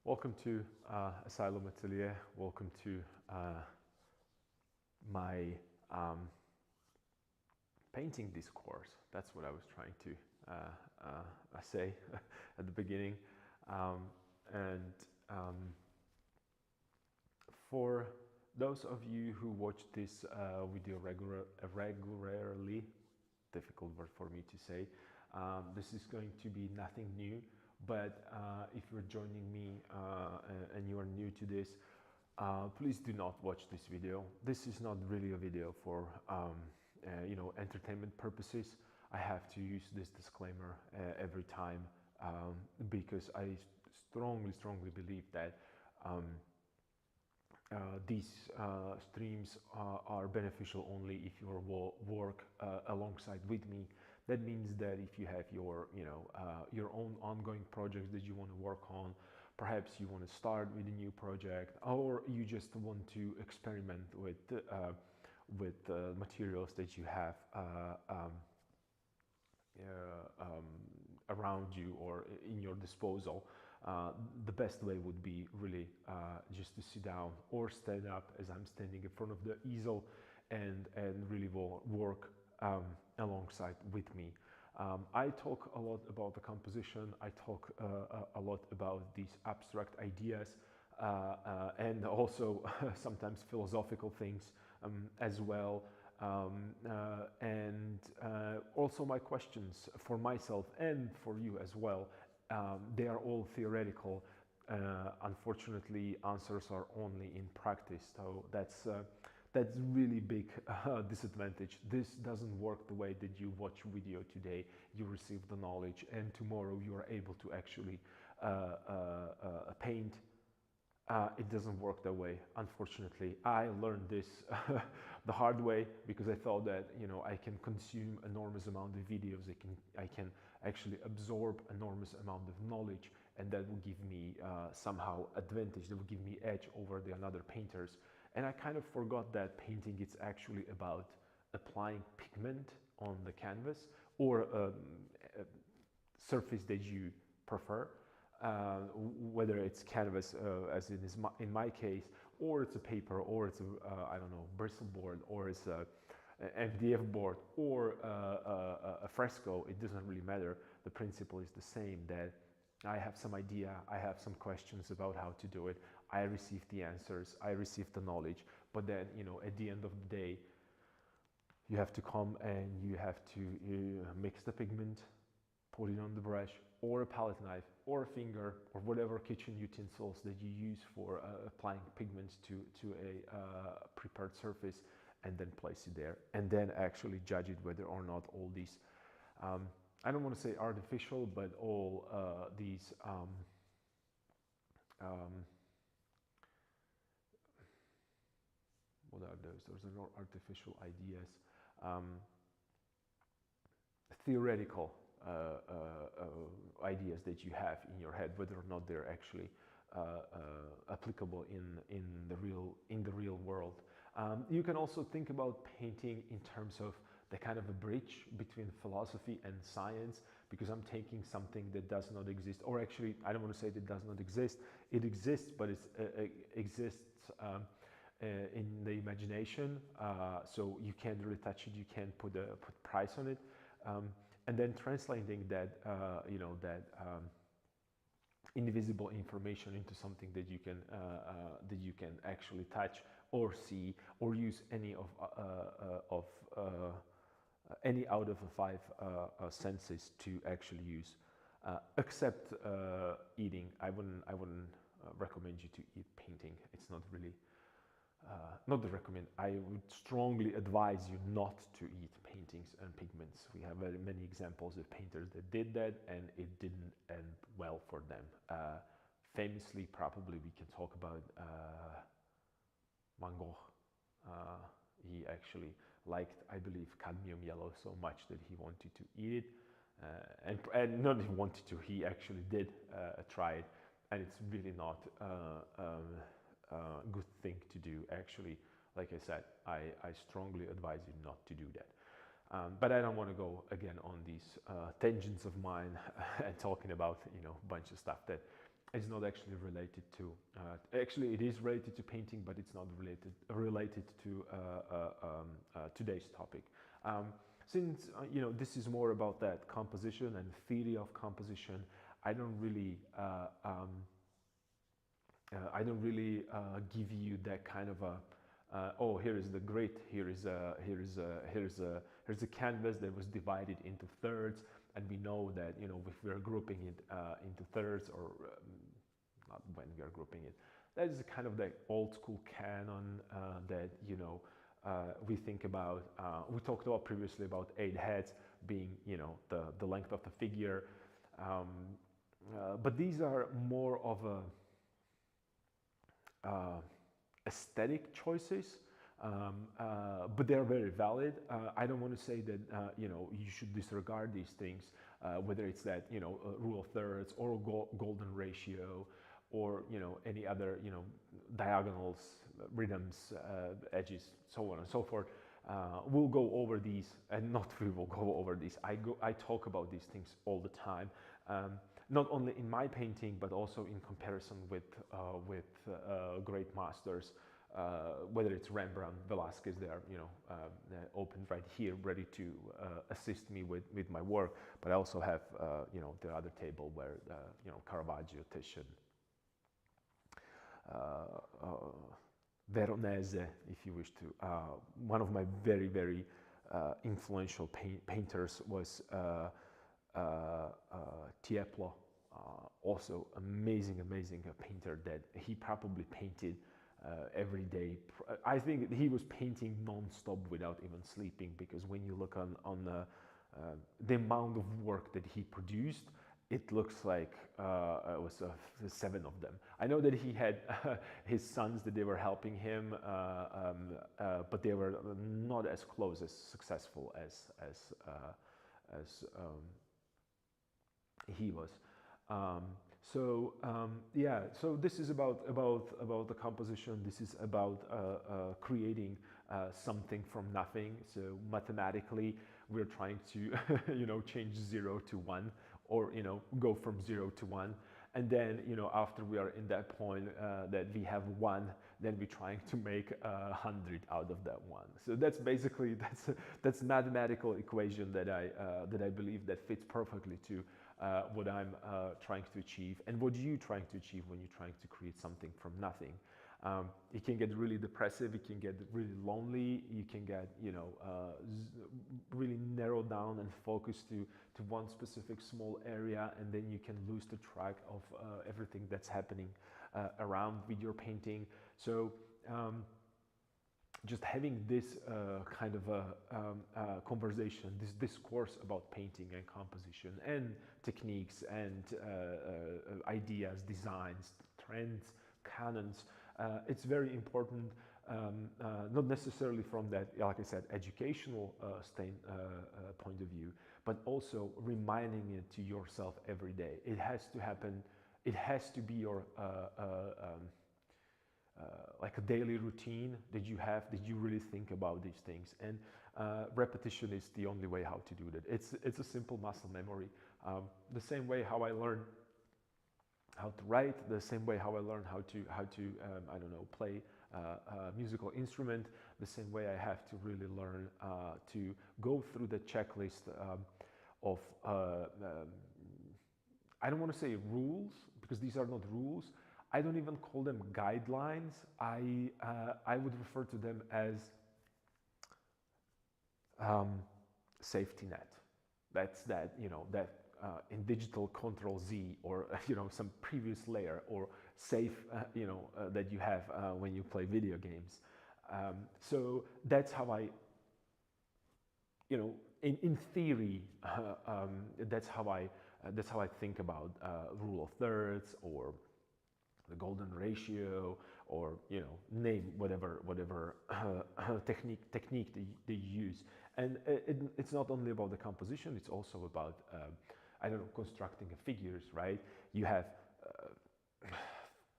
Welcome to Asylum Atelier. Welcome to my painting discourse. That's what I was trying to say at the beginning. For those of you who watch this video regularly, difficult word for me to say, this is going to be nothing new. But if you're joining me and you are new to this, please do not watch this video. This is not really a video for entertainment purposes. I have to use this disclaimer every time because I strongly believe that these streams are beneficial only if you work alongside with me. That means that if you have your own ongoing projects that you want to work on, perhaps you want to start with a new project, or you just want to experiment with materials that you have around you or in your disposal, the best way would be really just to sit down or stand up as I'm standing in front of the easel and really work alongside with me. I talk a lot about the composition. I talk a lot about these abstract ideas and also sometimes philosophical things as well. Also my questions for myself and for you as well, they are all theoretical. Unfortunately, answers are only in practice, so that's really big disadvantage. This doesn't work the way that you watch video today, you receive the knowledge, and tomorrow you are able to actually paint. It doesn't work that way, unfortunately. I learned this the hard way because I thought that I can consume enormous amount of videos. I can actually absorb enormous amount of knowledge, and that will give me somehow advantage. That will give me edge over the other painters. And I kind of forgot that painting is actually about applying pigment on the canvas or a surface that you prefer. Whether it's canvas, as in my case, or it's a paper, or it's a I don't know, bristle board, or it's a MDF board, or a fresco. It doesn't really matter. The principle is the same. That I have some idea, I have some questions about how to do it. I receive the answers, I receive the knowledge, but then at the end of the day, you have to come and you have to mix the pigment, put it on the brush, or a palette knife, or a finger, or whatever kitchen utensils that you use for applying pigments to a prepared surface, and then place it there, and then actually judge it whether or not all these, I don't want to say artificial, but all these what are those? Those are not artificial ideas. Theoretical ideas that you have in your head, whether or not they're actually applicable in the real world. You can also think about painting in terms of the kind of a bridge between philosophy and science, because I'm taking something that does not exist, or actually I don't want to say that it does not exist. It exists, but it exists in the imagination, so you can't really touch it, you can't put price on it. And then translating that, invisible information into something that you can actually touch or see or use any out of the five senses to actually use, except eating. I wouldn't recommend you to eat painting. It's not really. Not to recommend, I would strongly advise you not to eat paintings and pigments. We have very many examples of painters that did that and it didn't end well for them. Famously, probably we can talk about Van Gogh. He actually liked, I believe, cadmium yellow so much that he wanted to eat it. And not he wanted to, he actually did try it, and it's really not good thing to do. Actually, like I said, I strongly advise you not to do that. But I don't want to go again on these tangents of mine and talking about a bunch of stuff that is not actually related to. Actually, it is related to painting, but it's not related to today's topic. Since this is more about that composition and theory of composition, I don't really give you that kind of a oh, here is the grid, here's a canvas that was divided into thirds, and we know that if we're grouping it into thirds, or not when we are grouping it, that is kind of the old school canon that we think about. We talked about previously about 8 heads being the length of the figure, but these are more of a aesthetic choices, but they're very valid. I don't want to say that you should disregard these things, whether it's that rule of thirds or golden ratio, or any other diagonals, rhythms, edges, so on and so forth. We'll go over these, and not we will go over these. I talk about these things all the time. Not only in my painting, but also in comparison with great masters, whether it's Rembrandt, Velasquez. They are open right here, ready to assist me with my work. But I also have the other table where Caravaggio, Titian, Veronese, if you wish to. One of my very, very influential painters was Tiepolo, also amazing painter that he probably painted every day. I think he was painting non-stop without even sleeping, because when you look on the amount of work that he produced, it looks like it was 7 of them. I know that he had his sons that they were helping him, but they were not as close, as successful as he was. Yeah, so this is about the composition. This is about creating something from nothing. So mathematically, we're trying to change 0 to 1, or go from 0 to 1, and then after we are in that point that we have 1, then we're trying to make 100 out of that 1. So that's basically that's a mathematical equation that I believe that fits perfectly to what I'm trying to achieve, and what you're trying to achieve when you're trying to create something from nothing. It can get really depressive, it can get really lonely, you can get really narrow down and focus to one specific small area, and then you can lose the track of everything that's happening around with your painting. So just having this kind of a conversation, this discourse about painting and composition and techniques and ideas, designs, trends, canons, it's very important, not necessarily from that, like I said, educational point of view, but also reminding it to yourself every day. It has to happen. It has to be your like a daily routine that you have, that you really think about these things. And repetition is the only way how to do that. It's a simple muscle memory. The same way how I learned how to write, the same way how I learned how to I don't know, play a musical instrument, the same way I have to really learn to go through the checklist of I don't want to say rules, because these are not rules. I don't even call them guidelines. I would refer to them as safety net. That's that, that in digital Control Z, or some previous layer, or safe that you have when you play video games. So that's how I, in theory, that's how I think about rule of thirds, or the golden ratio, or name whatever technique they use. And it's not only about the composition, it's also about I don't know, constructing figures, right? You have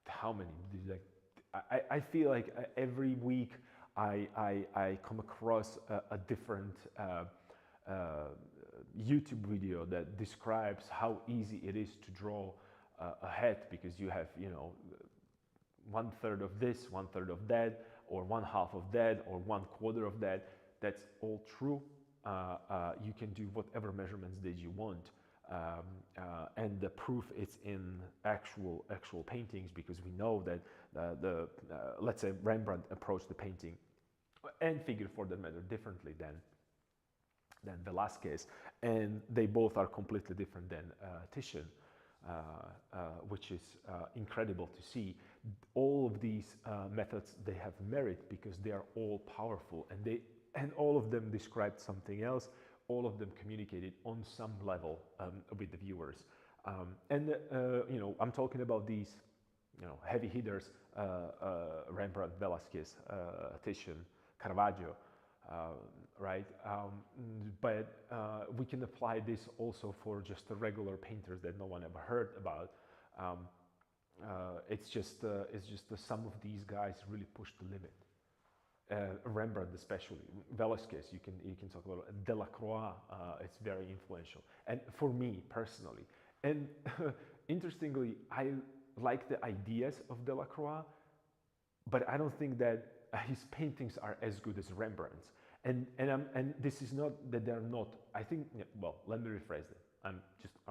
how many, like I feel like every week I come across a different YouTube video that describes how easy it is to draw a hat because you have, you know, one third of this, one third of that, or one half of that, or one quarter of that. That's all true. You can do whatever measurements that you want, and the proof is in actual paintings, because we know that let's say Rembrandt approached the painting and figure for that matter differently than Velázquez, and they both are completely different than Titian, which is incredible to see. All of these methods, they have merit because they are all powerful, and all of them described something else. All of them communicated on some level with the viewers, you know, I'm talking about these, you know, heavy hitters: Rembrandt, Velázquez, Titian, Caravaggio, right? But we can apply this also for just the regular painters that no one ever heard about. It's just the sum of these guys really pushed the limit. Rembrandt especially, Velázquez, you can talk about Delacroix. It's very influential, and for me personally. And interestingly, I like the ideas of Delacroix, but I don't think that his paintings are as good as Rembrandt's. And this is not that they're not. I think, well, let me rephrase it. I'm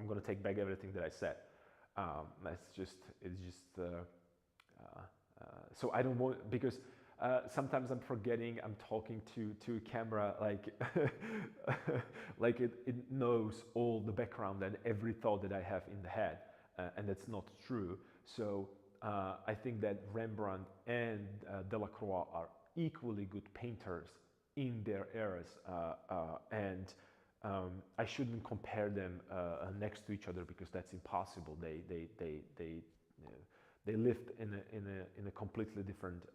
going to take back everything that I said. So I don't want, because sometimes I'm forgetting I'm talking to a camera, like like it knows all the background and every thought that I have in the head, and that's not true. So I think that Rembrandt and Delacroix are equally good painters in their eras, and I shouldn't compare them next to each other, because that's impossible. They lived in a completely different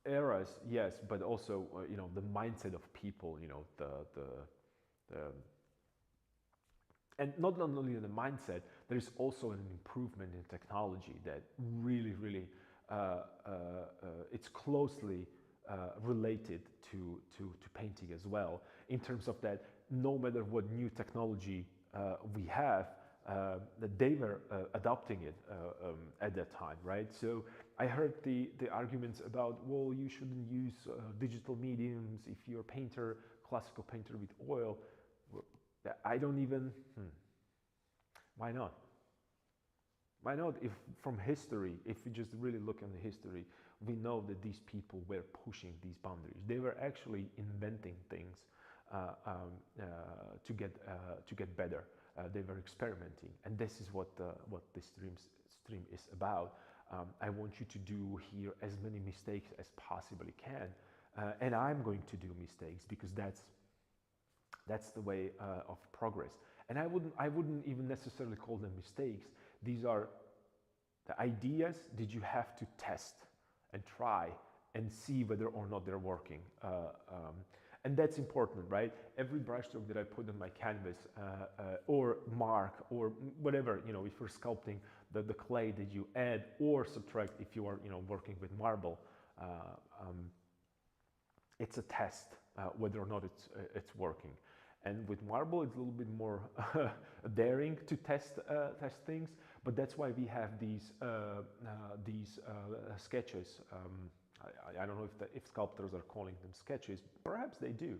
eras, yes, but also you know, the mindset of people, you know, the and not only the mindset, there is also an improvement in technology that really it's closely related to painting as well, in terms of that no matter what new technology we have, that they were adopting it at that time, right? So I heard the arguments about, well, you shouldn't use digital mediums if you're a painter, classical painter with oil. I don't even, why not? Why not? If from history, if we just really look in the history, we know that these people were pushing these boundaries. They were actually inventing things to get better. They were experimenting, and this is what this stream is about. I want you to do here as many mistakes as possibly can, and I'm going to do mistakes, because that's the way of progress. And I wouldn't even necessarily call them mistakes. These are the ideas that you have to test and try and see whether or not they're working. And that's important, right? Every brushstroke that I put on my canvas, or mark, or whatever, you know, if you're sculpting, the clay that you add or subtract, if you are, you know, working with marble, it's a test whether or not it's working. And with marble, it's a little bit more daring to test things, but that's why we have these sketches. I don't know if sculptors are calling them sketches. Perhaps they do,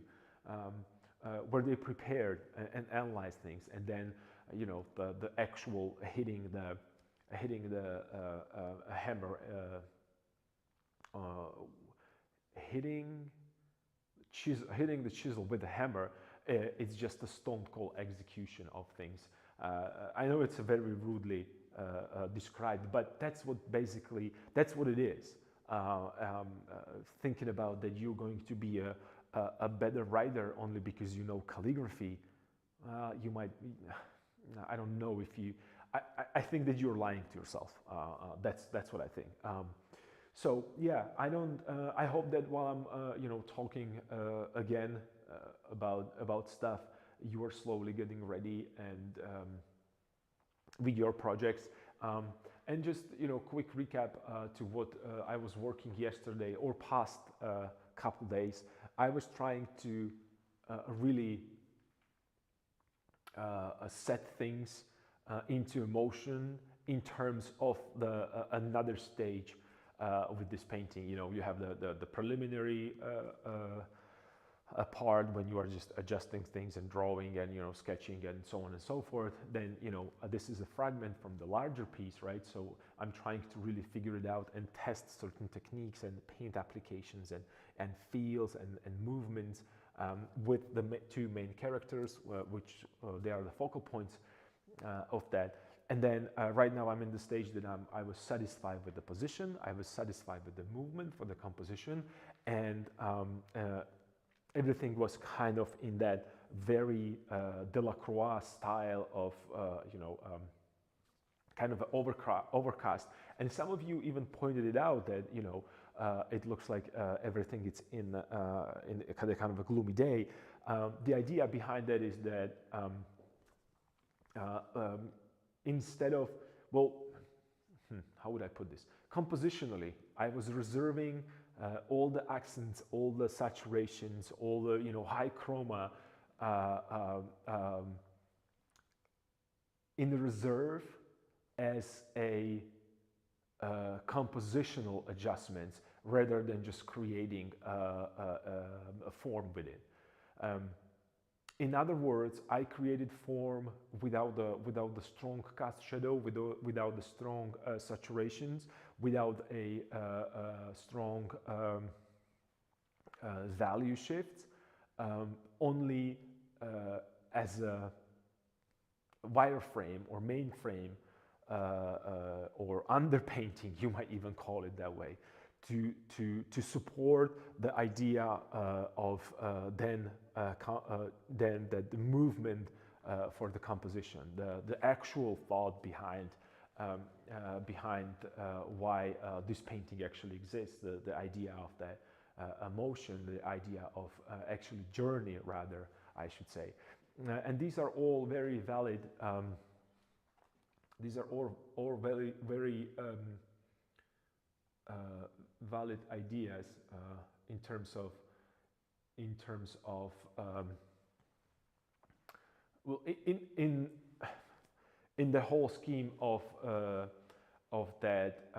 where they prepared and analyze things, and then you know, the actual hitting the hammer, hitting the chisel with the hammer. It's just a stone cold execution of things. I know it's a very rudely described, but that's what it is. Thinking about that you're going to be a better writer only because you know calligraphy, you might be, I don't know if you, I think that you're lying to yourself. That's what I think. So yeah, I hope that while I'm you know, talking again about stuff, you are slowly getting ready and with your projects. And just, you know, quick recap to what I was working yesterday or past couple days. I was trying to really set things into motion in terms of the another stage with this painting. You know, you have the preliminary part when you are just adjusting things and drawing and, you know, sketching and so on and so forth. Then, you know, this is a fragment from the larger piece, right? So I'm trying to really figure it out and test certain techniques and paint applications and feels and movements with the two main characters, which they are the focal points of that. And then right now I'm in the stage that I was satisfied with the position, I was satisfied with the movement for the composition, and everything was kind of in that very Delacroix style of, you know, kind of overcast. And some of you even pointed it out that, you know, it looks like everything is in a kind of a gloomy day. The idea behind that is that instead of, well, how would I put this? Compositionally, I was reserving all the accents, all the saturations, all the, you know, high chroma in the reserve as a compositional adjustments rather than just creating a form with it. In other words, I created form without the strong cast shadow, without the strong saturations, without a strong value shift, only as a wireframe or mainframe or underpainting, you might even call it that way, to support the idea of then the movement for the composition, the actual thought behind why this painting actually exists, the idea of that emotion, the idea of actually journey, rather, I should say. And these are all very valid. These are all very, very valid ideas in terms of well, in the whole scheme of that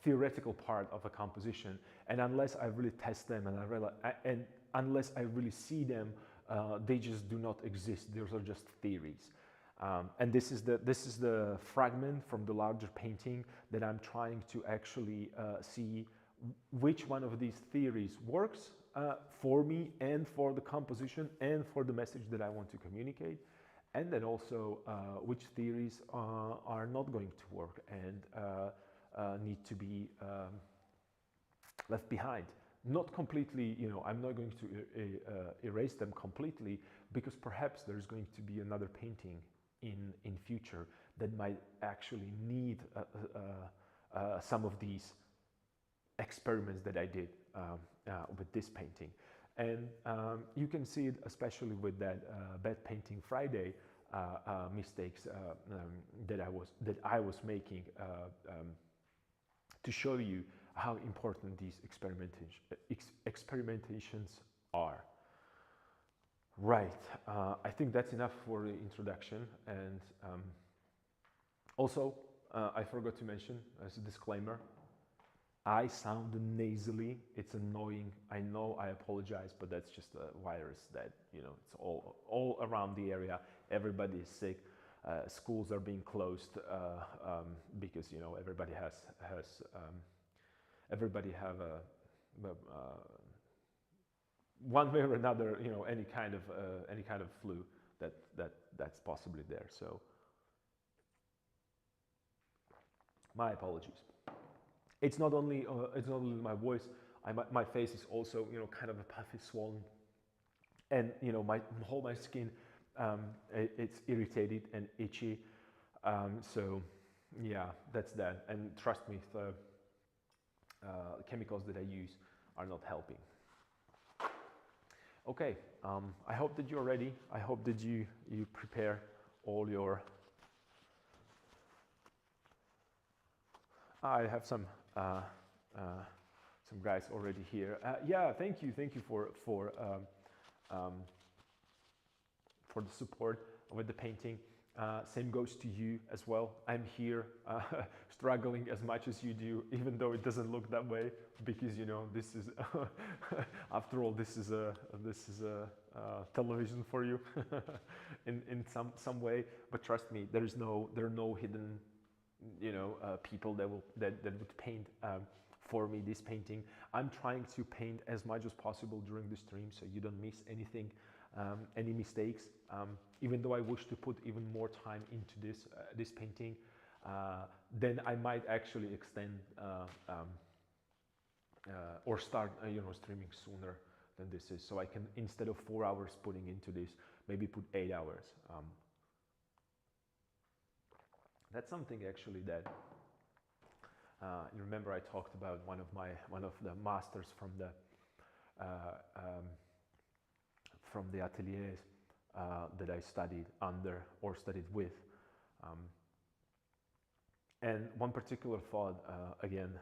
theoretical part of a composition. And unless I really test them and unless I really see them, they just do not exist. Those are just theories. And this is the fragment from the larger painting that I'm trying to actually see which one of these theories works for me and for the composition and for the message that I want to communicate, and then also which theories are not going to work and need to be left behind. Not completely, you know, I'm not going to erase them completely, because perhaps there's going to be another painting in future that might actually need some of these experiments that I did with this painting. And you can see it especially with that bad painting Friday mistakes that I was making to show you how important these experimentations are. Right, I think that's enough for the introduction. And also, I forgot to mention as a disclaimer, I sound nasally. It's annoying. I know, I apologize, but that's just a virus that, you know, it's all around the area. Everybody is sick. Schools are being closed because, you know, everybody have a one way or another, you know, any kind of flu that's possibly there. So my apologies. It's not only my voice. My face is also, you know, kind of a puffy, swollen, and, you know, my skin, it's irritated and itchy. So yeah, that's that. And trust me, the chemicals that I use are not helping. Okay, I hope that you're ready. I hope that you prepare all your. I have some guys already here. Yeah, thank you for for the support with the painting. Same goes to you as well. I'm here struggling as much as you do, even though it doesn't look that way, because you know this is after all this is a television for you in some way. But trust me, there are no hidden people that would paint for me this painting. I'm trying to paint as much as possible during the stream, so you don't miss anything, any mistakes. Even though I wish to put even more time into this painting, then I might actually extend or start streaming sooner than this is, so I can, instead of 4 hours putting into this, maybe put 8 hours. That's something actually that you remember I talked about one of the masters from the ateliers that I studied under or studied with, and one particular thought again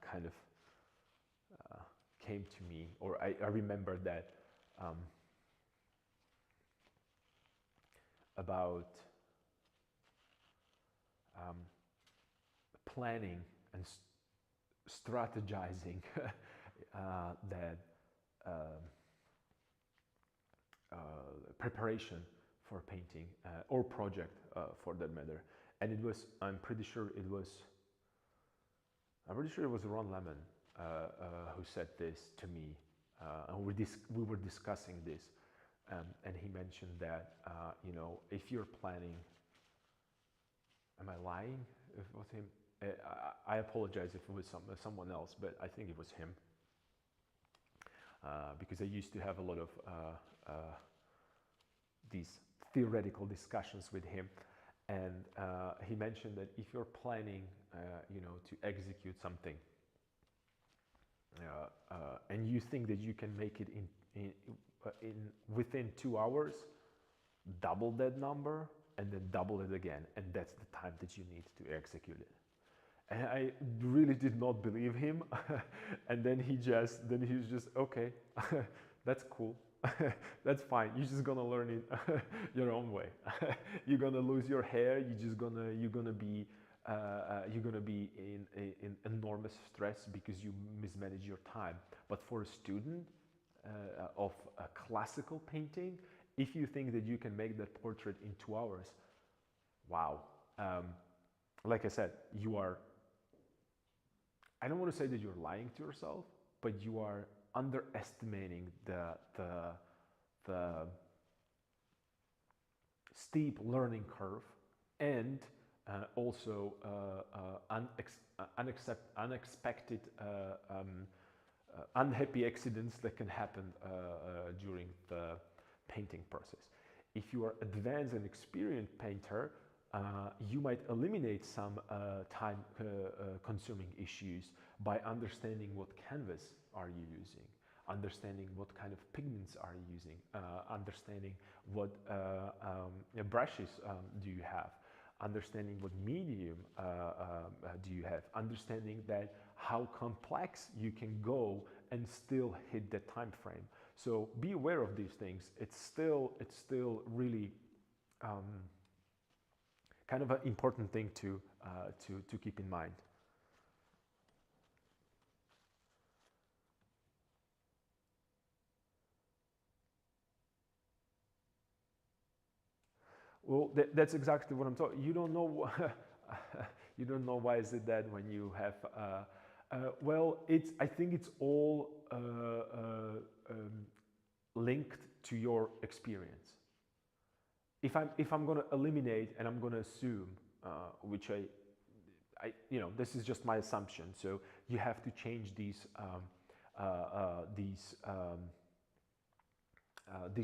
kind of came to me, or I remembered that about planning and strategizing that preparation for painting or project for that matter. And it was, I'm pretty sure it was Ron Lemon who said this to me, and we were discussing this, and he mentioned that if you're planning, am I lying? If it was him, I apologize if it was someone else, but I think it was him, because I used to have a lot of these theoretical discussions with him, and he mentioned that if you're planning, to execute something, and you think that you can make it in within 2 hours, double that number and then double it again, and that's the time that you need to execute it. And I really did not believe him. And then he was just okay, that's cool. That's fine. You're just gonna learn it your own way. You're gonna lose your hair. You're gonna be in enormous stress because you mismanage your time. But for a student of classical painting, if you think that you can make that portrait in 2 hours, wow. Like I said, you are, I don't want to say that you're lying to yourself, but you are underestimating the steep learning curve, and also unexpected unhappy accidents that can happen during the painting process. If you are advanced and experienced painter, you might eliminate some time consuming issues by understanding what canvas are you using, understanding what kind of pigments are you using, understanding what brushes do you have, understanding what medium do you have, understanding that how complex you can go and still hit the time frame. So be aware of these things. It's still really kind of an important thing to keep in mind. Well, that's exactly what I'm talking. You don't know. You don't know why is it that when you have. Well, I think it's all linked to your experience. If I'm going to eliminate and I'm going to assume, which this is just my assumption. So you have to change these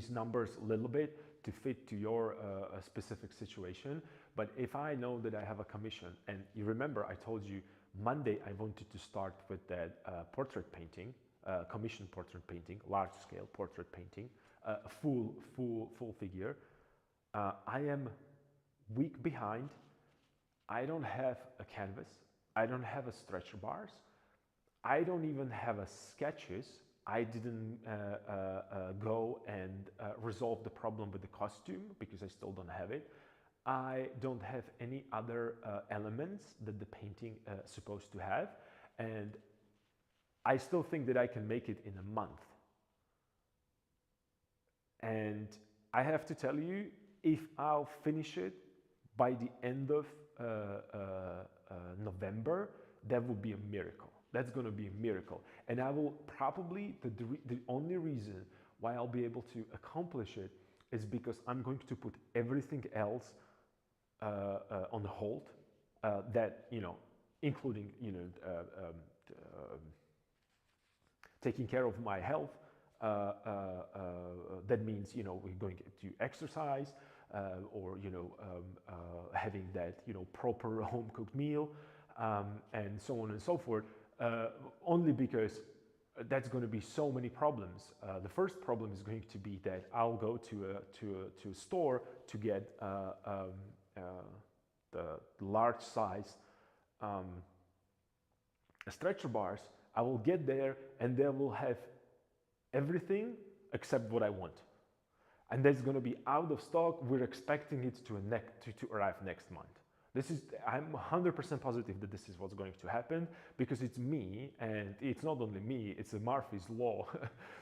numbers a little bit to fit to your specific situation. But if I know that I have a commission, and you remember I told you Monday I wanted to start with that portrait painting, commission portrait painting, large scale portrait painting, full figure. I am week behind. I don't have a canvas. I don't have a stretcher bars. I don't even have a sketches I didn't go and resolve the problem with the costume because I still don't have it. I don't have any other elements that the painting is supposed to have, and I still think that I can make it in a month. And I have to tell you, if I'll finish it by the end of November, that would be a miracle. That's going to be a miracle. And I will probably, the only reason why I'll be able to accomplish it is because I'm going to put everything else on hold, that, including, taking care of my health. That means, we're going to exercise, or, having that, proper home cooked meal, and so on and so forth, only because that's going to be so many problems. The first problem is going to be that I'll go to a store to get the large size stretcher bars. I will get there and they will have everything except what I want. And that's going to be out of stock. We're expecting it to arrive next month. I'm 100% positive that this is what's going to happen, because it's me, and it's not only me, it's a Murphy's Law.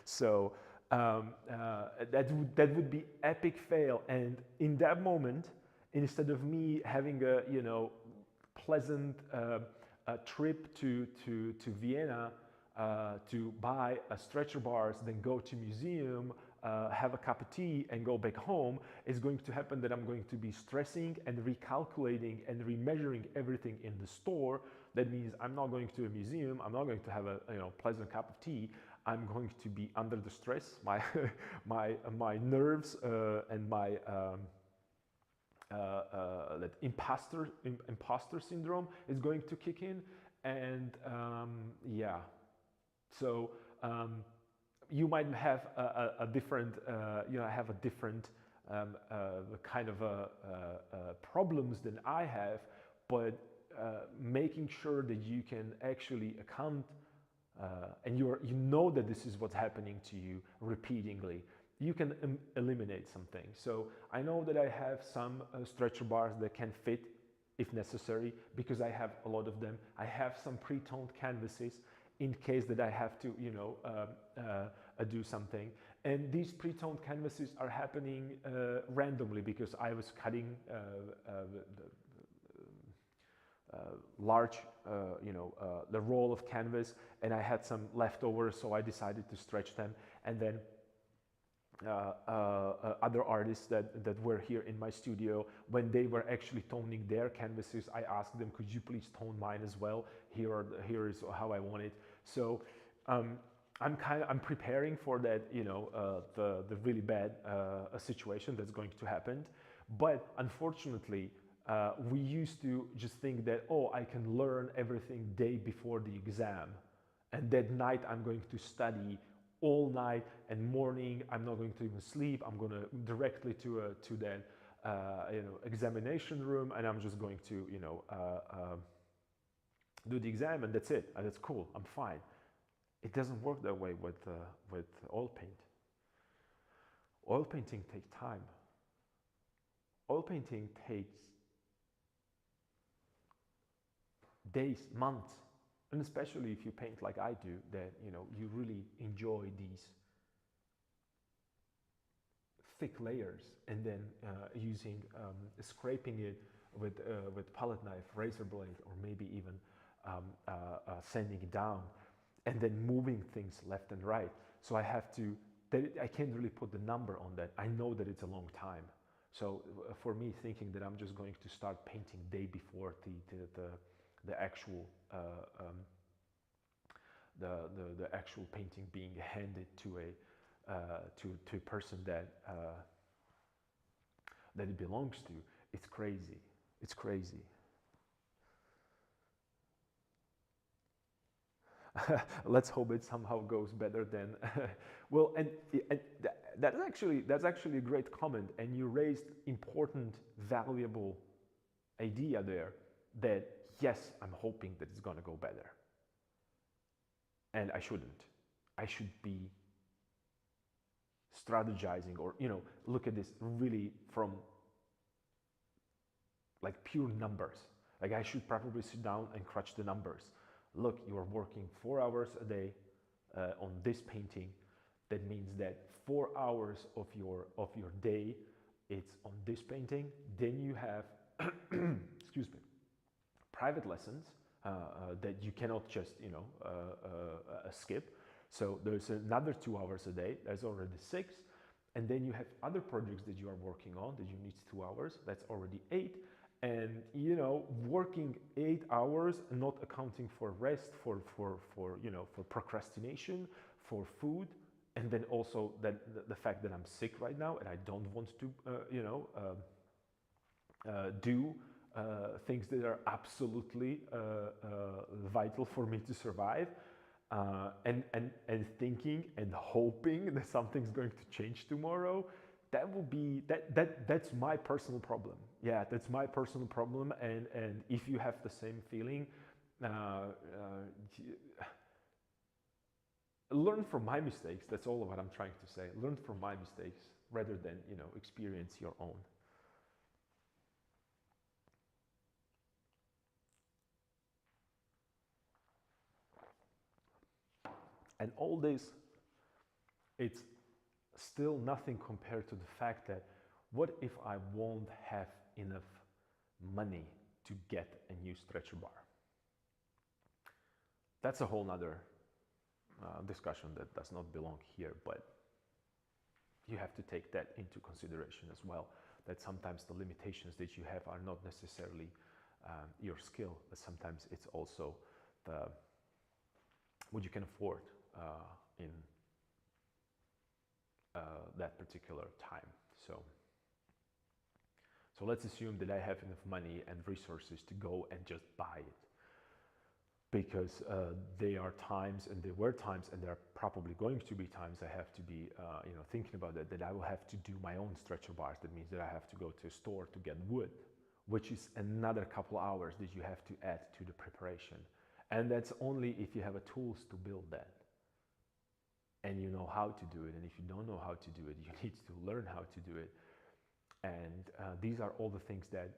So that would be epic fail. And in that moment, instead of me having a pleasant trip to Vienna to buy stretcher bars, then go to museum, have a cup of tea and go back home, it's going to happen that I'm going to be stressing and recalculating and remeasuring everything in the store. That means I'm not going to a museum, I'm not going to have a pleasant cup of tea. I'm going to be under the stress. My nerves and my that imposter syndrome is going to kick in, and yeah. So you might have a different, have a different kind of problems than I have, but making sure that you can actually account, and you know that this is what's happening to you repeatedly, you can eliminate some things. So I know that I have some stretcher bars that can fit if necessary, because I have a lot of them. I have some pre-toned canvases in case that I have to, do something. And these pre-toned canvases are happening randomly, because I was cutting large, the roll of canvas, and I had some leftovers, so I decided to stretch them. And then other artists that were here in my studio, when they were actually toning their canvases, I asked them, could you please tone mine as well? Here is how I want it. So I'm preparing for that, the really bad situation that's going to happen. But unfortunately, we used to just think that, oh, I can learn everything day before the exam, and that night I'm going to study all night, and morning I'm not going to even sleep. I'm going to directly to that examination room, and I'm just going to do the exam, and that's it, and that's cool, I'm fine. It doesn't work that way with oil paint. Oil painting takes time. Oil painting takes days, months, and especially if you paint like I do, that you really enjoy these thick layers, and then using scraping it with palette knife, razor blade, or maybe even sanding it down, and then moving things left and right. So I have to. I can't really put the number on that. I know that it's a long time. So for me, thinking that I'm just going to start painting day before the actual the actual painting being handed to a person that it belongs to, it's crazy. It's crazy. Let's hope it somehow goes better than well, and that's actually a great comment, and you raised important, valuable idea there, that yes, I'm hoping that it's going to go better, and I shouldn't. I should be strategizing, or look at this really from like pure numbers. Like I should probably sit down and crunch the numbers. Look, you are working 4 hours a day on this painting. That means that 4 hours of your day it's on this painting. Then you have excuse me, private lessons that you cannot just skip. So there's another 2 hours a day. That's already 6. And then you have other projects that you are working on that you need 2 hours. That's already 8. And working 8 hours, not accounting for rest, for procrastination, for food, and then also that the fact that I'm sick right now and I don't want to do things that are absolutely vital for me to survive, and thinking and hoping that something's going to change tomorrow. That will be that's my personal problem. Yeah, that's my personal problem. And if you have the same feeling, learn from my mistakes. That's all of what I'm trying to say. Learn from my mistakes rather than experience your own. And all this, it's still nothing compared to the fact that what if I won't have enough money to get a new stretcher bar? That's a whole nother discussion that does not belong here, but you have to take that into consideration as well, that sometimes the limitations that you have are not necessarily your skill, but sometimes it's also what you can afford in that particular time. So let's assume that I have enough money and resources to go and just buy it, because there are times, and there were times, and there are probably going to be times I have to be thinking about that I will have to do my own stretcher bars. That means that I have to go to a store to get wood, which is another couple hours that you have to add to the preparation. And that's only if you have the tools to build that and you know how to do it. And if you don't know how to do it, you need to learn how to do it. And these are all the things that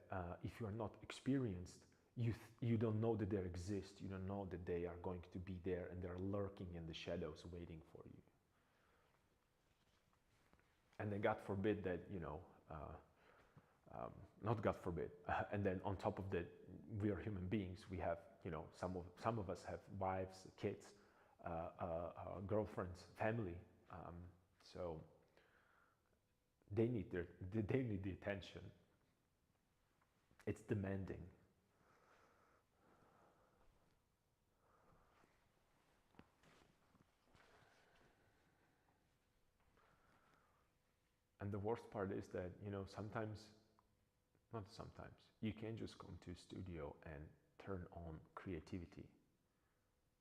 if you are not experienced, you don't know that they exist. You don't know that they are going to be there, and they're lurking in the shadows waiting for you. And then God forbid that, not God forbid, and then on top of that, we are human beings. We have, some of us have wives, kids, girlfriends, family. So they need the attention. It's demanding. And the worst part is that, not sometimes, you can't just come to a studio and turn on creativity.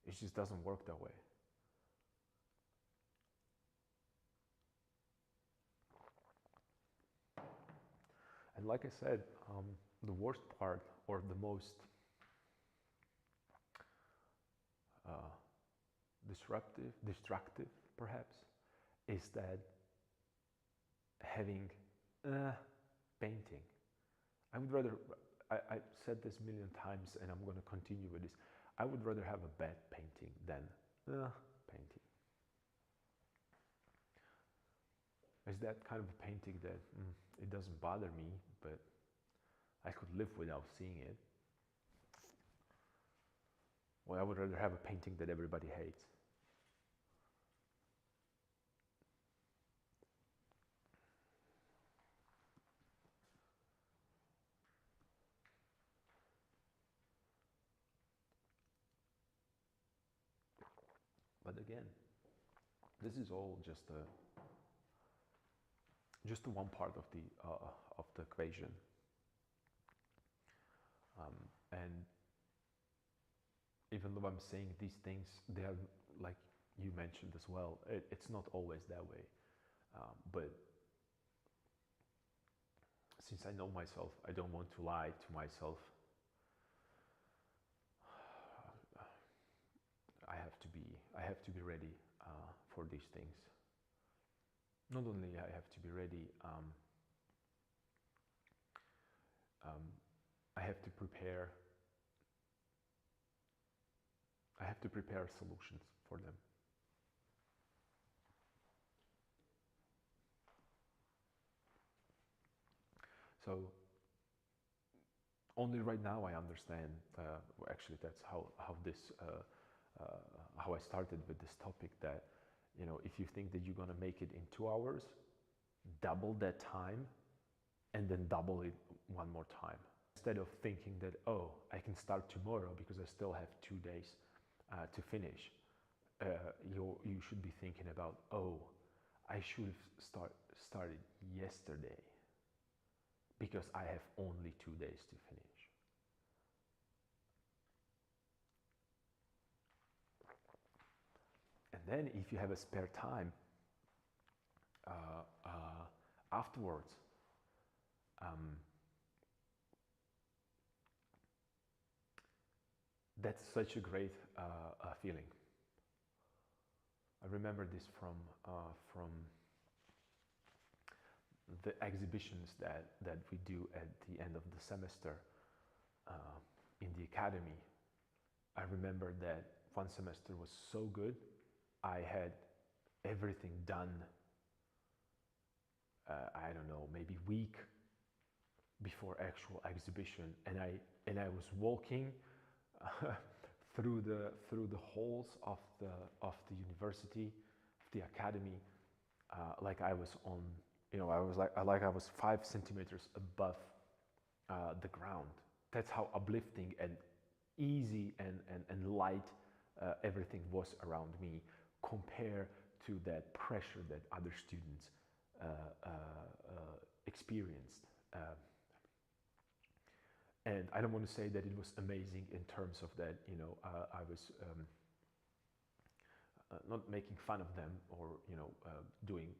It just doesn't work that way. And like I said, the worst part, or the most destructive perhaps, is that having painting. I would rather, I've said this a million times and I'm going to continue with this. I would rather have a bad painting than painting. It's that kind of a painting that it doesn't bother me, but I could live without seeing it. Well, I would rather have a painting that everybody hates. But again, this is all just one part of the equation, and even though I'm saying these things, they are, like you mentioned as well, it's not always that way. But since I know myself, I don't want to lie to myself. I have to be ready. for these things. Not only I have to be ready, I have to prepare. I have to prepare solutions for them. So only right now I understand. Actually, that's how I started with this topic. That if you think that you're gonna make it in 2 hours, double that time, and then double it one more time. Instead of thinking that, oh, I can start tomorrow because I still have 2 days to finish, you should be thinking about, oh, I should have started yesterday because I have only 2 days to finish. And then if you have a spare time afterwards, that's such a great feeling. I remember this from the exhibitions that we do at the end of the semester in the academy. I remember that one semester was so good. I had everything done. I don't know, maybe week before actual exhibition, and I was walking through the halls of the university, of the academy, like I was on, I was like I was 5 centimeters above the ground. That's how uplifting and easy and light everything was around me, compared to that pressure that other students experienced. And I don't want to say that it was amazing in terms of that, I was not making fun of them or, doing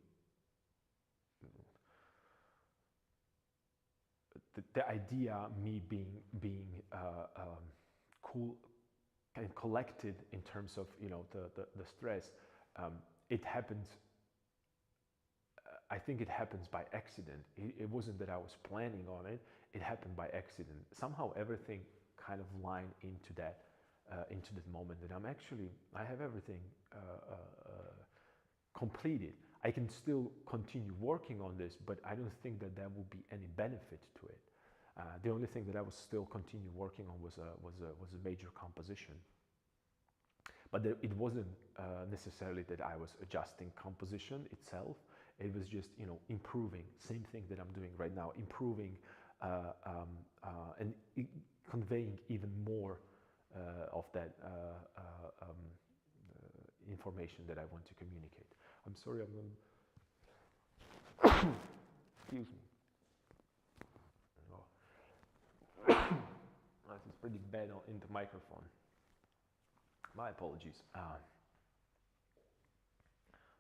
the idea, me being cool and collected in terms of, the stress. It happens. I think it happens by accident. It wasn't that I was planning on it. It happened by accident. Somehow everything kind of lined into that moment that I have everything completed. I can still continue working on this, but I don't think that there will be any benefit to it. The only thing that I was still continue working on was a major composition. But it wasn't necessarily that I was adjusting composition itself. It was just, improving. Same thing that I'm doing right now, improving and conveying even more of that information that I want to communicate. I'm sorry, excuse me. It's pretty bad in the microphone. My apologies.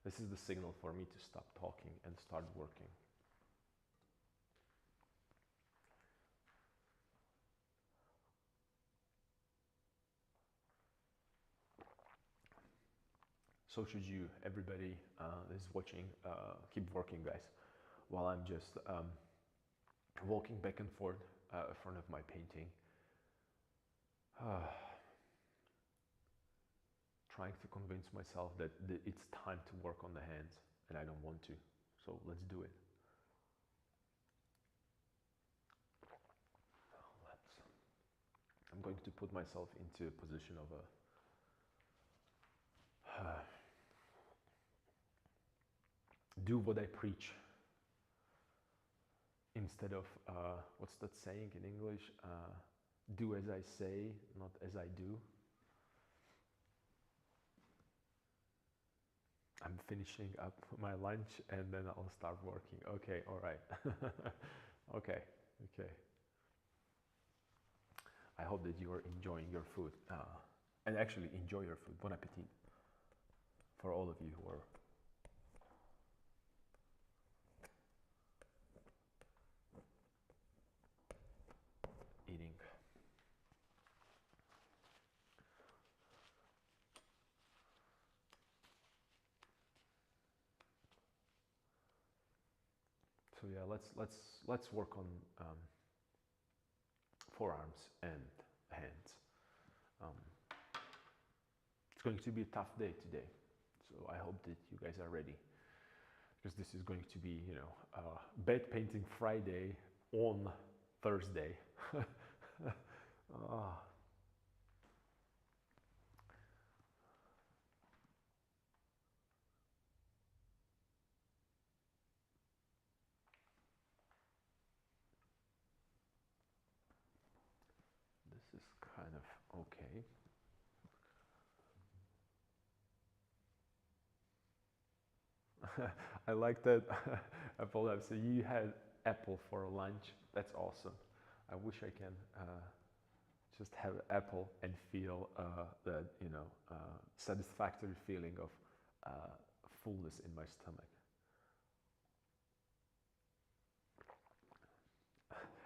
This is the signal for me to stop talking and start working. So should you, everybody that is watching, keep working, guys, while I'm just walking back and forth in front of my painting. Trying to convince myself that it's time to work on the hands, and I don't want to. So let's do it. I'm going to put myself into a position of do what I preach instead of what's that saying in English? Do as I say, not as I do. I'm finishing up my lunch and then I'll start working. Okay, all right. Okay. I hope that you are enjoying your food. And actually enjoy your food. Bon appetit. For all of you who are eating. So yeah, let's work on forearms and hands. Um, it's going to be a tough day today, so I hope that you guys are ready, because this is going to be, you know, bed painting Friday on Thursday. Ah. This is kind of okay. I like that. Apple Lab. So you had apple for lunch. That's awesome. I wish I can just have apple and feel that, you know, satisfactory feeling of fullness in my stomach.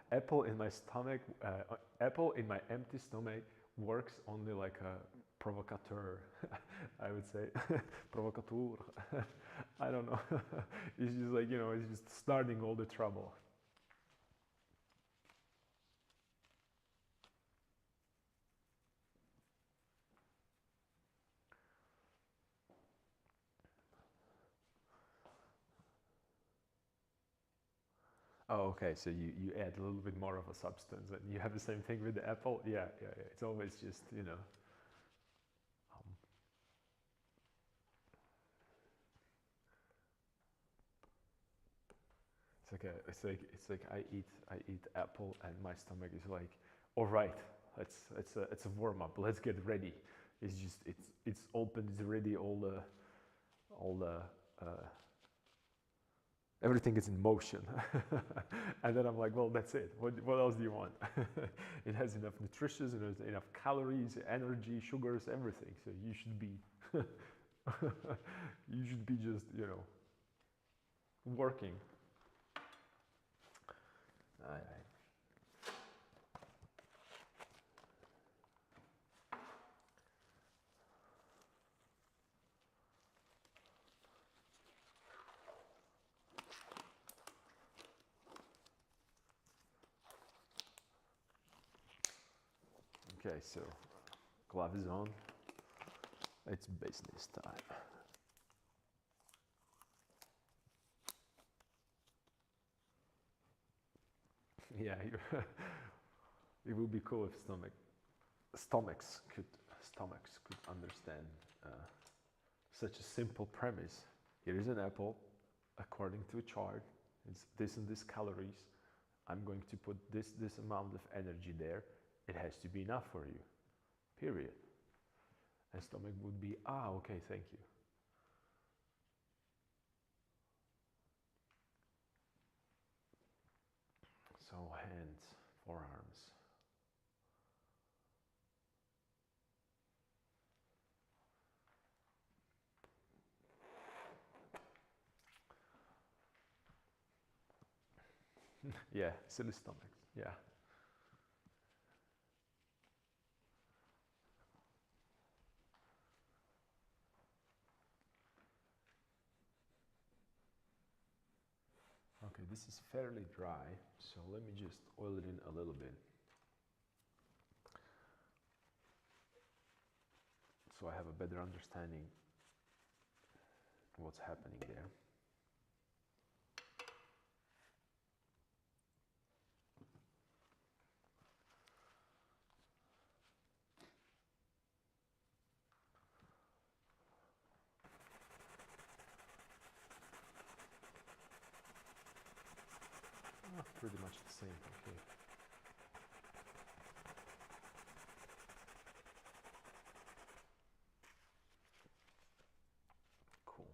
Apple in my stomach, apple in my empty stomach works only like a provocateur, I would say. Provocateur. I don't know. It's just like, you know, it's just starting all the trouble. Oh, okay. So you add a little bit more of a substance, and you have the same thing with the apple. Yeah, yeah, yeah. It's always just, you know. Um, it's like I eat apple, and my stomach is like, all right, it's a warm up. Let's get ready. It's just it's open. It's ready. All the everything is in motion. And then I'm like, well, that's it. What else do you want? It has enough nutrition, it has enough calories, energy, sugars, everything. So you should be, you should be just, you know, working. All right. Okay, so gloves on. It's business time. Yeah, it would be cool if stomachs could understand such a simple premise. Here is an apple, according to a chart. It's this and this calories. I'm going to put this amount of energy there. It has to be enough for you. Period. And stomach would be, ah, okay, thank you. So hands, forearms. Yeah, silly stomachs. Yeah. Okay, this is fairly dry, so let me just oil it in a little bit. So I have a better understanding of what's happening there. Oh, pretty much the same, okay. Cool.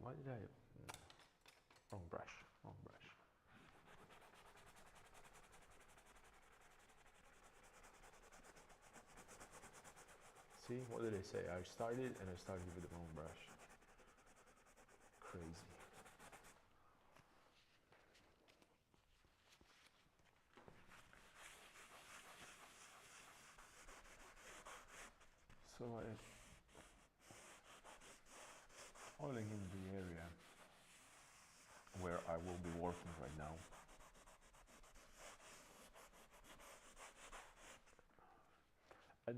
Why did I? Wrong brush, wrong brush. See, what did I say? I started and I started with the wrong brush. Crazy. So I'm oiling in the area where I will be working right now. And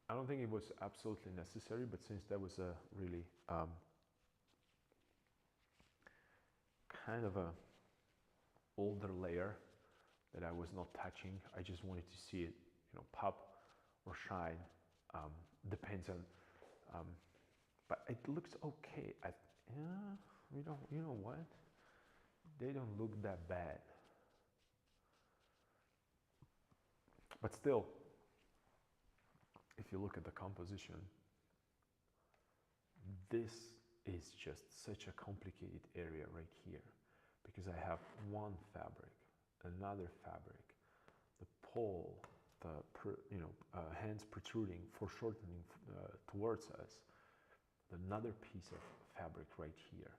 I don't think it was absolutely necessary, but since that was a really kind of a older layer that I was not touching, I just wanted to see it, pop or shine. Depends on, but it looks okay. Yeah, you know what? They don't look that bad. But still, if you look at the composition, this is just such a complicated area right here, because I have one fabric, another fabric, the pole, the hands protruding, foreshortening towards us, another piece of fabric right here.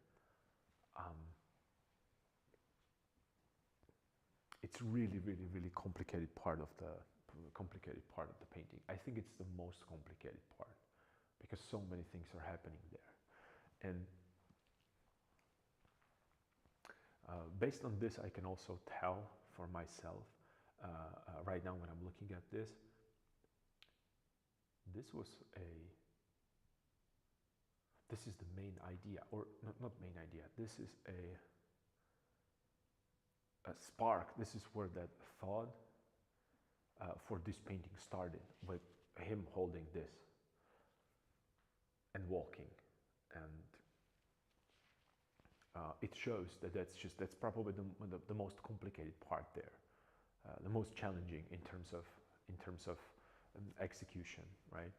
It's really, really, really complicated part of the painting. I think it's the most complicated part because so many things are happening there. And based on this, I can also tell for myself right now when I'm looking at this, this is the main idea, or not main idea. This is a spark. This is where that thought for this painting started, with him holding this and walking, and it shows that that's probably the most complicated part there, the most challenging in terms of execution, right?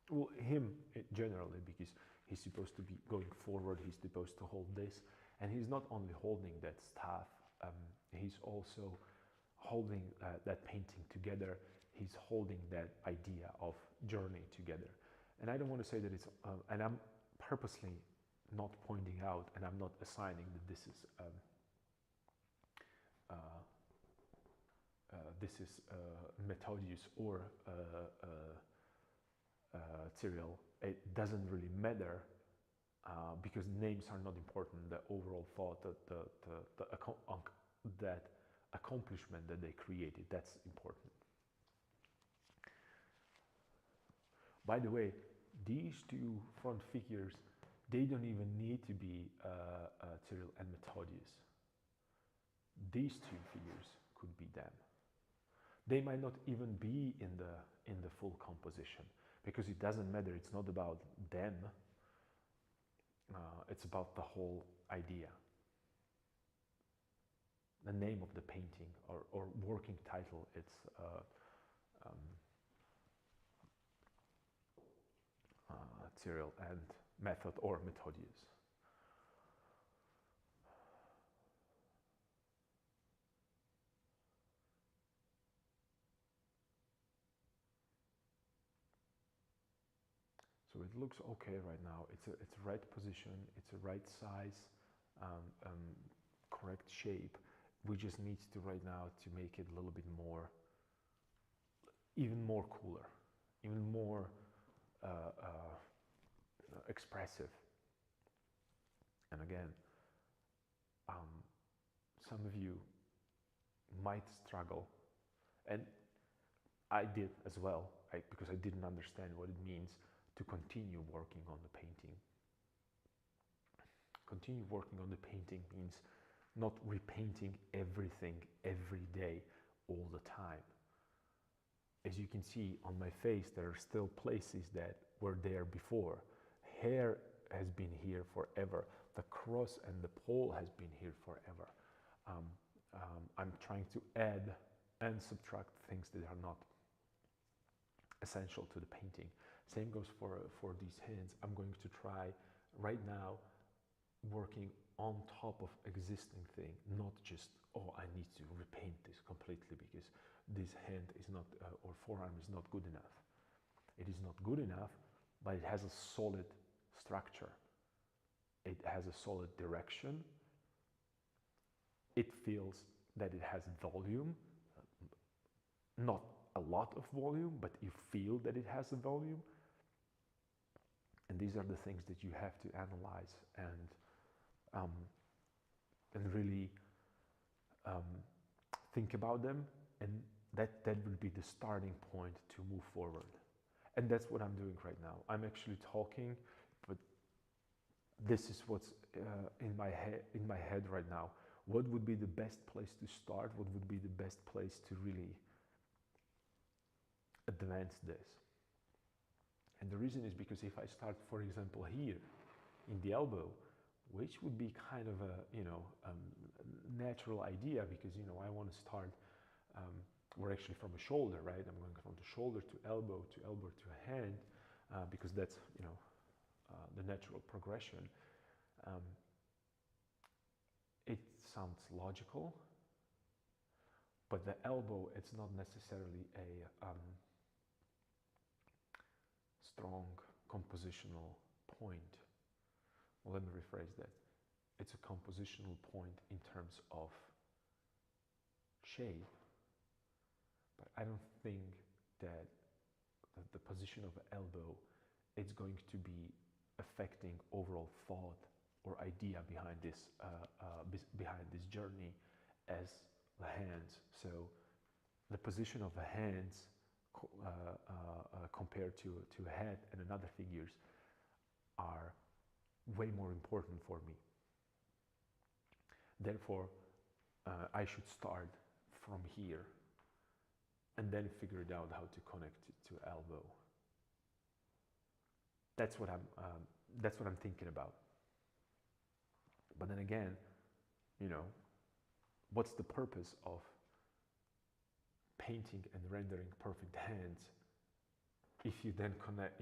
Well, him generally, because he's supposed to be going forward, he's supposed to hold this, and he's not only holding that staff, he's also holding that painting together. He's holding that idea of journey together. And I don't want to say that it's, and I'm purposely not pointing out, and I'm not assigning that this is Methodius or Cyril. It doesn't really matter because names are not important. The overall thought, that accomplishment that they created, that's important. By the way, these two front figures, they don't even need to be Cyril and Methodius. These two figures could be them. They might not even be in the full composition, because it doesn't matter. It's not about them. It's about the whole idea. The name of the painting or working title, it's Cyril and Method or Methodius. So it looks okay right now. It's a right position, it's a right size, correct shape. We just need to right now to make it a little bit more, even more cooler, even more expressive. And again, some of you might struggle, and I did as well, because I didn't understand what it means to continue working on the painting. Continue working on the painting means not repainting everything every day, all the time. As you can see on my face, there are still places that were there before. Hair has been here forever. The cross and the pole has been here forever. I'm trying to add and subtract things that are not essential to the painting. Same goes for these hands. I'm going to try right now working on top of existing thing, not just, oh, I need to repaint this completely because this hand is not, or forearm is not good enough. It is not good enough, but it has a solid structure. It has a solid direction. It feels that it has volume, not a lot of volume, but you feel that it has a volume. And these are the things that you have to analyze um, and really think about them, and that will be the starting point to move forward. And that's what I'm doing right now. I'm actually talking, but this is what's in my head right now. What would be the best place to start? What would be the best place to really advance this? And the reason is because if I start, for example, here in the elbow, which would be kind of a natural idea, because I want to start. We're actually from a shoulder, right? I'm going from the shoulder to elbow to a hand, because that's the natural progression. It sounds logical, but the elbow, it's not necessarily a strong compositional point. Well, let me rephrase that. It's a compositional point in terms of shape, but I don't think that the position of the elbow is going to be affecting overall thought or idea behind this journey as the hands. So the position of the hands compared to a head and another figures are way more important for me. Therefore, I should start from here and then figure it out how to connect it to elbow. That's what I'm thinking about. But then again, what's the purpose of painting and rendering perfect hands if you then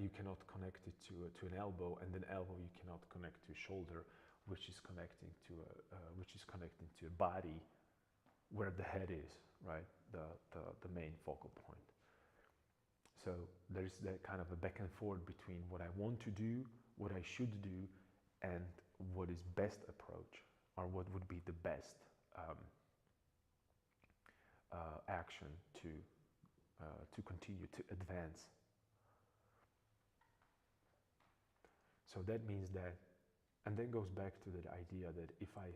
you cannot connect it to an elbow, and then elbow you cannot connect to a shoulder, which is connecting to a body where the head is, right? The main focal point. So there's that kind of a back and forth between what I want to do, what I should do, and what is best approach, or what would be the best action to continue to advance. So that means that, and then goes back to that idea that if I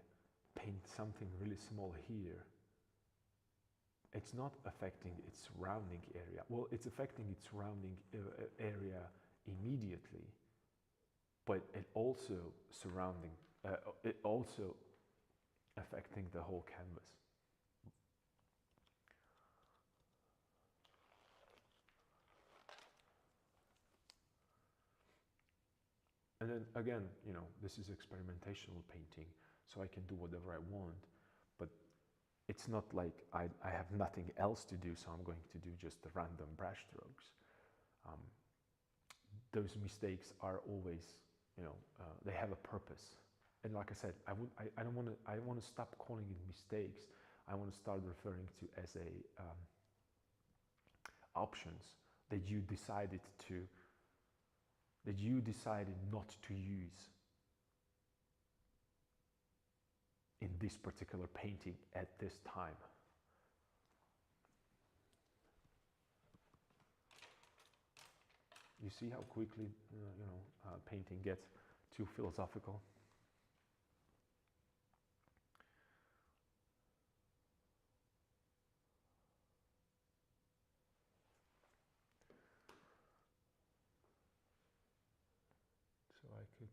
paint something really small here, it's not affecting its surrounding area. Well, it's affecting its surrounding area immediately, but it also affecting the whole canvas. And then again, this is experimentational painting, so I can do whatever I want, but it's not like I have nothing else to do, so I'm going to do just the random brush strokes. Those mistakes are always, they have a purpose. And like I said, I don't want to stop calling it mistakes. I want to start referring to as options that you decided not to use in this particular painting at this time. You see how quickly painting gets too philosophical. So I could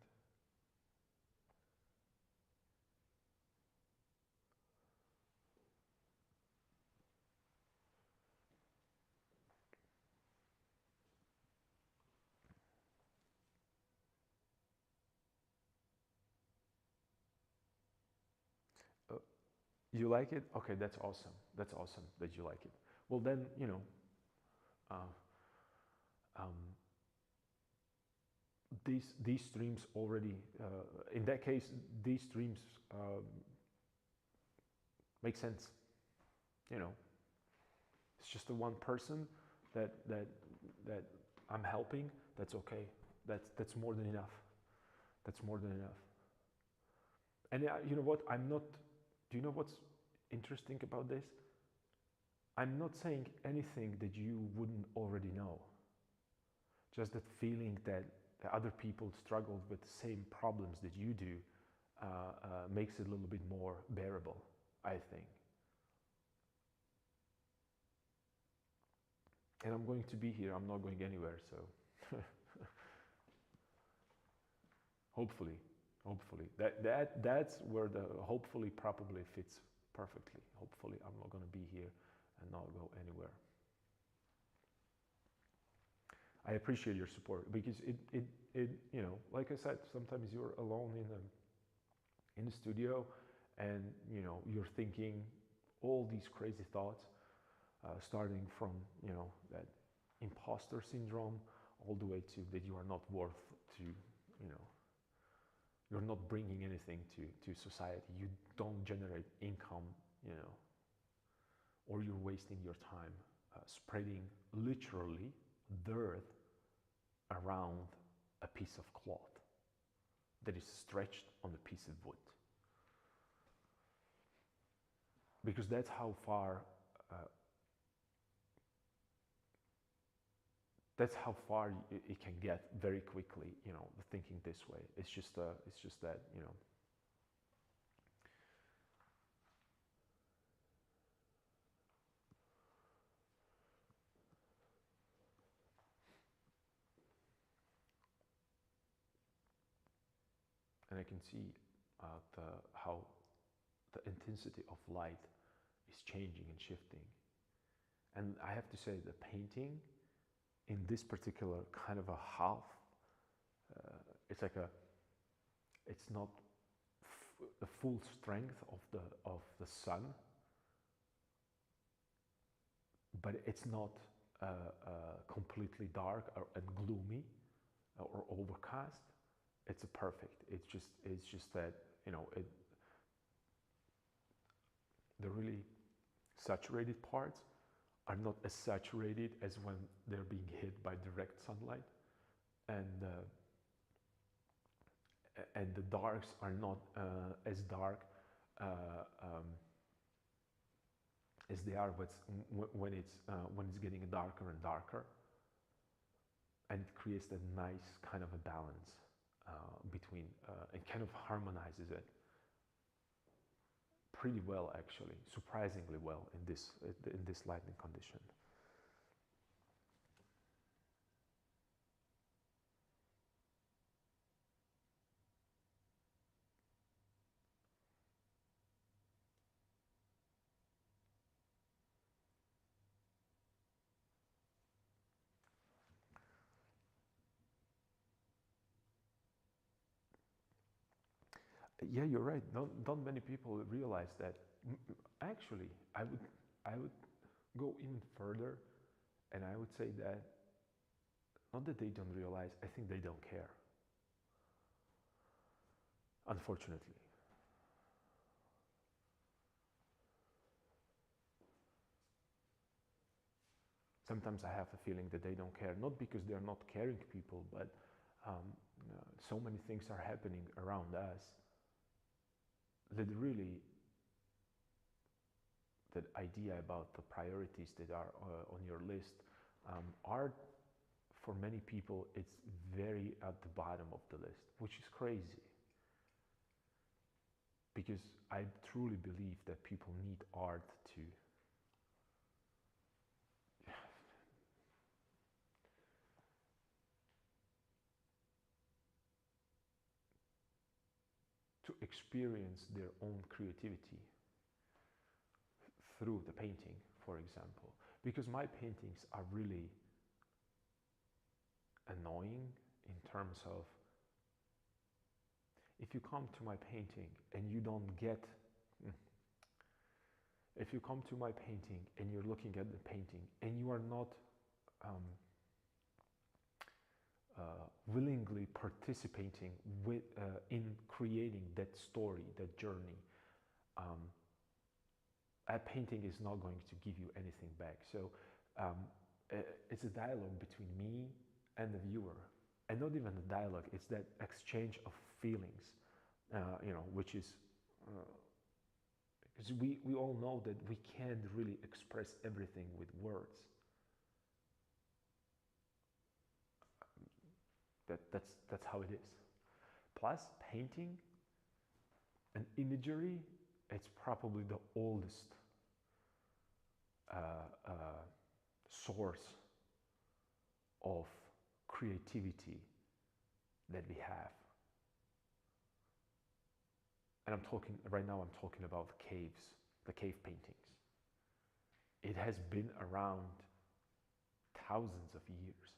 you like it? Okay, that's awesome. That's awesome that you like it. Well, then, these streams already, in that case, these streams make sense. It's just the one person that I'm helping. That's okay. That's more than enough. That's more than enough. And you know what? I'm not. Do you know what's interesting about this? I'm not saying anything that you wouldn't already know. Just that feeling that other people struggle with the same problems that you do makes it a little bit more bearable, I think. And I'm going to be here. I'm not going anywhere. So hopefully, that's where the hopefully probably fits perfectly. Hopefully, I'm not going to be here and not go anywhere. I appreciate your support because you know, like I said, sometimes you're alone in the studio, and you know, you're thinking all these crazy thoughts, starting from, you know, that imposter syndrome all the way to that you are not worth to, you know, you're not bringing anything to society. You don't generate income, you know, or you're wasting your time spreading literally dirt around a piece of cloth that is stretched on a piece of wood. Because that's how far it can get very quickly, you know, thinking this way. It's just that, you know, and I can see how the intensity of light is changing and shifting. And I have to say, the painting in this particular kind of a half, it's like it's not the full strength of the sun, but it's not completely dark and gloomy or overcast. It's a perfect. It's just that, you know, the really saturated parts are not as saturated as when they're being hit by direct sunlight, and the darks are not as dark as they are when it's getting darker and darker, and it creates a nice kind of a balance between and kind of harmonizes it pretty well, actually, surprisingly well in this lighting condition. Yeah, you're right. Not many people realize that. Actually, I would go even further, and I would say that not that they don't realize. I think they don't care. Unfortunately, sometimes I have a feeling that they don't care. Not because they're not caring people, but so many things are happening around us that really, that idea about the priorities that are on your list are, for many people, it's very at the bottom of the list, which is crazy. Because I truly believe that people need art to experience their own creativity through the painting, for example. Because my paintings are really annoying in terms of, if you come to my painting and you don't get, if you come to my painting and you're looking at the painting and you are not willingly participating with in creating that story, that journey, a painting is not going to give you anything back. So it's a dialogue between me and the viewer, and not even a dialogue. It's that exchange of feelings, you know, which is Because we all know that we can't really express everything with words. That's how it is. Plus, painting and imagery, it's probably the oldest source of creativity that we have. And right now I'm talking about caves, the cave paintings. It has been around thousands of years.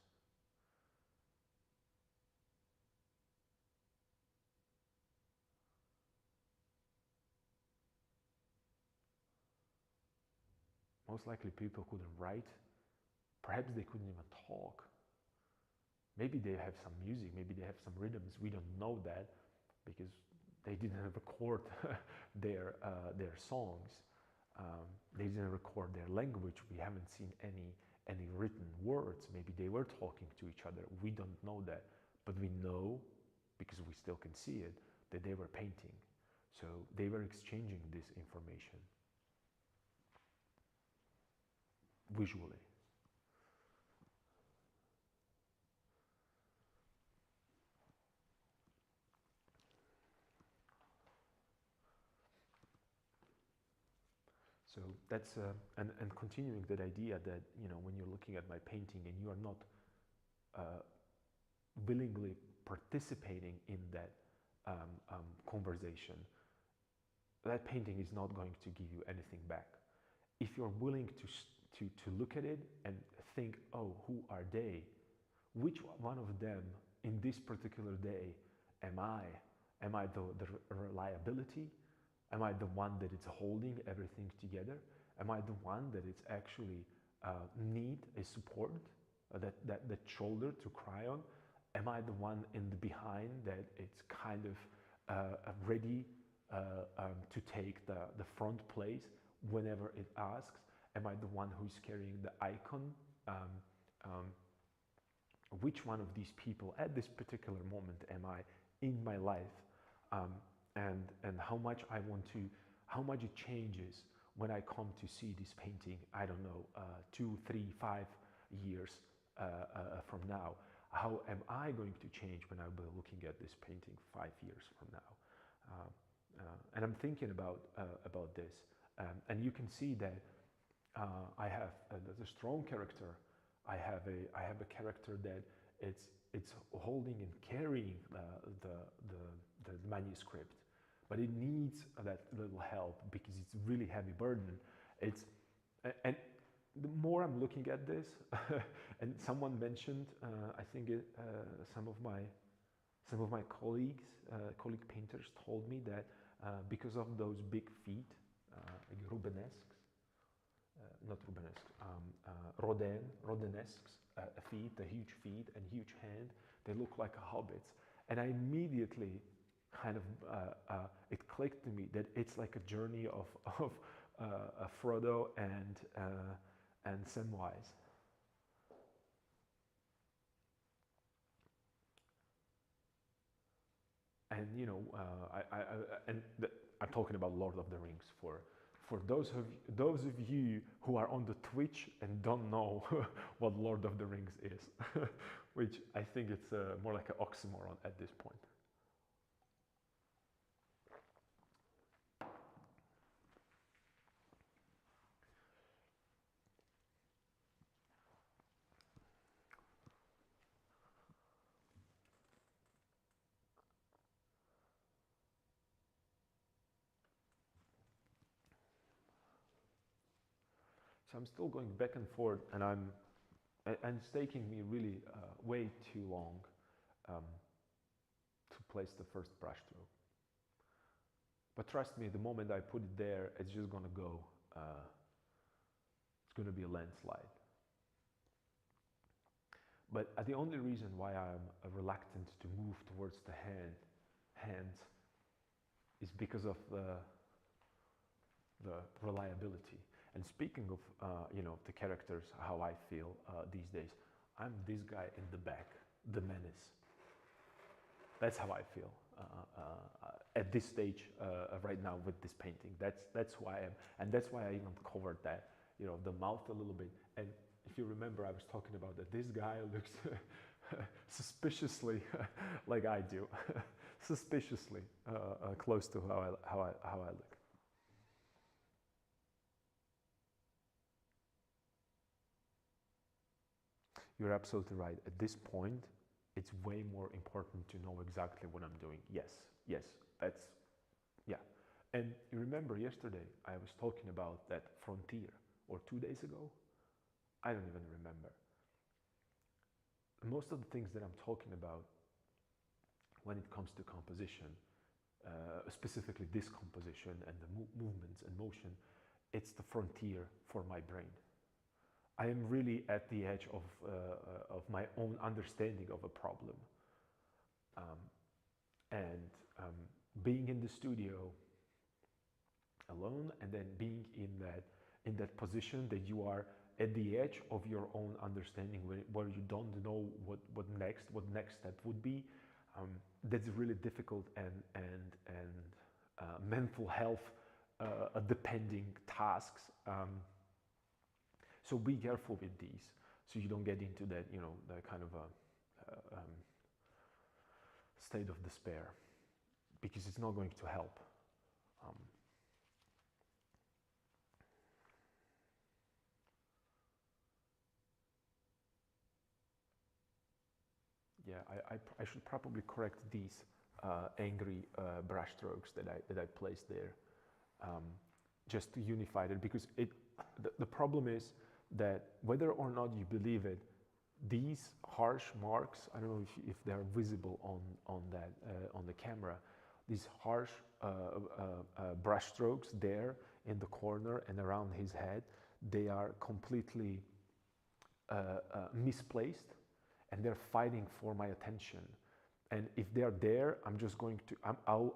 Most likely people couldn't write. Perhaps they couldn't even talk. Maybe they have some music, maybe they have some rhythms. We don't know that because they didn't record their songs. They didn't record their language. We haven't seen any written words. Maybe they were talking to each other. We don't know that, but we know, because we still can see it, that they were painting. So they were exchanging this information visually. So that's and continuing that idea that, you know, when you're looking at my painting and you are not willingly participating in that conversation, that painting is not going to give you anything back. If you're willing to look at it and think, oh, who are they? Which one of them in this particular day am I? Am I the reliability? Am I the one that is holding everything together? Am I the one that is actually need a support, that shoulder to cry on? Am I the one in the behind that it's kind of ready to take the front place whenever it asks? Am I the one who's carrying the icon? Which one of these people at this particular moment am I in my life? And how much I want to, how much it changes when I come to see this painting, I don't know, 2, 3, 5 years from now. How am I going to change when I'll be looking at this painting 5 years from now? And I'm thinking about this, and you can see that I have a strong character. I have a character that it's holding and carrying the manuscript, but it needs that little help because it's a really heavy burden. And the more I'm looking at this, and someone mentioned, I think some of my colleague painters told me that because of those big feet, like Rubenesques, not Rubenesque, Rodenesques feet, the huge feet and huge hand, they look like a hobbits. And I immediately kind of, it clicked to me that it's like a journey of Frodo and Samwise. And you know, I'm talking about Lord of the Rings for those of you who are on the Twitch and don't know what Lord of the Rings is, which I think it's more like an oxymoron at this point. So I'm still going back and forth, and it's taking me really way too long to place the first brush stroke. But trust me, the moment I put it there, it's just gonna go. It's gonna be a landslide. But the only reason why I'm reluctant to move towards the hands is because of the reliability. And speaking of, you know, the characters, how I feel these days, I'm this guy in the back, the menace. That's how I feel at this stage right now with this painting. That's why and that's why I even covered that, you know, the mouth a little bit. And if you remember, I was talking about that this guy looks suspiciously like I do, suspiciously close to how I look. You're absolutely right. At this point, it's way more important to know exactly what I'm doing. Yes, yes, that's, yeah. And you remember yesterday I was talking about that frontier, or 2 days ago? I don't even remember. Most of the things that I'm talking about when it comes to composition, specifically this composition and the movements and motion, it's the frontier for my brain. I am really at the edge of my own understanding of a problem. Um, and being in the studio alone, and then being in that position that you are at the edge of your own understanding, where you don't know what next step would be, that's really difficult and mental health depending tasks. So be careful with these, so you don't get into that, you know, that kind of a state of despair, because it's not going to help. Yeah, I should probably correct these angry brush strokes that I placed there, just to unify it, because the problem is that whether or not you believe it, these harsh marks, I don't know if they're visible on that on the camera, these harsh brush strokes there in the corner and around his head, they are completely misplaced, and they're fighting for my attention. And if they're there, I'm just going to I'll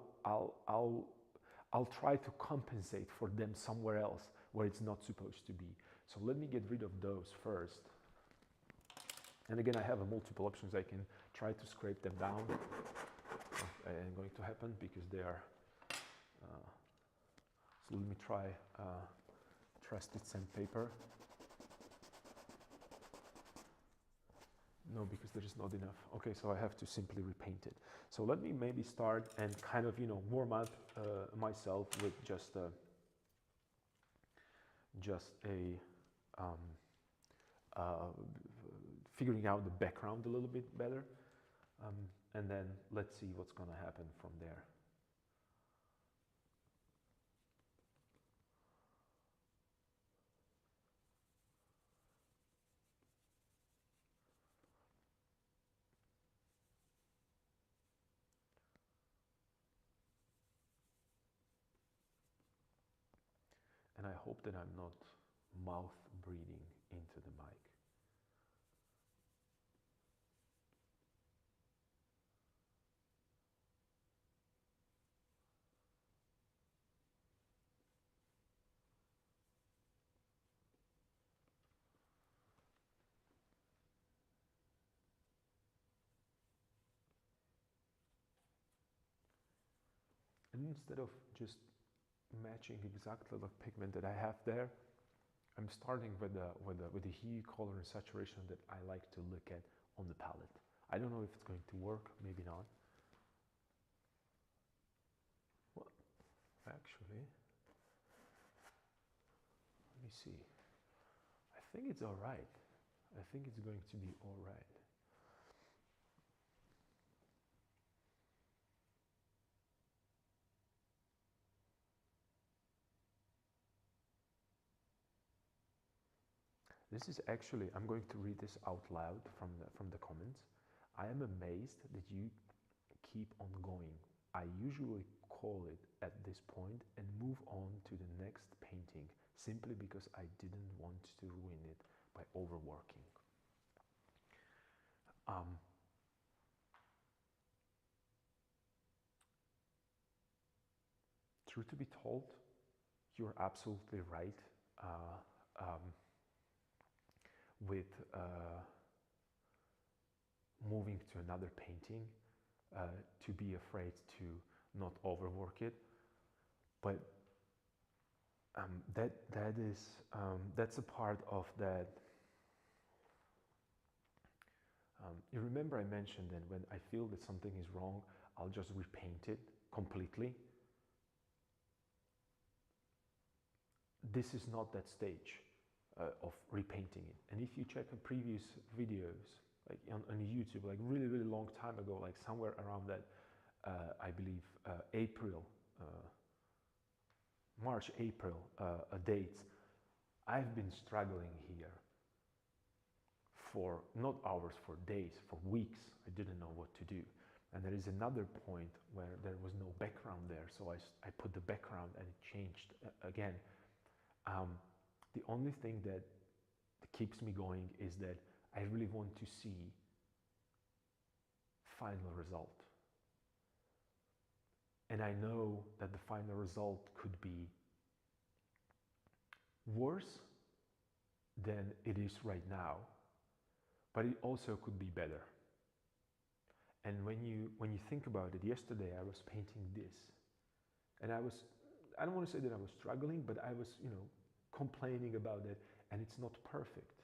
try to compensate for them somewhere else where it's not supposed to be. So let me get rid of those first. And again, I have multiple options. I can try to scrape them down. Ain't going to happen because they are. So let me try trusted sandpaper. No, because there is not enough. Okay, so I have to simply repaint it. So let me maybe start and kind of, you know, warm up myself with just a figuring out the background a little bit better, and then let's see what's going to happen from there. And I hope that I'm not mouth breathing into the mic. And instead of just matching exactly the pigment that I have there, I'm starting with the hue, color, and saturation that I like to look at on the palette. I don't know if it's going to work, maybe not. Well, actually, let me see. I think it's all right. I think it's going to be all right. This is actually, I'm going to read this out loud from the comments. I am amazed that you keep on going. I usually call it at this point and move on to the next painting, simply because I didn't want to ruin it by overworking. Truth to be told, you're absolutely right. With moving to another painting, to be afraid to not overwork it. But that's a part of that. You remember I mentioned that when I feel that something is wrong, I'll just repaint it completely. This is not that stage of repainting it. And if you check previous videos, like on YouTube, like really, really long time ago, like somewhere around that, I believe March, April dates, I've been struggling here for not hours, for days, for weeks. I didn't know what to do. And there is another point where there was no background there, so I put the background and it changed again. The only thing that keeps me going is that I really want to see final result. And I know that the final result could be worse than it is right now, but it also could be better. And when you think about it, yesterday I was painting this, and I don't want to say that I was struggling, but I was, complaining about it, and it's not perfect.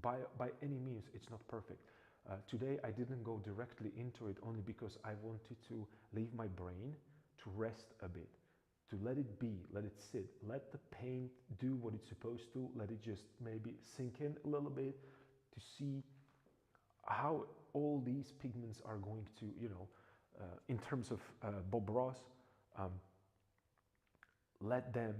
By any means, it's not perfect. Today I didn't go directly into it only because I wanted to leave my brain to rest a bit, to let it be, let it sit, let the paint do what it's supposed to, let it just maybe sink in a little bit, to see how all these pigments are going to, in terms of Bob Ross, let them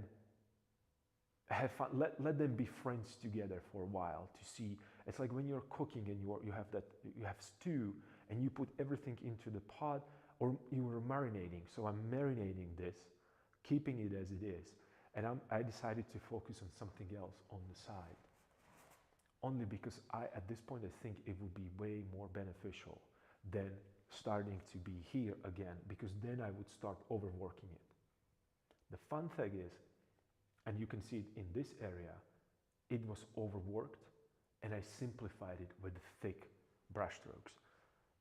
have fun, let them be friends together for a while, to see. It's like when you're cooking and you have stew and you put everything into the pot, or you are marinating. So I'm marinating this, keeping it as it is, and I decided to focus on something else on the side, only because at this point I think it would be way more beneficial than starting to be here again, because then I would start overworking it. The fun thing is, and you can see it in this area, it was overworked, and I simplified it with thick brush strokes.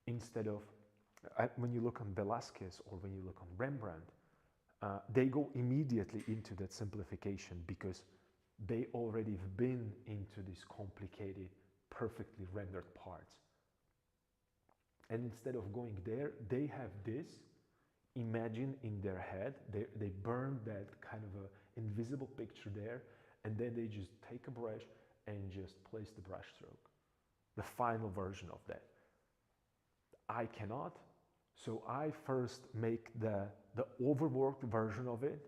Instead of, when you look on Velázquez or when you look on Rembrandt, they go immediately into that simplification because they already have been into these complicated, perfectly rendered parts. And instead of going there, they have this imagine in their head. They burn that kind of a invisible picture there, and then they just take a brush and just place the brush stroke, the final version of that. I cannot, so I first make the overworked version of it,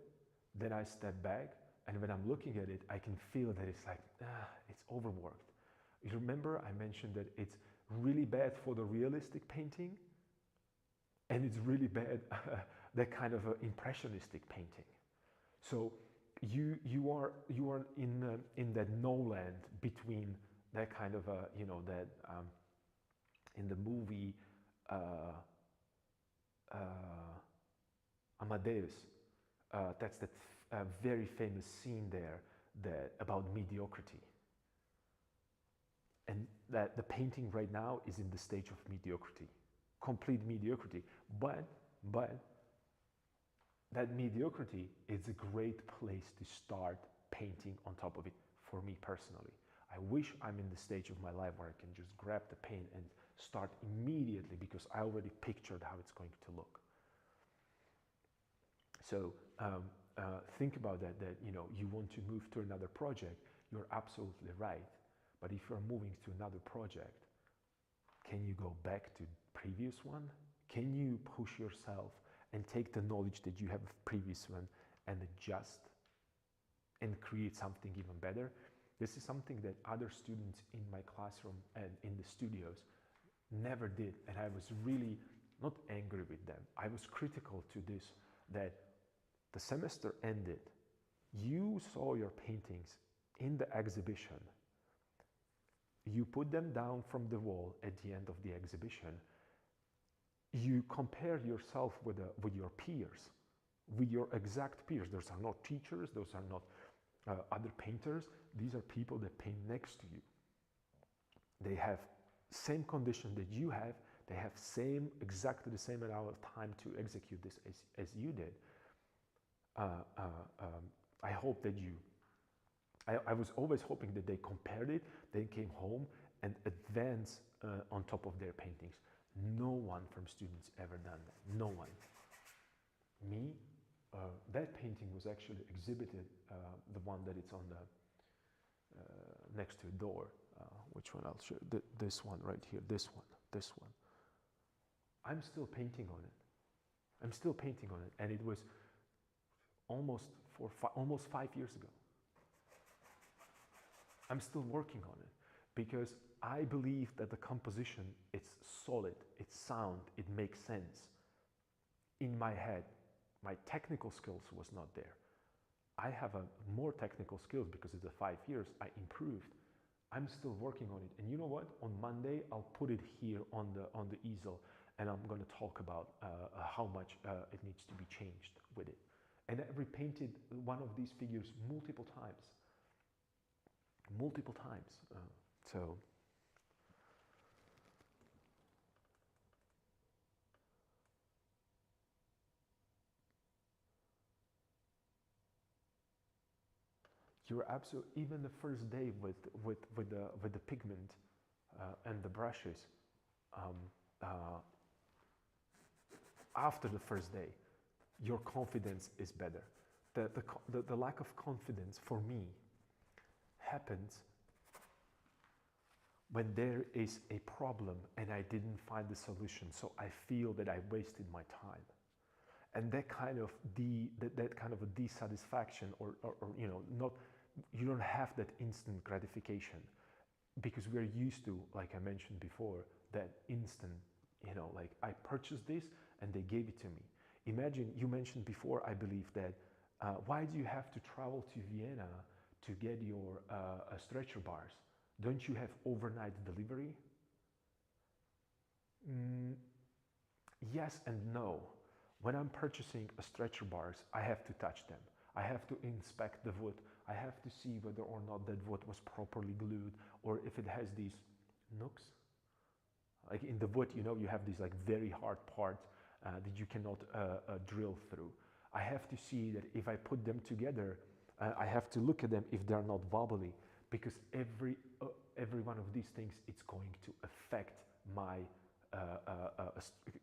then I step back, and when I'm looking at it, I can feel that it's like, it's overworked. You remember I mentioned that it's really bad for the realistic painting, and it's really bad that kind of impressionistic painting. So you are in that no land between that kind of that in the movie Amadeus, that's that very famous scene there about mediocrity, and that the painting right now is in the stage of mediocrity, complete mediocrity, but that mediocrity is a great place to start painting on top of it. For me personally, I wish I'm in the stage of my life where I can just grab the paint and start immediately, because I already pictured how it's going to look. So think about that you want to move to another project. You're absolutely right, but if you're moving to another project, can you go back to previous one? Can you push yourself and take the knowledge that you have of previous one and adjust and create something even better? This is something that other students in my classroom and in the studios never did, and I was really not angry with them. I was critical to this, that the semester ended, you saw your paintings in the exhibition, you put them down from the wall at the end of the exhibition, you compare yourself with your peers, with your exact peers. Those are not teachers, those are not other painters, these are people that paint next to you. They have same condition that you have, They have exactly the same amount of time to execute this as you did. I hope that I was always hoping that they compared it, they came home and advanced on top of their paintings. No one from students ever done that, no one. Me, that painting was actually exhibited, the one that it's on the, next to a door. Which one I'll show you? This one right here, this one. I'm still painting on it. I'm still painting on it, and it was almost 5 years ago. I'm still working on it because I believe that the composition, it's solid, it's sound, it makes sense. In my head, my technical skills was not there. I have a more technical skills because of the 5 years I improved. I'm still working on it, and you know what? On Monday I'll put it here on the easel, and I'm going to talk about how much it needs to be changed with it. And I repainted one of these figures multiple times. So you're absolutely, even the first day with the pigment and the brushes, after the first day, your confidence is better. The lack of confidence for me happens when there is a problem and I didn't find the solution, so I feel that I wasted my time. And that kind of a dissatisfaction, or you know, not, you don't have that instant gratification, because we're used to, like I mentioned before, that instant, you know, like I purchased this and they gave it to me. Imagine, you mentioned before, I believe, that why do you have to travel to Vienna to get your stretcher bars? Don't you have overnight delivery? Yes and no. When I'm purchasing a stretcher bars, I have to touch them. I have to inspect the wood. I have to see whether or not that wood was properly glued, or if it has these nooks. Like in the wood, you know, you have these like very hard parts that you cannot drill through. I have to see that if I put them together, I have to look at them if they're not wobbly, because every one of these things, it's going to affect my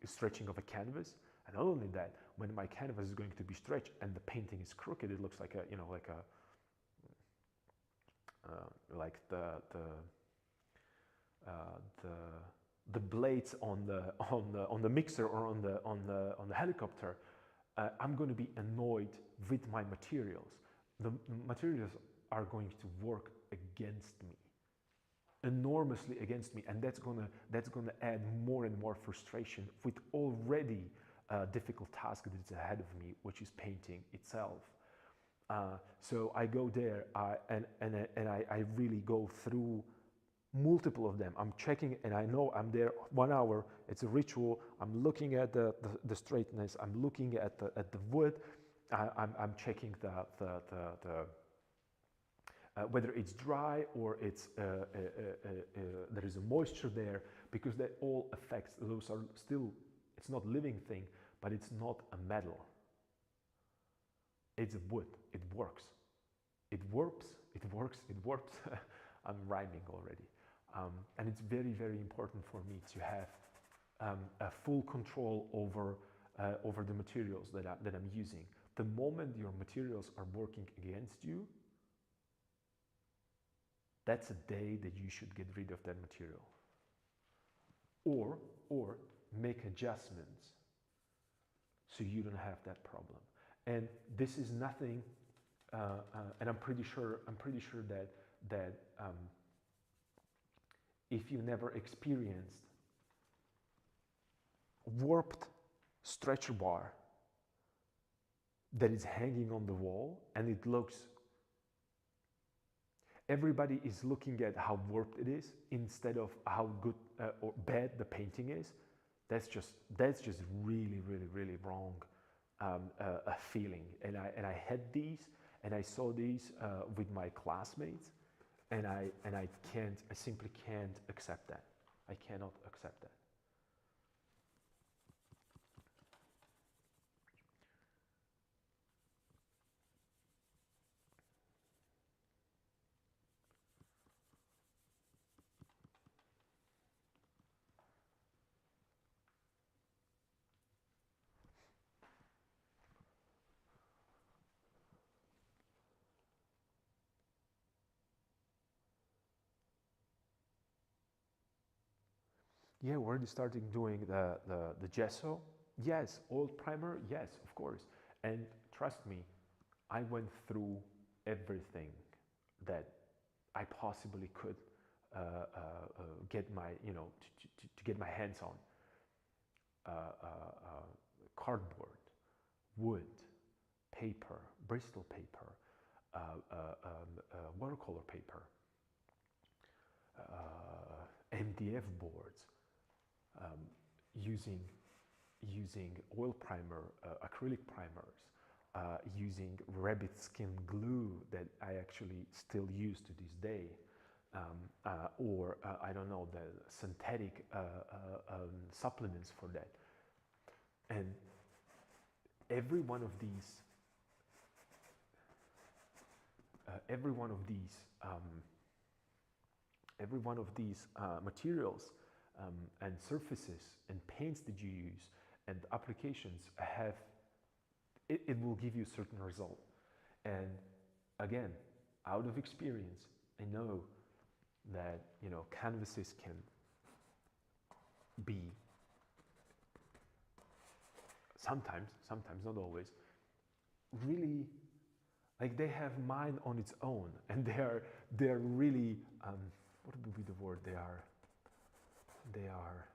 stretching of a canvas. And not only that, when my canvas is going to be stretched and the painting is crooked, it looks like a, you know, like a, like the blades on the mixer or on the helicopter. I'm going to be annoyed with my materials. The materials are going to work against me, enormously against me, and that's gonna add more and more frustration with already a difficult task that is ahead of me, which is painting itself. So I go there and I really go through multiple of them. I'm checking, and I know I'm there 1 hour. It's a ritual. I'm looking at the straightness. I'm looking at the wood. I'm checking the whether it's dry or it's there is a moisture there, because that all affects. Those are still, it's not living thing, but it's not a metal. It's a wood. It works. It warps. It works. It warps. I'm rhyming already. And it's very, very important for me to have a full control over the materials that I'm using. The moment your materials are working against you, that's a day that you should get rid of that material. Or make adjustments so you don't have that problem. And this is nothing, and I'm pretty sure that if you never experienced warped stretcher bar that is hanging on the wall and it looks, everybody is looking at how warped it is instead of how good or bad the painting is. That's just really, really, really wrong a feeling. And I had these, and I saw these with my classmates, and I simply can't accept that. I cannot accept that. Yeah, we're already starting doing the gesso. Yes, oil primer. Yes, of course. And trust me, I went through everything that I possibly could get my, to get my hands on. Cardboard, wood, paper, Bristol paper, watercolor paper, MDF boards, using oil primer, acrylic primers, using rabbit skin glue that I actually still use to this day, or I don't know, the synthetic supplements for that. And every one of these, every one of these, every one of these materials and surfaces and paints that you use and applications have, it will give you a certain result. And again, out of experience, I know that canvases can be sometimes, not always, really, like, they have mind on its own, and they're really what would be the word? They are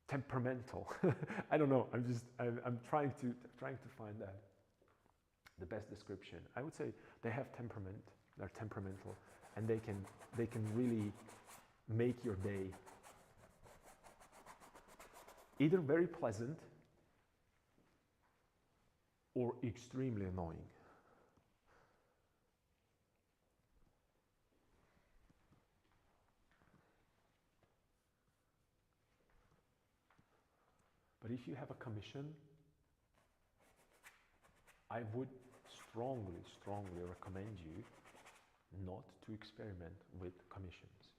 temperamental. I don't know. I'm trying to find that the best description. I would say they have temperament. They're temperamental, and they can really make your day either very pleasant or extremely annoying. But if you have a commission, I would strongly recommend you not to experiment with commissions.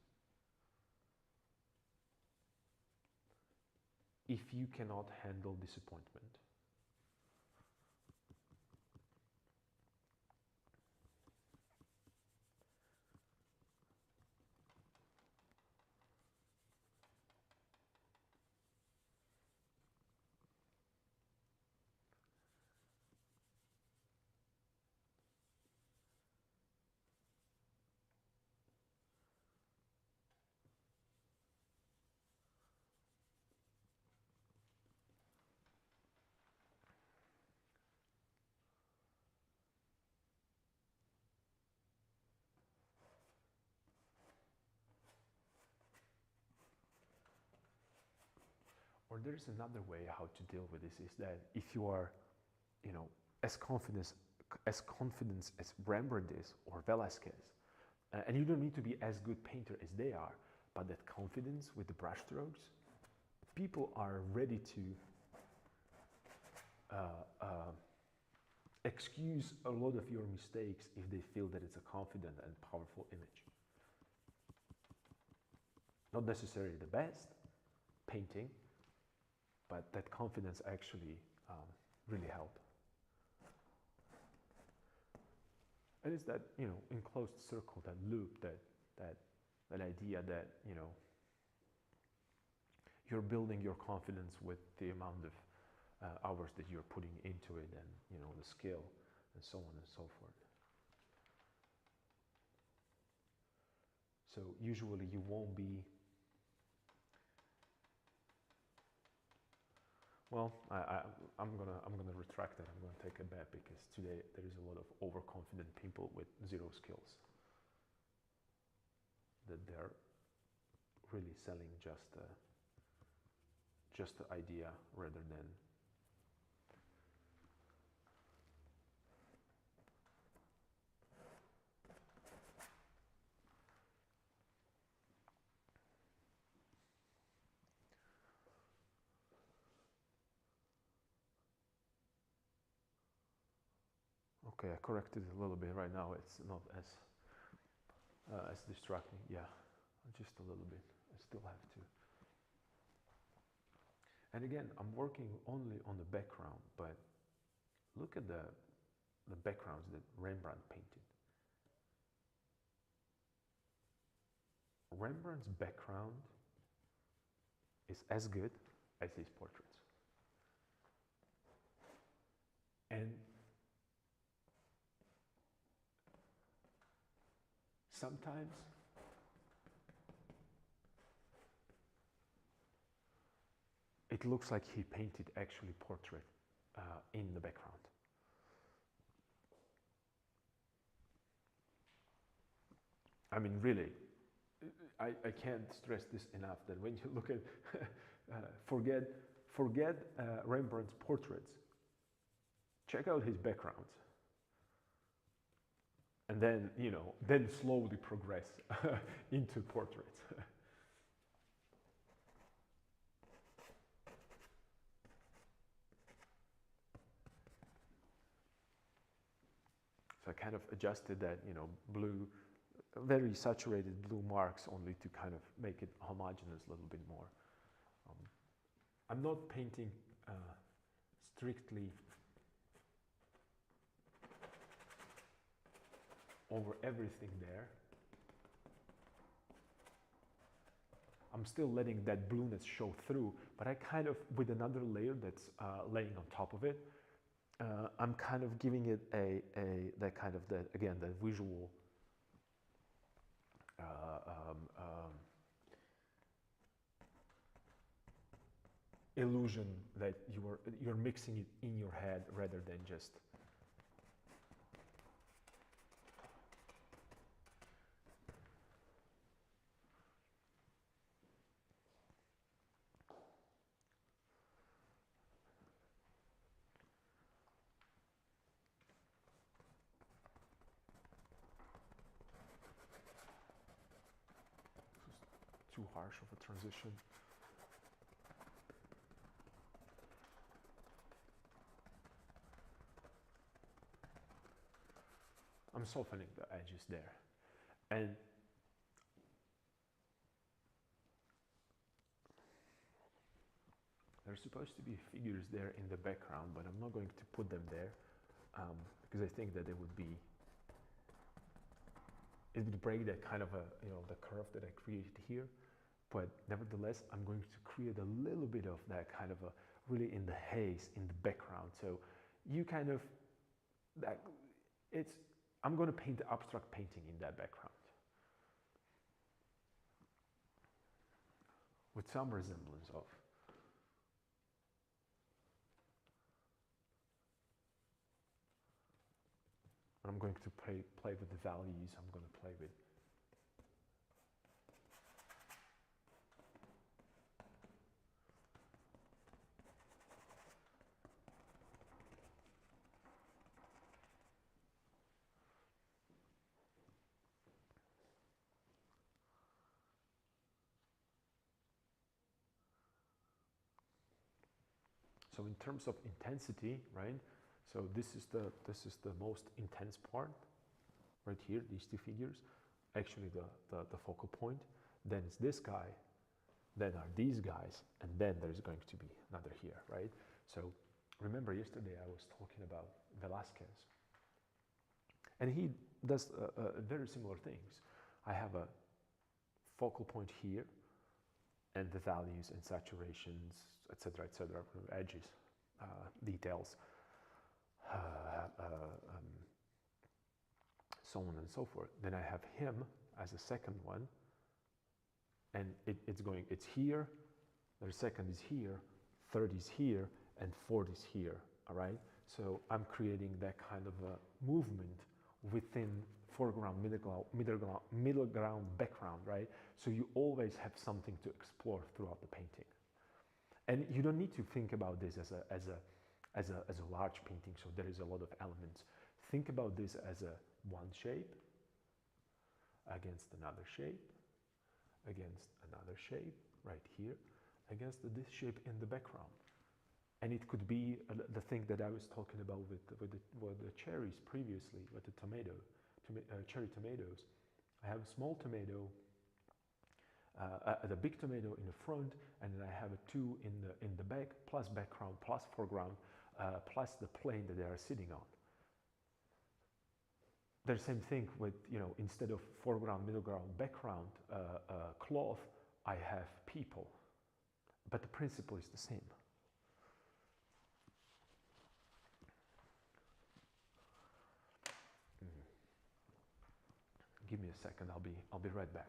If you cannot handle disappointment. Or there's another way how to deal with this, is that if you are, as confident as Rembrandt is or Velasquez, and you don't need to be as good painter as they are, but that confidence with the brushstrokes, people are ready to excuse a lot of your mistakes if they feel that it's a confident and powerful image. Not necessarily the best painting, but that confidence actually really help. And it's that, enclosed circle, that loop, that idea that, you're building your confidence with the amount of hours that you're putting into it, and, the skill, and so on and so forth. So usually you won't be, well, I'm gonna retract that. I'm gonna take a bet, because today there is a lot of overconfident people with zero skills, that they're really selling just the idea rather than okay, I corrected it a little bit. Right now it's not as distracting. Yeah, just a little bit. I still have to. And again, I'm working only on the background, but look at the backgrounds that Rembrandt painted. Rembrandt's background is as good as his portraits. And sometimes it looks like he painted actually portrait in the background. I mean, really, I can't stress this enough that when you look at, forget Rembrandt's portraits, check out his backgrounds. And then, you know, then slowly progress into portraits. So I kind of adjusted that, you know, blue, very saturated blue marks only to kind of make it homogeneous a little bit more. I'm not painting strictly over everything there. I'm still letting that blueness show through, but I kind of, with another layer that's laying on top of it, I'm kind of giving it that kind of, again, that visual illusion that you're mixing it in your head rather than just too harsh of a transition. I'm softening the edges there. And there's supposed to be figures there in the background, but I'm not going to put them there because I think that it would break that kind of the curve that I created here. But nevertheless, I'm going to create a little bit of that kind of really in the haze, in the background. So you kind of, I'm going to paint the abstract painting in that background with some resemblance of. I'm going to play with the values. I'm going to play with So in terms of intensity, right? So this is the most intense part, right here. These two figures, actually the focal point. Then it's this guy. Then are these guys, and then there's going to be another here, right? So remember yesterday I was talking about Velasquez, and he does very similar things. I have a focal point here, and the values and saturations, etc., edges, details, so on and so forth. Then I have him as a second one, and it's here, the second is here, third is here, and fourth is here, all right? So I'm creating that kind of a movement within foreground, middle ground, background, right? So you always have something to explore throughout the painting. And you don't need to think about this as a large painting, so there is a lot of elements. Think about this as a one shape against another shape, against another shape, right here, against this shape in the background. And it could be the thing that I was talking about with the cherries previously, with the cherry tomatoes. I have a small tomato, the big tomato in the front, and then I have a two in the back, plus background, plus foreground, plus the plane that they are sitting on. the same thing with, instead of foreground, middle ground, background cloth, I have people. But the principle is the same. Give me a second, I'll be right back.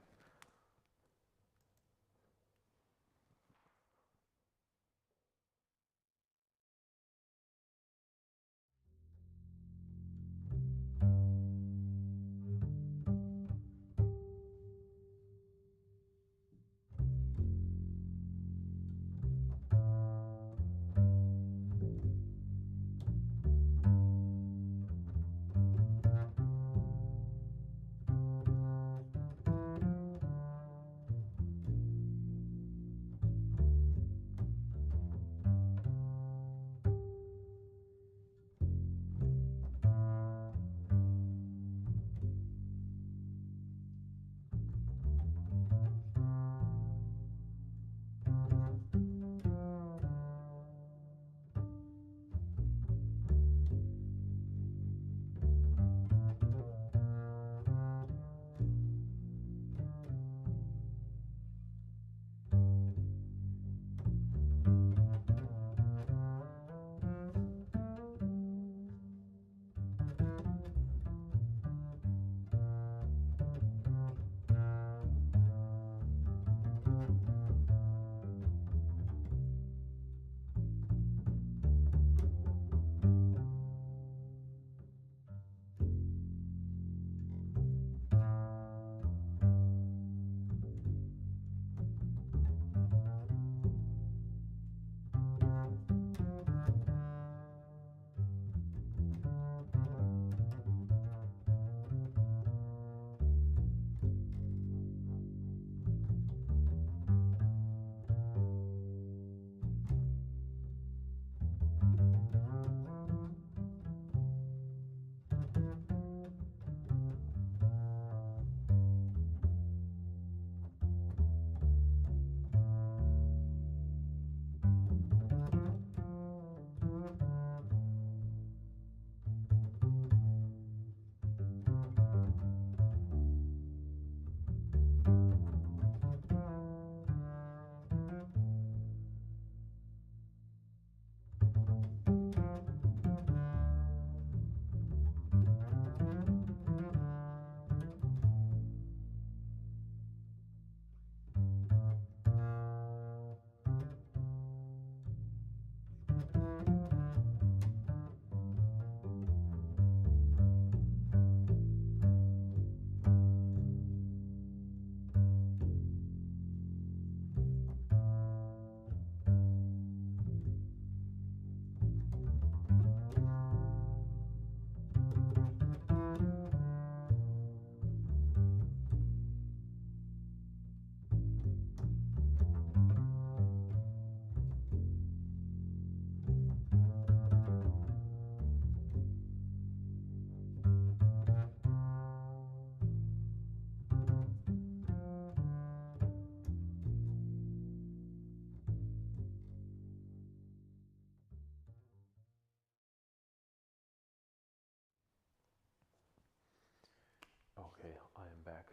Okay, I am back.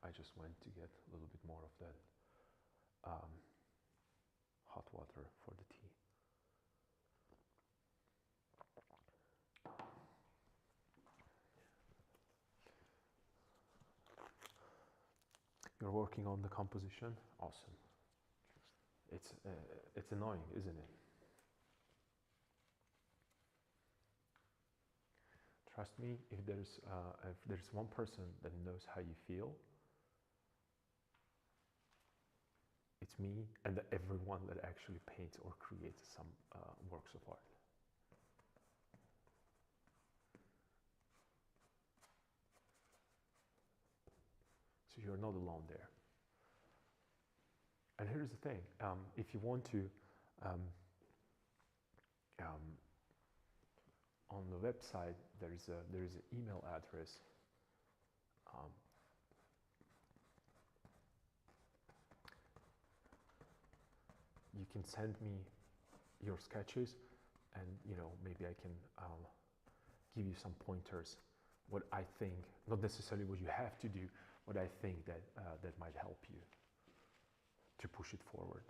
I just went to get a little bit more of that hot water for the tea. You're working on the composition? Awesome. It's annoying, isn't it? Trust me, if there's one person that knows how you feel, it's me and everyone that actually paints or creates some works of art. So you're not alone there. And here's the thing: if you want to, on the website there is an email address. You can send me your sketches, and maybe I can give you some pointers what I think, not necessarily what you have to do, what I think that that might help you to push it forward.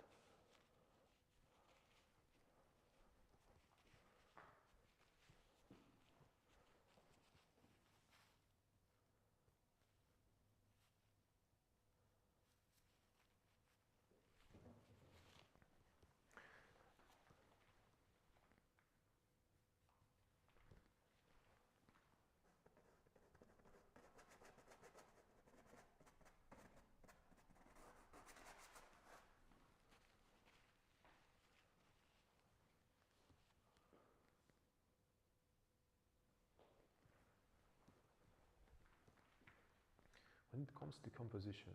When it comes to composition,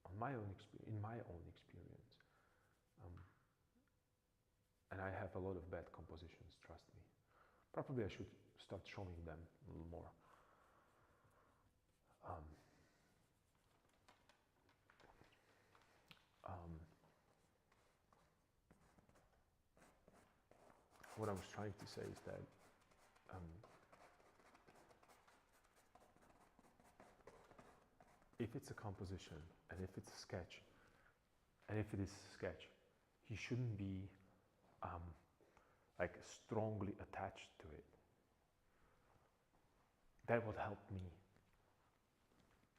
in my own experience, um, and I have a lot of bad compositions, trust me. Probably I should start showing them a little more. Um, um, what I was trying to say is that if it's a composition and if it's a sketch, and if it is a sketch, you shouldn't be like strongly attached to it. That would help me.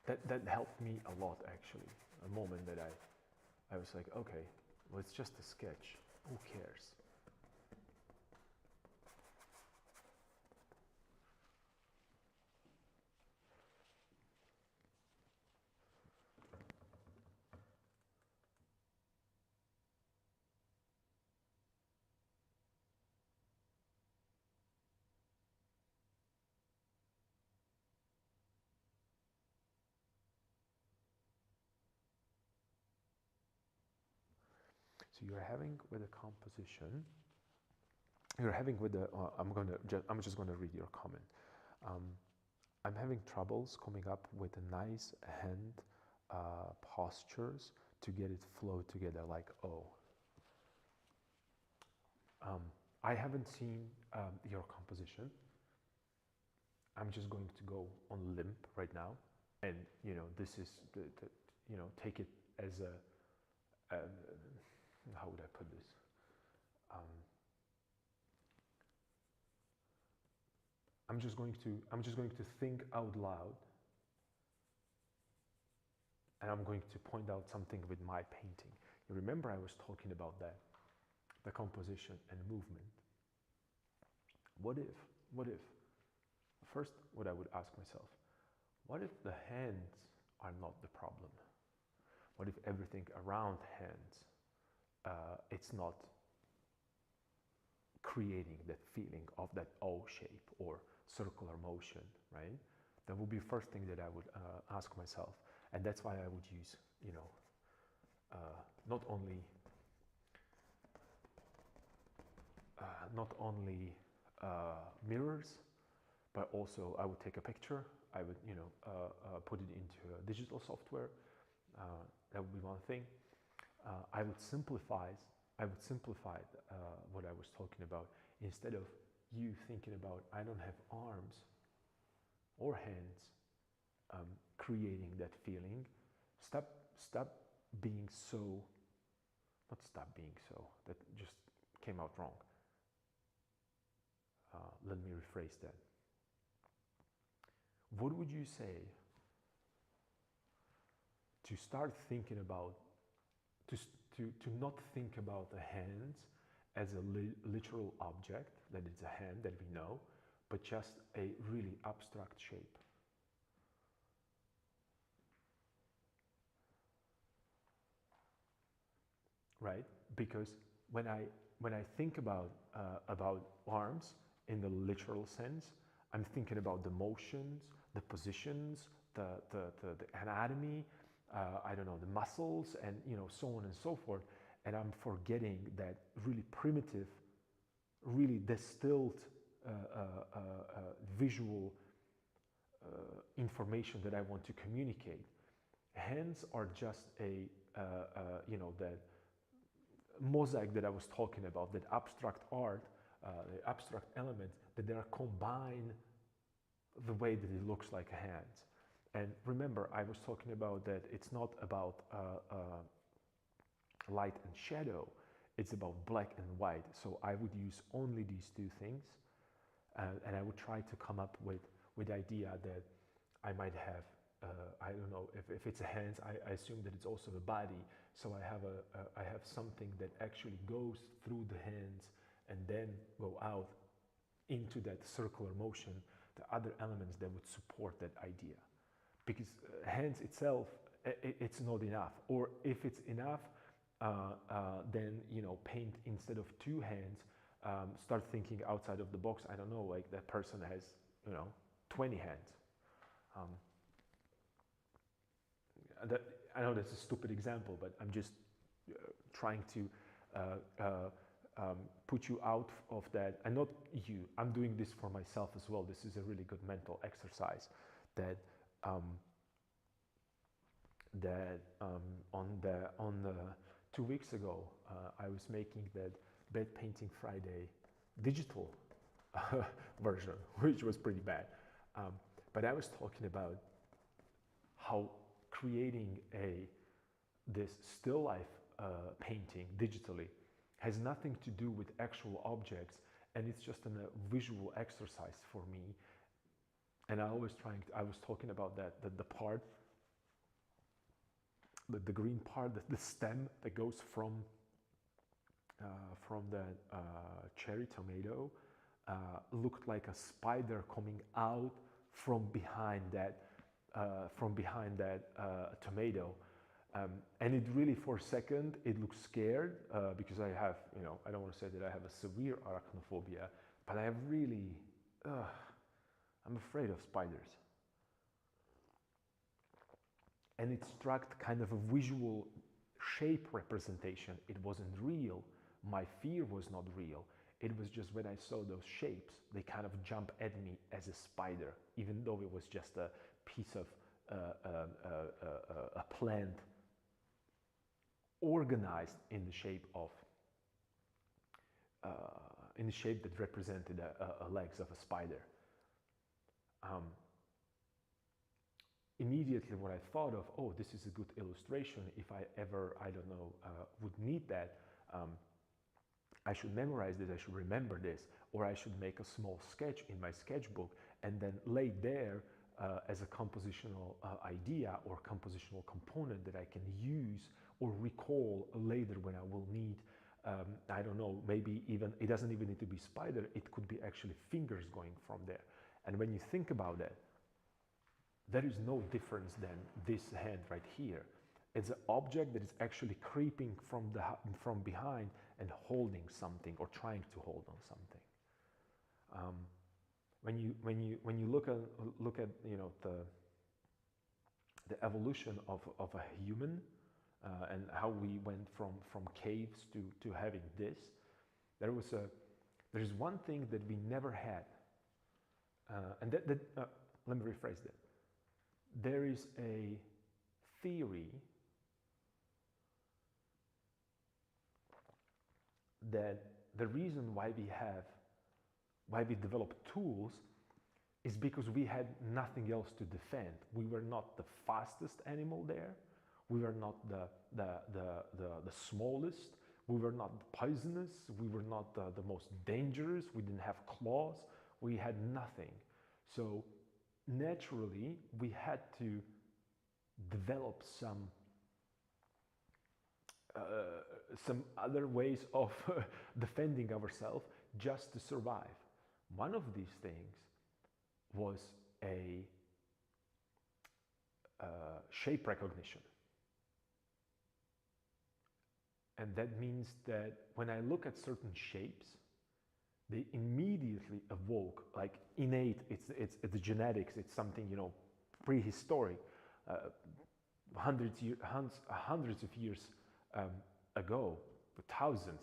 That helped me a lot actually. A moment that I was like, okay, well it's just a sketch. Who cares? So you're having with a composition, you're having with the, I'm just going to read your comment. I'm having troubles coming up with a nice hand postures to get it flow together like O. I haven't seen your composition. I'm just going to go on limp right now, and this is take it as a how would I put this? I'm just going to think out loud, and I'm going to point out something with my painting. You remember I was talking about that, the composition and movement. What if, first what I would ask myself, what if the hands are not the problem? What if everything around hands, it's not creating that feeling of that O shape or circular motion, right? That would be the first thing that I would ask myself. And that's why I would use, not only mirrors, but also I would take a picture. I would, put it into a digital software. That would be one thing. I would simplify what I was talking about. Instead of you thinking about, I don't have arms or hands, creating that feeling. Stop being so, not stop being so, that just came out wrong. Let me rephrase that. What would you say to start thinking about, to not think about the hands as a literal object, that it's a hand that we know, but just a really abstract shape? Right? Because when I think about arms in the literal sense, I'm thinking about the motions, the positions, the anatomy, I don't know, the muscles, and so on and so forth. And I'm forgetting that really primitive, really distilled visual information that I want to communicate. Hands are just a that mosaic that I was talking about, that abstract art, the abstract elements that they are combined the way that it looks like hands. And remember, I was talking about that it's not about light and shadow, it's about black and white. So I would use only these two things, and I would try to come up with the idea that I might have, I don't know, if it's a hands, I assume that it's also a body. So I have something that actually goes through the hands and then go out into that circular motion, the other elements that would support that idea. Because hands itself, it's not enough. Or if it's enough, then, you know, paint instead of two hands, start thinking outside of the box. I don't know, like that person has, you know, 20 hands. I know that's a stupid example, but I'm just trying to put you out of that. And not you, I'm doing this for myself as well. This is a really good mental exercise that on the 2 weeks ago, I was making that Bed Painting Friday digital version, which was pretty bad. But I was talking about how creating this still life painting digitally has nothing to do with actual objects, and it's just a visual exercise for me. And I was talking about that the part, the green part, the stem that goes from the cherry tomato looked like a spider coming out from behind that tomato, and it really, for a second, it looked scared because I have, you know, I don't want to say that I have a severe arachnophobia, but I have really, I'm afraid of spiders. And it struck kind of a visual shape representation. It wasn't real. My fear was not real. It was just when I saw those shapes, they kind of jump at me as a spider, even though it was just a piece of a plant organized in the shape of in the shape that represented a legs of a spider. Immediately what I thought of, oh, this is a good illustration. If I ever, I don't know, would need that, I should memorize this, I should remember this, or I should make a small sketch in my sketchbook and then lay there as a compositional idea or compositional component that I can use or recall later when I will need, I don't know, maybe even, it doesn't even need to be spider, it could be actually fingers going from there. And when you think about it, there is no difference than this hand right here. It's an object that is actually creeping from behind and holding something or trying to hold on something. When you look at you know the evolution of a human and how we went from caves to having this, there is one thing that we never had, and let me rephrase that. There is a theory that the reason why we developed tools is because we had nothing else to defend. We were not the fastest animal there. We were not the smallest. We were not poisonous. We were not the most dangerous. We didn't have claws. We had nothing. So naturally, we had to develop some other ways of defending ourselves just to survive. One of these things was a shape recognition. And that means that when I look at certain shapes, they immediately evoke, like innate, it's the genetics, it's something, you know, prehistoric, hundreds of years ago, thousands,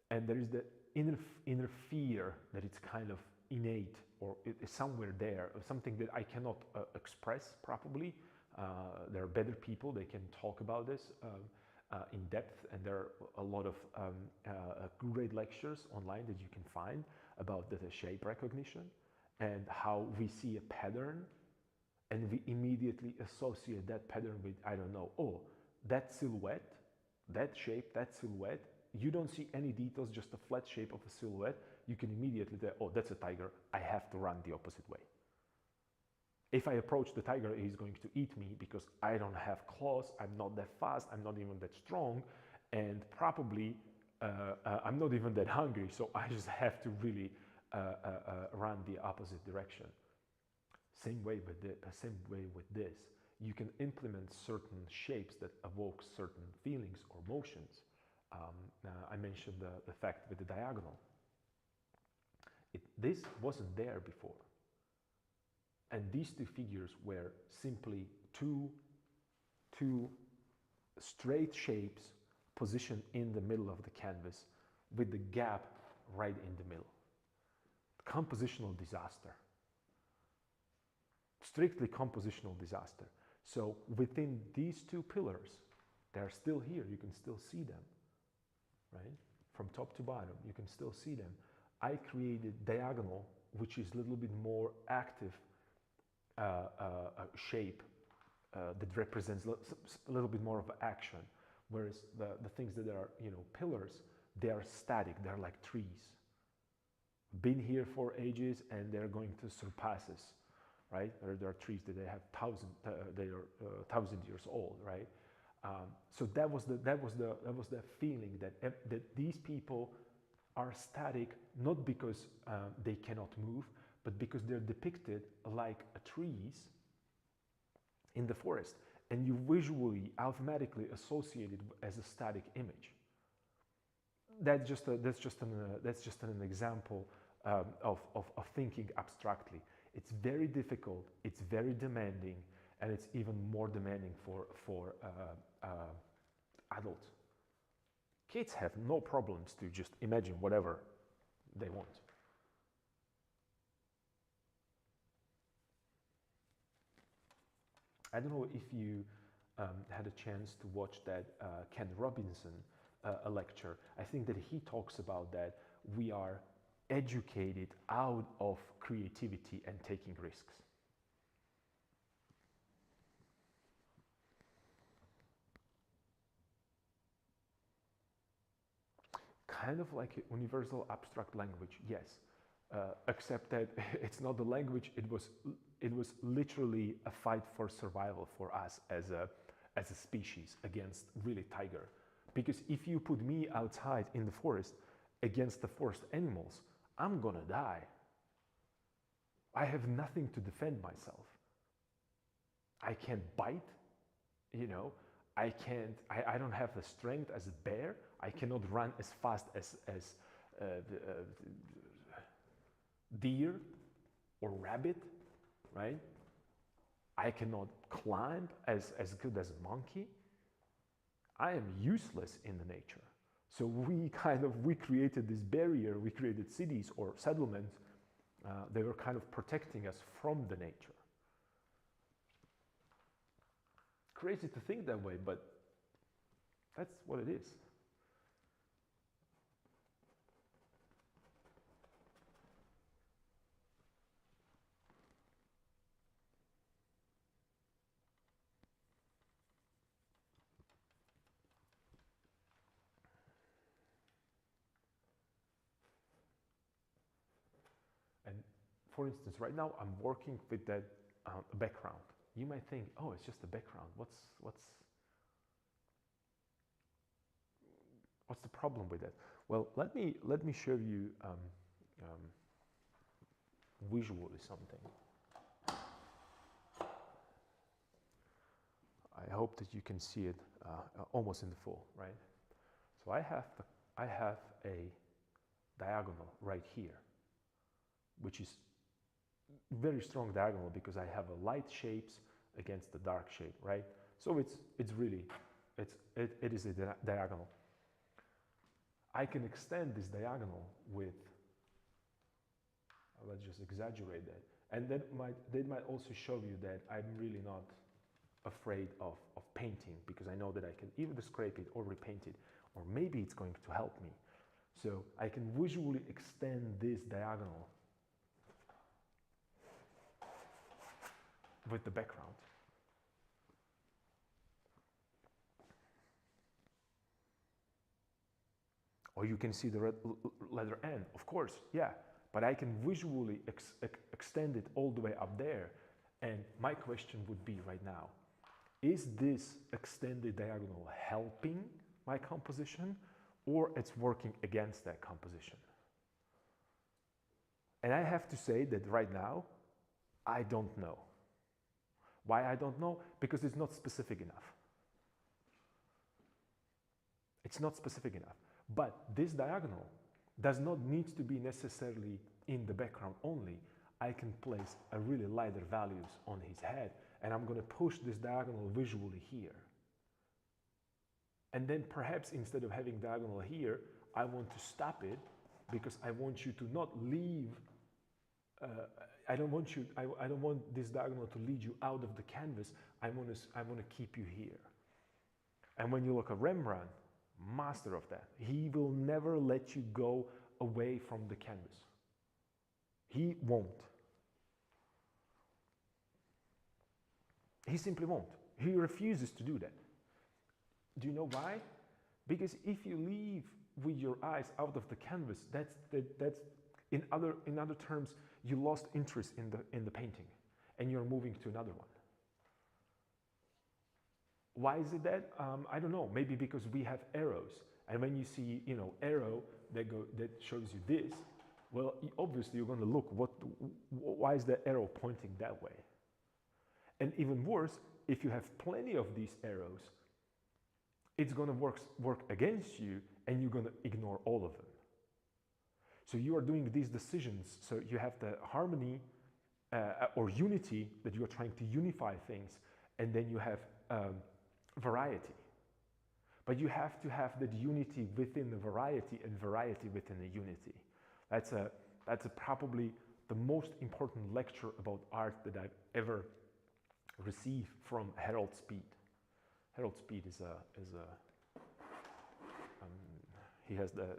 and there is the inner fear that it's kind of innate, or it's somewhere there, or something that I cannot express properly. There are better people, they can talk about this, in depth, and there are a lot of great lectures online that you can find about the shape recognition and how we see a pattern and we immediately associate that pattern with, I don't know, oh, that silhouette, that shape, that silhouette. You don't see any details, just a flat shape of a silhouette. You can immediately say, oh, that's a tiger. I have to run the opposite way. If I approach the tiger, he's going to eat me because I don't have claws, I'm not that fast, I'm not even that strong, and probably I'm not even that hungry, so I just have to really run the opposite direction. Same way with this. You can implement certain shapes that evoke certain feelings or motions. I mentioned the fact with the diagonal. This wasn't there before. And these two figures were simply two straight shapes positioned in the middle of the canvas with the gap right in the middle. Compositional disaster. Strictly compositional disaster. So within these two pillars, they're still here. You can still see them, right? From top to bottom, you can still see them. I created diagonal, which is a little bit more active shape that represents a little bit more of action, whereas the things that are, pillars, they are static. They're like trees, been here for ages, and they're going to surpass us, right? There are trees that they have thousand years old, right? So that was the feeling that these people are static, not because they cannot move, but because they're depicted like trees in the forest, and you visually, automatically associate it as a static image. That's just an example of thinking abstractly. It's very difficult, it's very demanding, and it's even more demanding for adults. Kids have no problems to just imagine whatever they want. I don't know if you had a chance to watch that Ken Robinson a lecture. I think that he talks about that we are educated out of creativity and taking risks. Kind of like a universal abstract language, yes. Except that it's not the language, it was literally a fight for survival for us as a species against really tiger. Because if you put me outside in the forest against the forest animals, I'm gonna die. I have nothing to defend myself. I can't bite, I don't have the strength as a bear. I cannot run as fast as deer or rabbit, right? I cannot climb as good as a monkey. I am useless in the nature. So we created this barrier, we created cities or settlements. They were kind of protecting us from the nature. Crazy to think that way, but that's what it is. And for instance, right now I'm working with that background. You might think, oh, it's just a background. What's the problem with that? Well, let me show you visually something. I hope that you can see it almost in the full, right? So I have a diagonal right here, which is very strong diagonal because I have a light shapes against the dark shape, right? So it is a diagonal. I can extend this diagonal with, let's just exaggerate that, and that might also show you that I'm really not afraid of painting because I know that I can either scrape it or repaint it, or maybe it's going to help me. So I can visually extend this diagonal with the background. Or you can see the red letter N, of course, yeah. But I can visually extend it all the way up there. And my question would be right now, is this extended diagonal helping my composition, or it's working against that composition? And I have to say that right now, I don't know. Why I don't know? Because it's not specific enough. It's not specific enough. But this diagonal does not need to be necessarily in the background only. I can place a really lighter values on his head, and I'm going to push this diagonal visually here. And then perhaps instead of having diagonal here, I want to stop it because I want you to not leave. I don't want this diagonal to lead you out of the canvas. I want to keep you here. And when you look at Rembrandt, master of that, he will never let you go away from the canvas. He won't. He simply won't. He refuses to do that. Do you know why? Because if you leave with your eyes out of the canvas, that's in other terms, you lost interest in the painting, and you're moving to another one. Why is it that? I don't know. Maybe because we have arrows, and when you see arrow that shows you this, well, obviously you're going to look why is that arrow pointing that way? And even worse, if you have plenty of these arrows, it's going to work against you, and you're going to ignore all of them. So you are doing these decisions. So you have the harmony or unity that you are trying to unify things, and then you have variety. But you have to have that unity within the variety and variety within the unity. That's probably the most important lecture about art that I've ever received from Harold Speed. Harold Speed he has the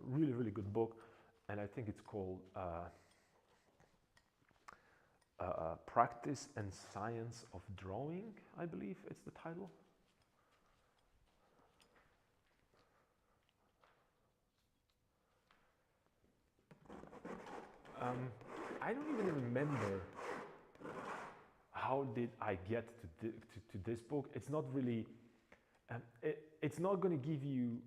really, really good book, and I think it's called Practice and Science of Drawing, I believe it's the title. I don't even remember how did I get to this book. It's not really, it's not going to give you,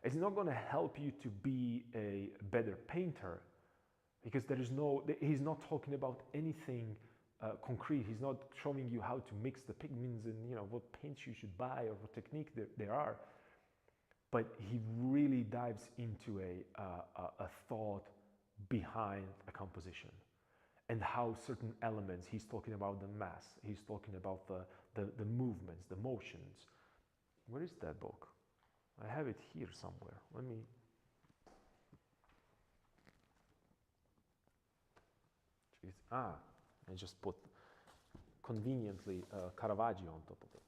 it's not going to help you to be a better painter, because he's not talking about anything concrete. He's not showing you how to mix the pigments and what paints you should buy or what technique there are. But he really dives into a thought behind a composition and how certain elements, he's talking about the mass, he's talking about the movements, the motions. Where is that book? I have it here somewhere. Let me. Jeez. I just put conveniently Caravaggio on top of it.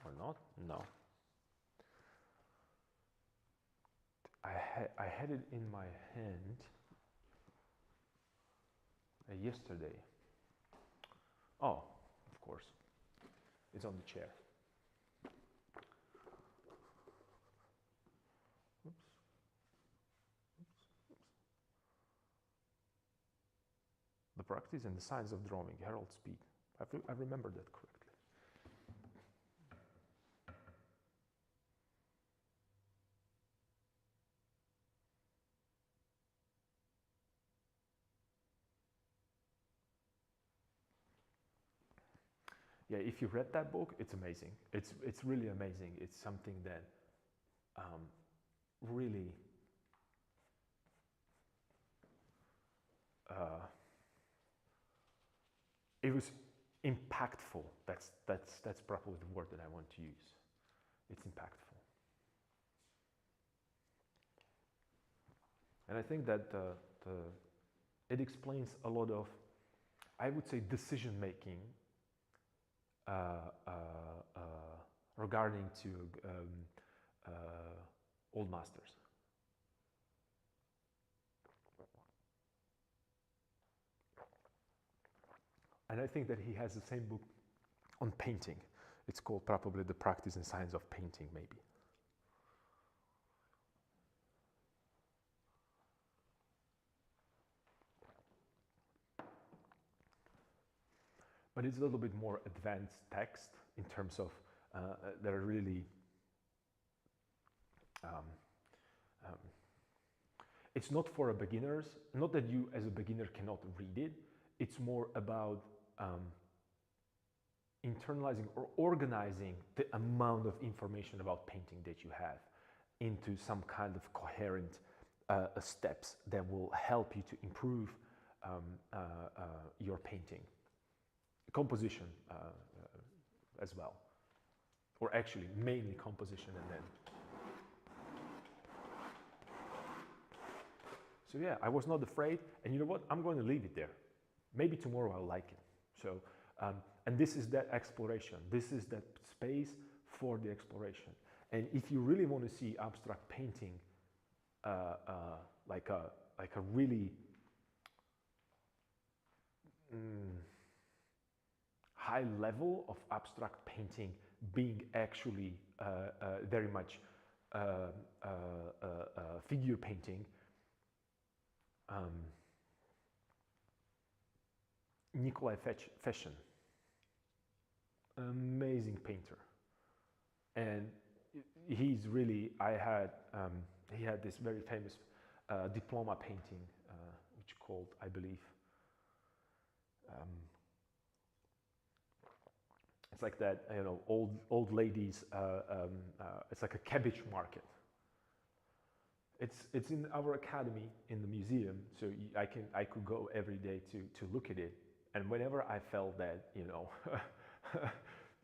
Or not? No. I had it in my hand yesterday. Oh, of course. It's on the chair. Oops. The Practice and the Science of Drawing, Harold Speed. I remember that correctly. Yeah, if you read that book, it's amazing. It's really amazing. It's something that really it was impactful. That's probably the word that I want to use. It's impactful. And I think that it explains a lot of, I would say, decision making uh, uh, uh, regarding to uh, old masters. And I think that he has the same book on painting. It's called probably The Practice and Science of Painting, maybe. But it's a little bit more advanced text in terms of there are really um, um, it's not for a beginners. Not that you as a beginner cannot read it. It's more about internalizing or organizing the amount of information about painting that you have into some kind of coherent steps that will help you to improve your painting composition as well, or actually mainly composition. And then so yeah, I was not afraid, and you know what, I'm going to leave it there. Maybe tomorrow I'll like it. So and this is that exploration, this is that space for the exploration. And if you really want to see abstract painting like a really high level of abstract painting, being actually very much figure painting, Nikolai Feshen, amazing painter. And he's really, he had this very famous diploma painting, which called, I believe, it's like that, you know, old ladies, it's like a cabbage market. It's in our academy in the museum, so I could go every day to look at it. And whenever I felt that, you know,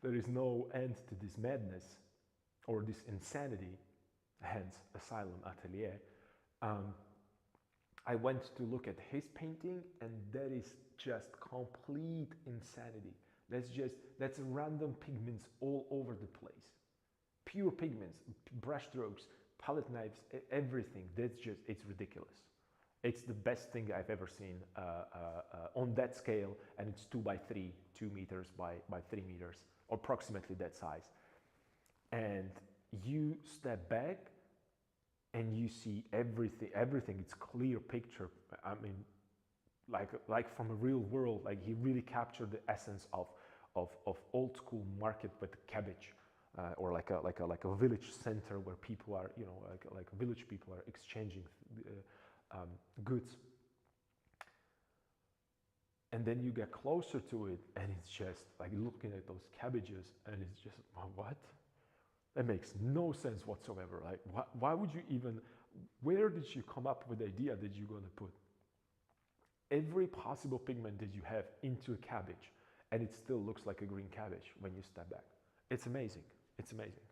there is no end to this madness or this insanity, hence Asylum Atelier, I went to look at his painting, and that is just complete insanity. That's random pigments all over the place. Pure pigments, brush strokes, palette knives, everything. It's ridiculous. It's the best thing I've ever seen on that scale, and it's 2 by 3, 2 meters by 3 meters, or approximately that size. And you step back and you see everything. It's clear picture. I mean, like from a real world. Like he really captured the essence of old school market with cabbage, or like a village center where people are, you know, like village people are exchanging goods. And then you get closer to it, and it's just like looking at those cabbages, and it's just, what? That makes no sense whatsoever. Like, why would you even, where did you come up with the idea that you're going to put every possible pigment that you have into a cabbage, and it still looks like a green cabbage when you step back? It's amazing. It's amazing.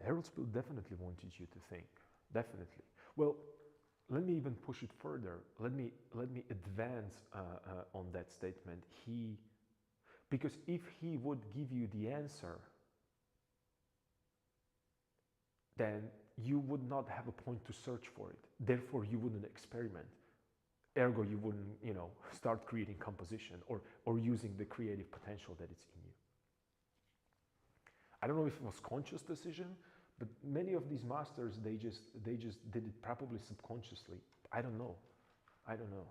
Harold Spill definitely wanted you to think. Definitely. Well, let me even push it further. Let me advance on that statement. Because if he would give you the answer, then you would not have a point to search for it. Therefore, you wouldn't experiment. Ergo, you wouldn't, you know, start creating composition or using the creative potential that it's in you. I don't know if it was conscious decision, but many of these masters, they just did it probably subconsciously. I don't know. I don't know.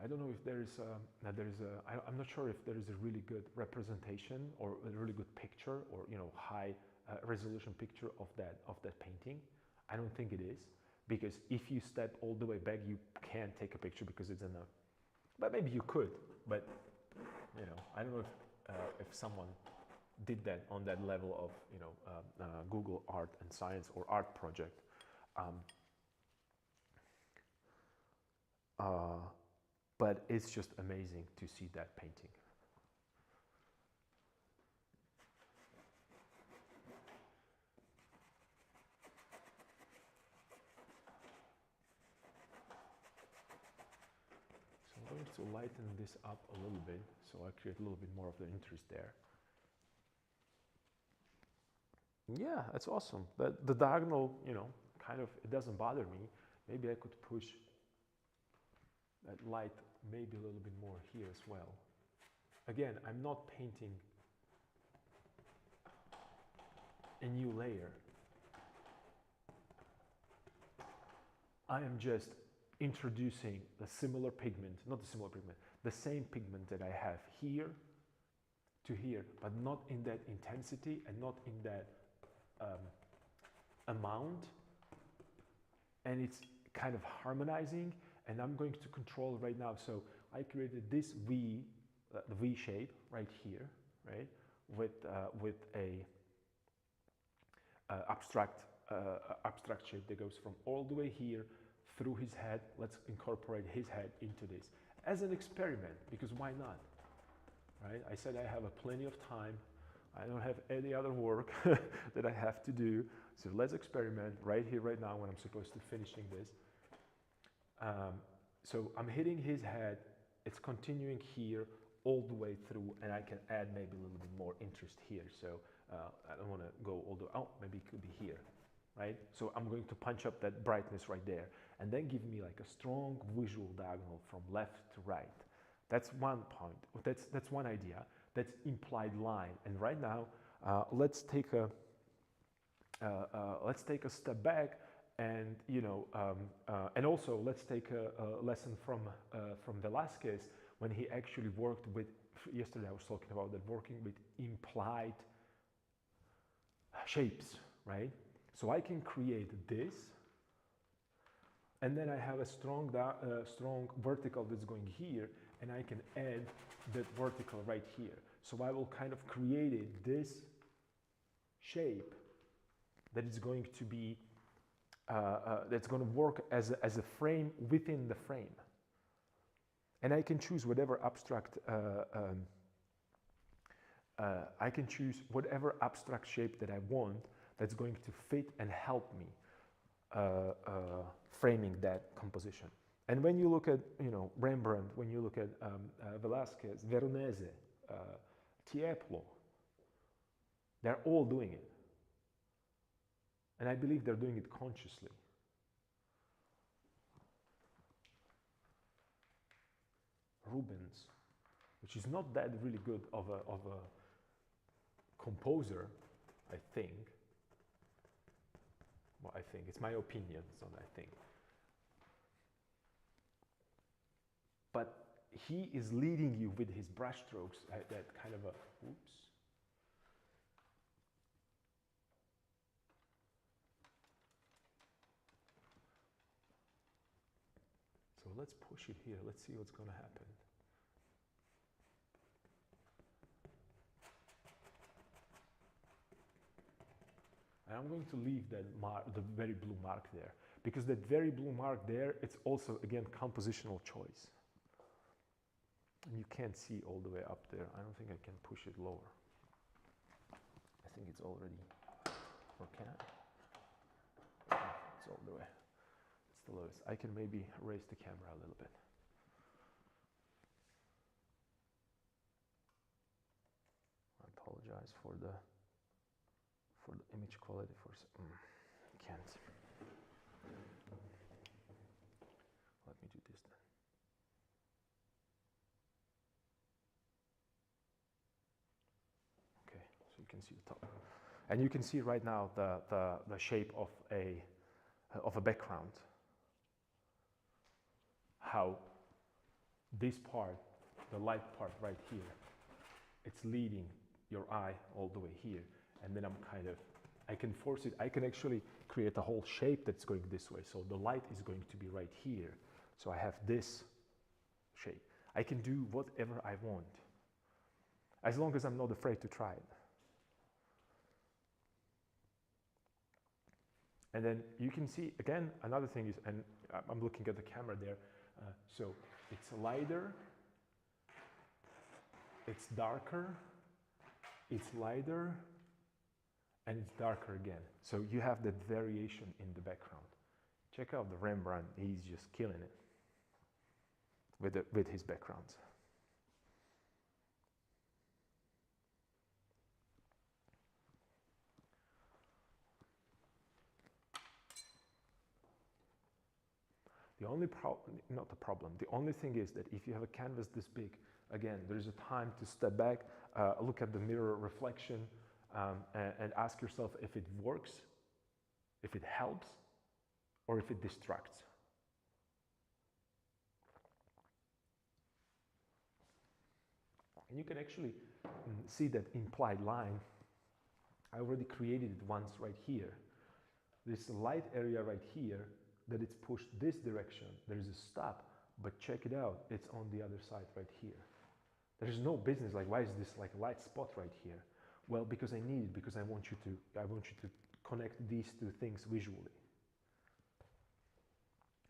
I don't know if I'm not sure if there is a really good representation or a really good picture, or, you know, high resolution picture of that painting. I don't think it is, because if you step all the way back, you can't take a picture because it's enough. But maybe you could. but you know, I don't know if someone did that on that level of, you know, Google Art and Science or art project. But it's just amazing to see that painting. So I'm going to lighten this up a little bit so I create a little bit more of the interest there. Yeah, that's awesome. The diagonal, you know, kind of, it doesn't bother me. Maybe I could push that light maybe a little bit more here as well. Again, I'm not painting a new layer. I am just introducing the similar pigment, not the similar pigment, the same pigment that I have here to here, but not in that intensity and not in that amount. And it's kind of harmonizing, and I'm going to control right now. So I created this V, the V shape right here, right, with a abstract shape that goes from all the way here through his head. Let's incorporate his head into this as an experiment, because why not, right? I said I have plenty of time. I don't have any other work that I have to do. So let's experiment right here, right now, when I'm supposed to finishing this. So I'm hitting his head. It's continuing here all the way through, and I can add maybe a little bit more interest here. So I don't want to go all the way. Oh, maybe it could be here, right? So I'm going to punch up that brightness right there, and then give me like a strong visual diagonal from left to right. That's one point. That's one idea. That's implied line. And right now, let's take a step back, and you know, and also let's take a lesson from Velasquez, when he actually worked with. Yesterday I was talking about that, working with implied shapes, right? So I can create this, and then I have a strong vertical that's going here, and I can add that vertical right here. So I will kind of create this shape that is going to be, that's going to work as a frame within the frame. And I can choose whatever abstract, I can choose whatever abstract shape that I want that's going to fit and help me framing that composition. And when you look at, you know, Rembrandt, when you look at Velasquez, Veronese, Tiepolo, they're all doing it. And I believe they're doing it consciously. Rubens, which is not that really good of a composer, I think. Well, I think, it's my opinion, it's not I think. But he is leading you with his brushstrokes, that kind of a, oops. So let's push it here, let's see what's going to happen. And I'm going to leave that mark, the very blue mark there, because that very blue mark there, it's also, again, compositional choice. And you can't see all the way up there. I don't think I can push it lower. I think it's already, or can I? It's all the way. It's the lowest. I can maybe raise the camera a little bit. I apologize for the image quality for can't. Let me do this then. Okay, so you can see the top, and you can see right now the shape of a background. How this part, the light part right here, it's leading your eye all the way here. And then I can force it, I can actually create a whole shape that's going this way. So the light is going to be right here. So I have this shape. I can do whatever I want, as long as I'm not afraid to try it. And then you can see, again, another thing is, and I'm looking at the camera there, so it's lighter, it's darker, it's lighter, and it's darker again. So you have that variation in the background. Check out the Rembrandt, he's just killing it with his backgrounds. The only problem, not the problem, the only thing is that if you have a canvas this big, again, there is a time to step back, look at the mirror reflection, and ask yourself if it works, if it helps, or if it distracts. And you can actually see that implied line. I already created it once right here. This light area right here, that it's pushed this direction, there is a stop, but check it out, it's on the other side right here. There is no business, like, why is this like a light spot right here? Well, because I need it, because I want you to connect these two things visually.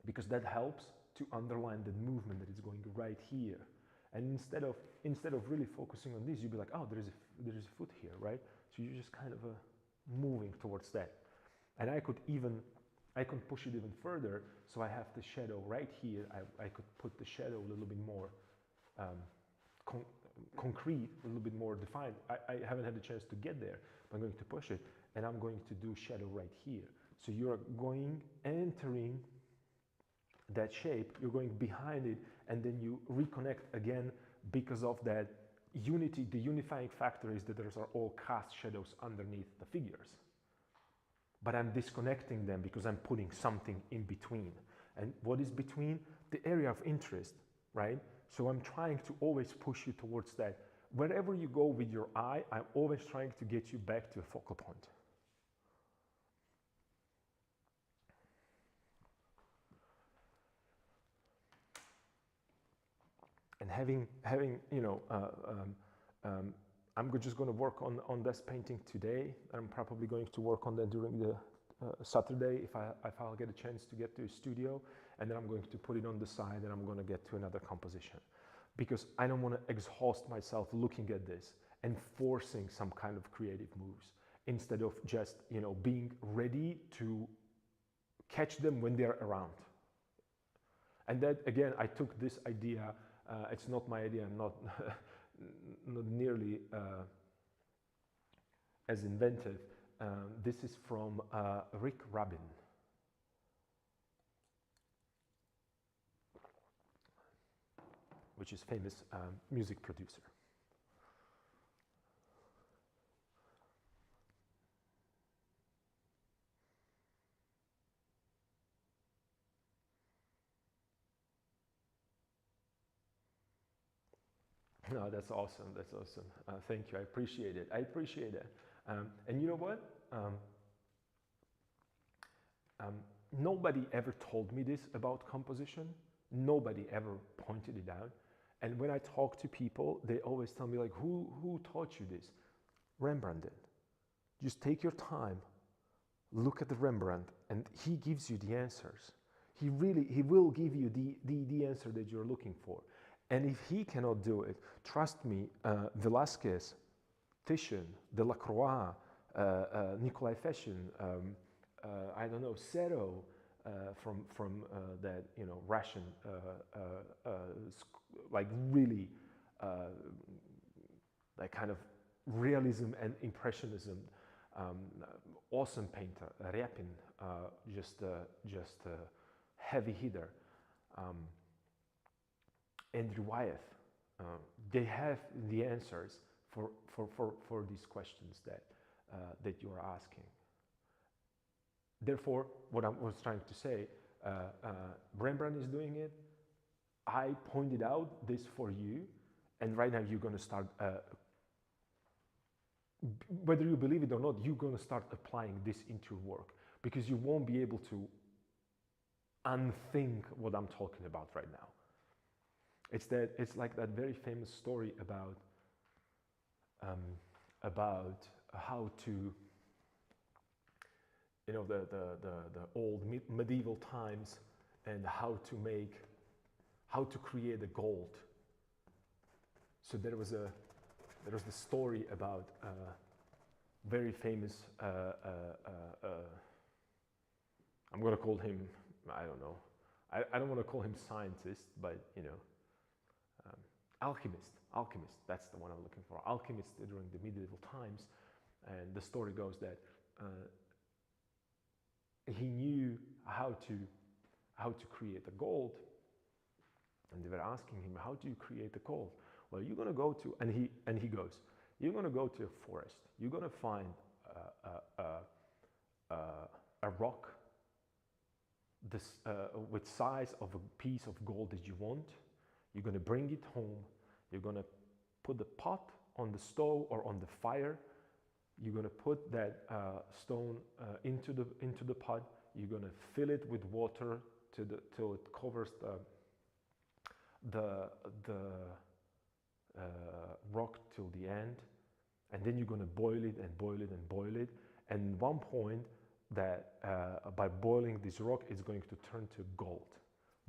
Because that helps to underline the movement that is going right here. And instead of really focusing on this, you'd be like, oh, there is a foot here, right? So you're just kind of moving towards that. And I could push it even further, so I have the shadow right here. I could put the shadow a little bit more concrete, a little bit more defined. I haven't had the chance to get there, but I'm going to push it, and I'm going to do shadow right here. So you're entering that shape, you're going behind it, and then you reconnect again because of that unity. The unifying factor is that there are all cast shadows underneath the figures. But I'm disconnecting them because I'm putting something in between. And what is between? The area of interest, right? So I'm trying to always push you towards that. Wherever you go with your eye, I'm always trying to get you back to a focal point. And having I'm just going to work on this painting today. I'm probably going to work on that during the Saturday if I'll get a chance to get to a studio, and then I'm going to put it on the side and I'm going to get to another composition, because I don't want to exhaust myself looking at this and forcing some kind of creative moves instead of just being ready to catch them when they're around. And that, again, I took this idea. It's not my idea. I'm not not nearly as inventive. This is from Rick Rubin. Which is famous music producer. No, that's awesome. That's awesome. Thank you. I appreciate it. I appreciate it. And you know what? Nobody ever told me this about composition. Nobody ever pointed it out. And when I talk to people, they always tell me, like, who taught you this? Rembrandt did. Just take your time, look at the Rembrandt, and he gives you the answers. He will give you the answer that you're looking for. And if he cannot do it, trust me, Velázquez, Titian, Delacroix, Nikolai Feshin, I don't know, Serro, from that Russian, like really that kind of realism and impressionism, awesome painter, Repin, just a heavy hitter. Andrew Wyeth, they have the answers for these questions that you are asking. Therefore, what I was trying to say, Rembrandt is doing it. I pointed out this for you, and right now you're going to start, whether you believe it or not, you're going to start applying this into your work, because you won't be able to unthink what I'm talking about right now. It's like that very famous story um, about how to, you know, the old medieval times, and how to create the gold. So there was the story about very famous. I'm gonna call him, I don't know. I don't want to call him scientist, but you know, alchemist. Alchemist. That's the one I'm looking for. Alchemist during the medieval times, and the story goes that he knew how to create the gold, and they were asking him, "How do you create the gold?" Well, you're gonna go to, and he goes, "You're gonna go to a forest. You're gonna find a rock this with size of a piece of gold that you want. You're gonna bring it home. You're gonna put the pot on the stove or on the fire. You're gonna put that stone into the pot. You're gonna fill it with water till it covers the rock till the end, and then you're gonna boil it and boil it and boil it. And one point that by boiling this rock, it's going to turn to gold.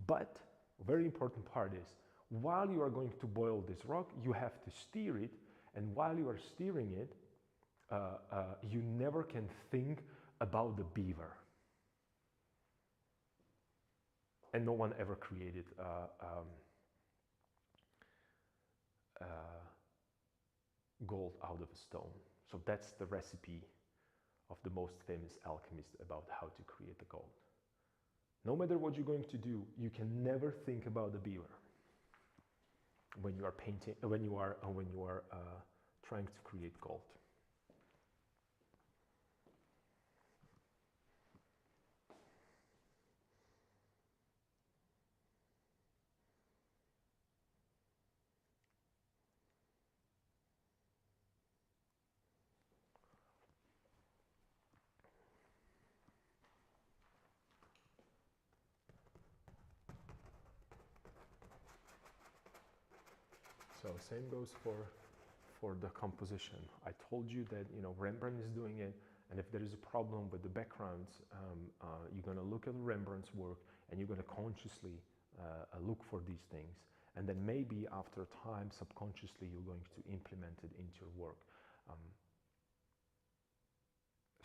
But a very important part is, while you are going to boil this rock, you have to steer it, and while you are steering it, you never can think about the beaver. And no one ever created gold out of a stone. So that's the recipe of the most famous alchemist about how to create the gold. No matter what you're going to do, you can never think about the beaver when you are painting, when you are trying to create gold. So same goes for the composition. I told you that, you know, Rembrandt is doing it, and if there is a problem with the backgrounds, you're going to look at Rembrandt's work and you're going to consciously look for these things, and then maybe after time, subconsciously, you're going to implement it into your work.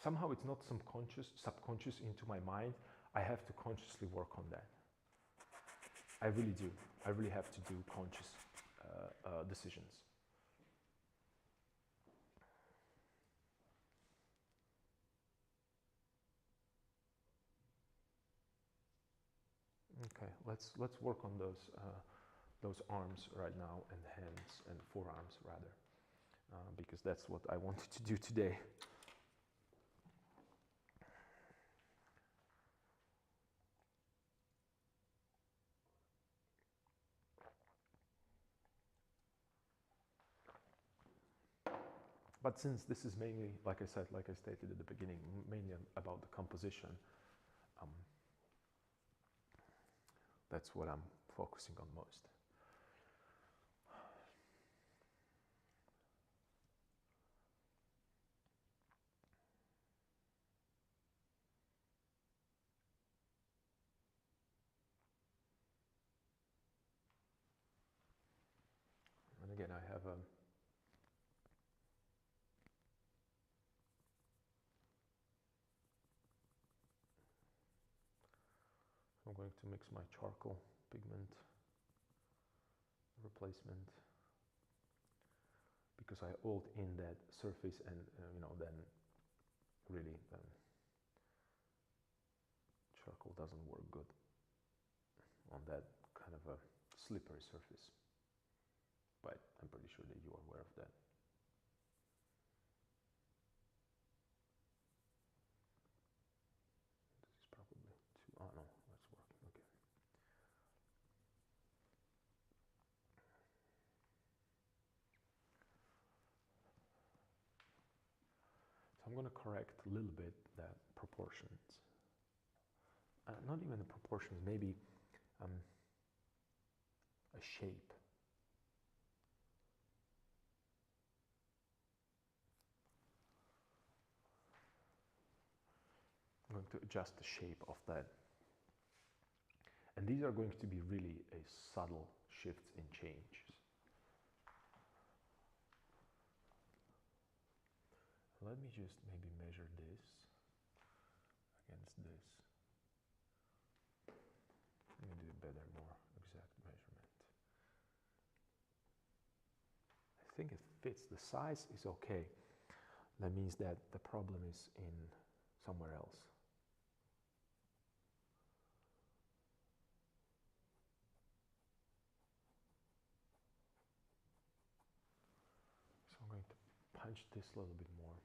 Somehow it's not subconscious into my mind. I have to consciously work on that. I really do. I really have to do conscious decisions. Okay, let's work on those arms right now, and hands and forearms rather, because that's what I wanted to do today. But since this is mainly, like I said, like I stated at the beginning, mainly about the composition, that's what I'm focusing on most. And again, I have I'm going to mix my charcoal pigment replacement, because I oiled in that surface, and you know, then really charcoal doesn't work good on that kind of a slippery surface. But I'm pretty sure that you are aware of that. This is probably too, oh no, that's working, okay. So I'm going to correct a little bit the proportions. Not even the proportions, maybe a shape. I'm going to adjust the shape of that. And these are going to be really a subtle shifts and changes. Let me just maybe measure this against this. Let me do a better, more exact measurement. I think it fits. The size is okay. That means that the problem is in somewhere else. So I'm going to punch this a little bit more.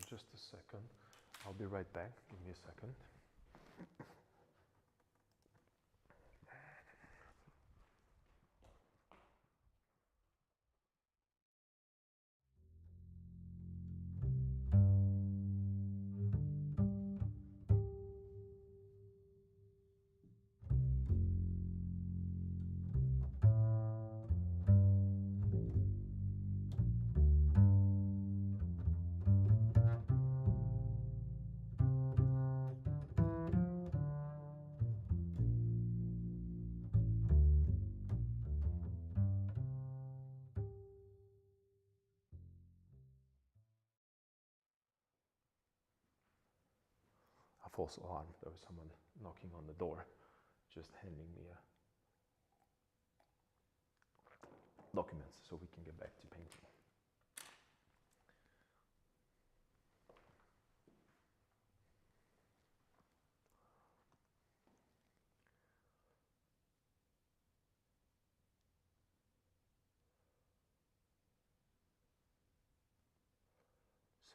Just a second. I'll be right back. Give me a second. A false alarm. There was someone knocking on the door, just handing me documents so we can get back to painting.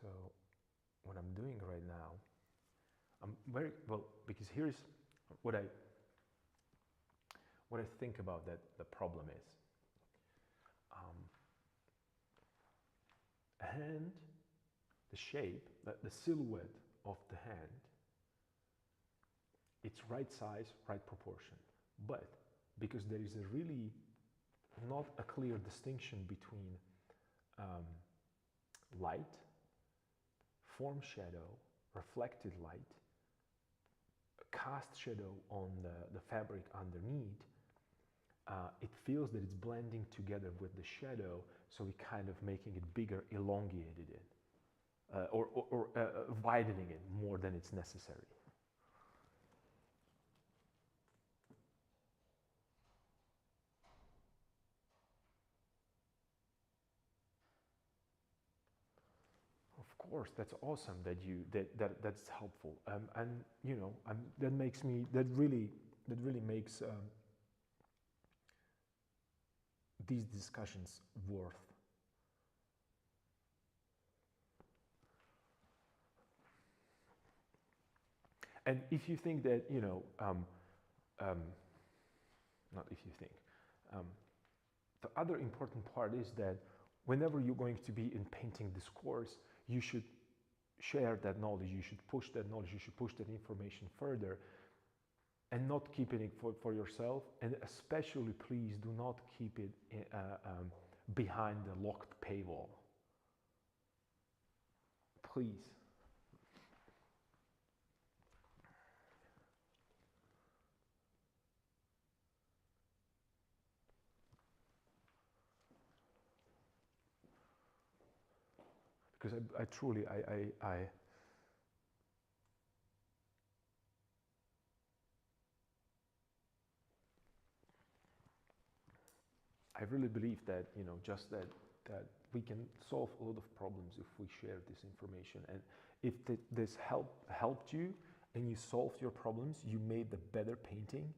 So what I'm doing right now, I'm very well, because here's what I think about that the problem is. Hand, the shape, the silhouette of the hand, it's right size, right proportion. But because there is a really not a clear distinction between light, form shadow, reflected light, cast shadow on the fabric underneath, it feels that it's blending together with the shadow, so we're kind of making it bigger, elongated it, or widening it more than it's necessary. Of course, that's awesome that that's helpful, and you know, that makes me that really makes these discussions worth. And if you think that, you know, not if you think, the other important part is that whenever you're going to be in painting this course, you should share that knowledge, you should push that knowledge, you should push that information further, and not keeping it for yourself, and especially please do not keep it behind the locked paywall. Please. Because I truly, I really believe that, you know, just that we can solve a lot of problems if we share this information. And if this helped you and you solved your problems, you made the better painting,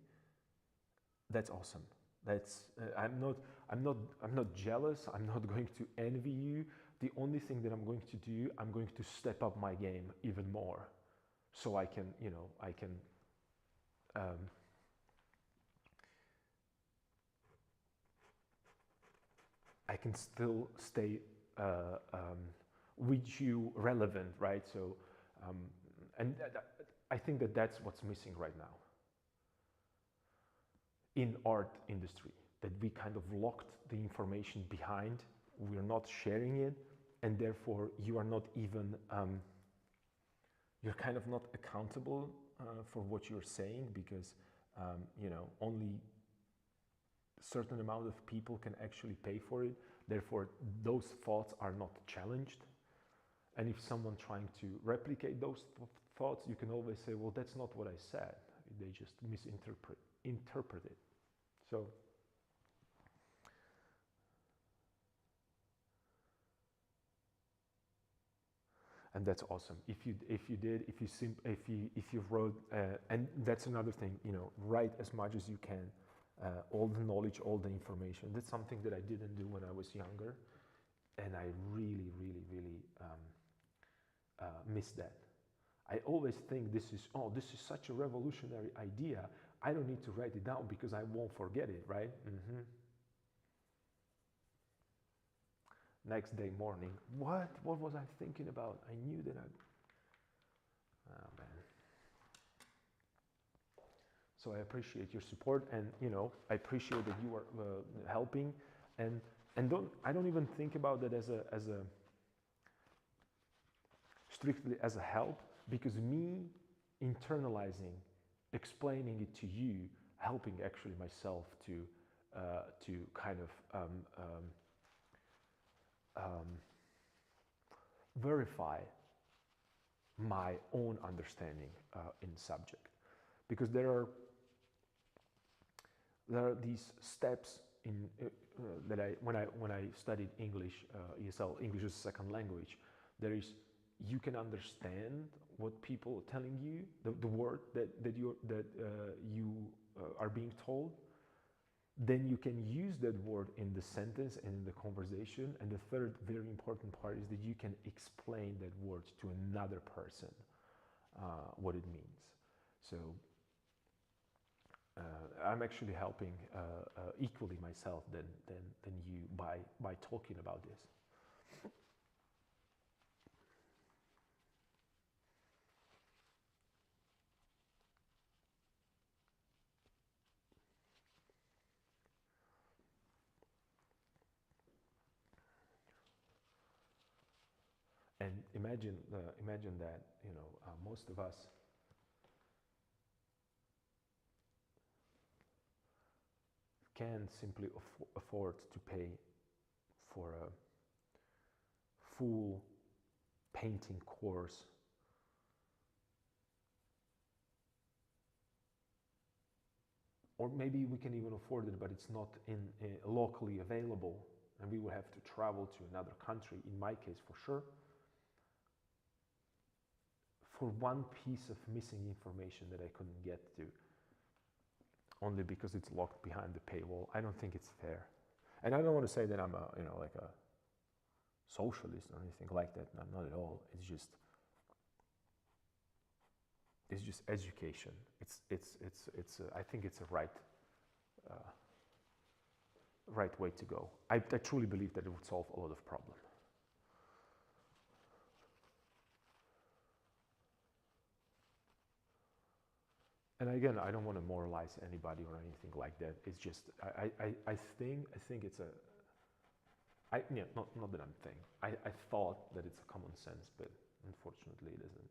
that's awesome. That's I'm not jealous. I'm not going to envy you. The only thing that I'm going to do, I'm going to step up my game even more, so I can, you know, I can um, I can still stay with you relevant, right? So, um, and I think that that's what's missing right now in art industry, that we kind of locked the information behind, we're not sharing it, and therefore you are not even, you're kind of not accountable for what you're saying, because only certain amount of people can actually pay for it. Therefore, those thoughts are not challenged. And if someone trying to replicate those thoughts, you can always say, well, that's not what I said. They just interpret it. So, and that's awesome. If you wrote, and that's another thing, write as much as you can, all the knowledge, all the information. That's something that I didn't do when I was younger, and I really, really, really miss that. I always think this is such a revolutionary idea. I don't need to write it down because I won't forget it, right? Next day morning, what was I thinking about? I knew that oh man. So I appreciate your support, and I appreciate that you are helping, and I don't even think about that as a strictly as a help, because me internalizing, explaining it to you, helping actually myself to kind of verify my own understanding in subject, because there are these steps in that when I studied English, ESL, English as a second language, there is, you can understand what people are telling you, the word that you are being told. Then you can use that word in the sentence and in the conversation. And the third very important part is that you can explain that word to another person, what it means. So I'm actually helping equally myself than you by talking about this. And imagine that most of us can simply afford to pay for a full painting course, or maybe we can even afford it, but it's not locally available, and we will have to travel to another country, in my case for sure, for one piece of missing information that I couldn't get to, only because it's locked behind the paywall. I don't think it's fair. And I don't want to say that I'm like a socialist or anything like that. Not at all. It's just education. I think it's a right way to go. I truly believe that it would solve a lot of problems. And again, I don't want to moralize anybody or anything like that. It's just I think it's not that I'm saying. I thought that it's a common sense, but unfortunately it isn't.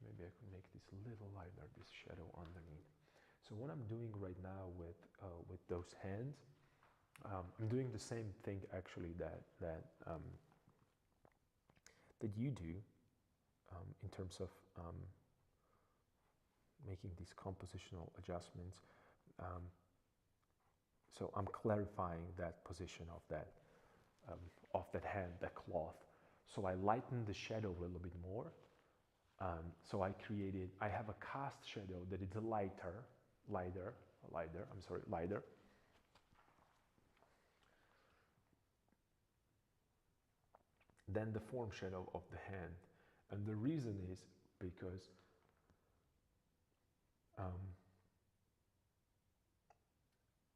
Maybe I could make this a little lighter, this shadow underneath. So what I'm doing right now with those hands, I'm doing the same thing actually that you do in terms of making these compositional adjustments. So I'm clarifying that position of that of that hand, that cloth. So I lightened the shadow a little bit more. So I have a cast shadow that is lighter. Than the form shadow of the hand. And the reason is because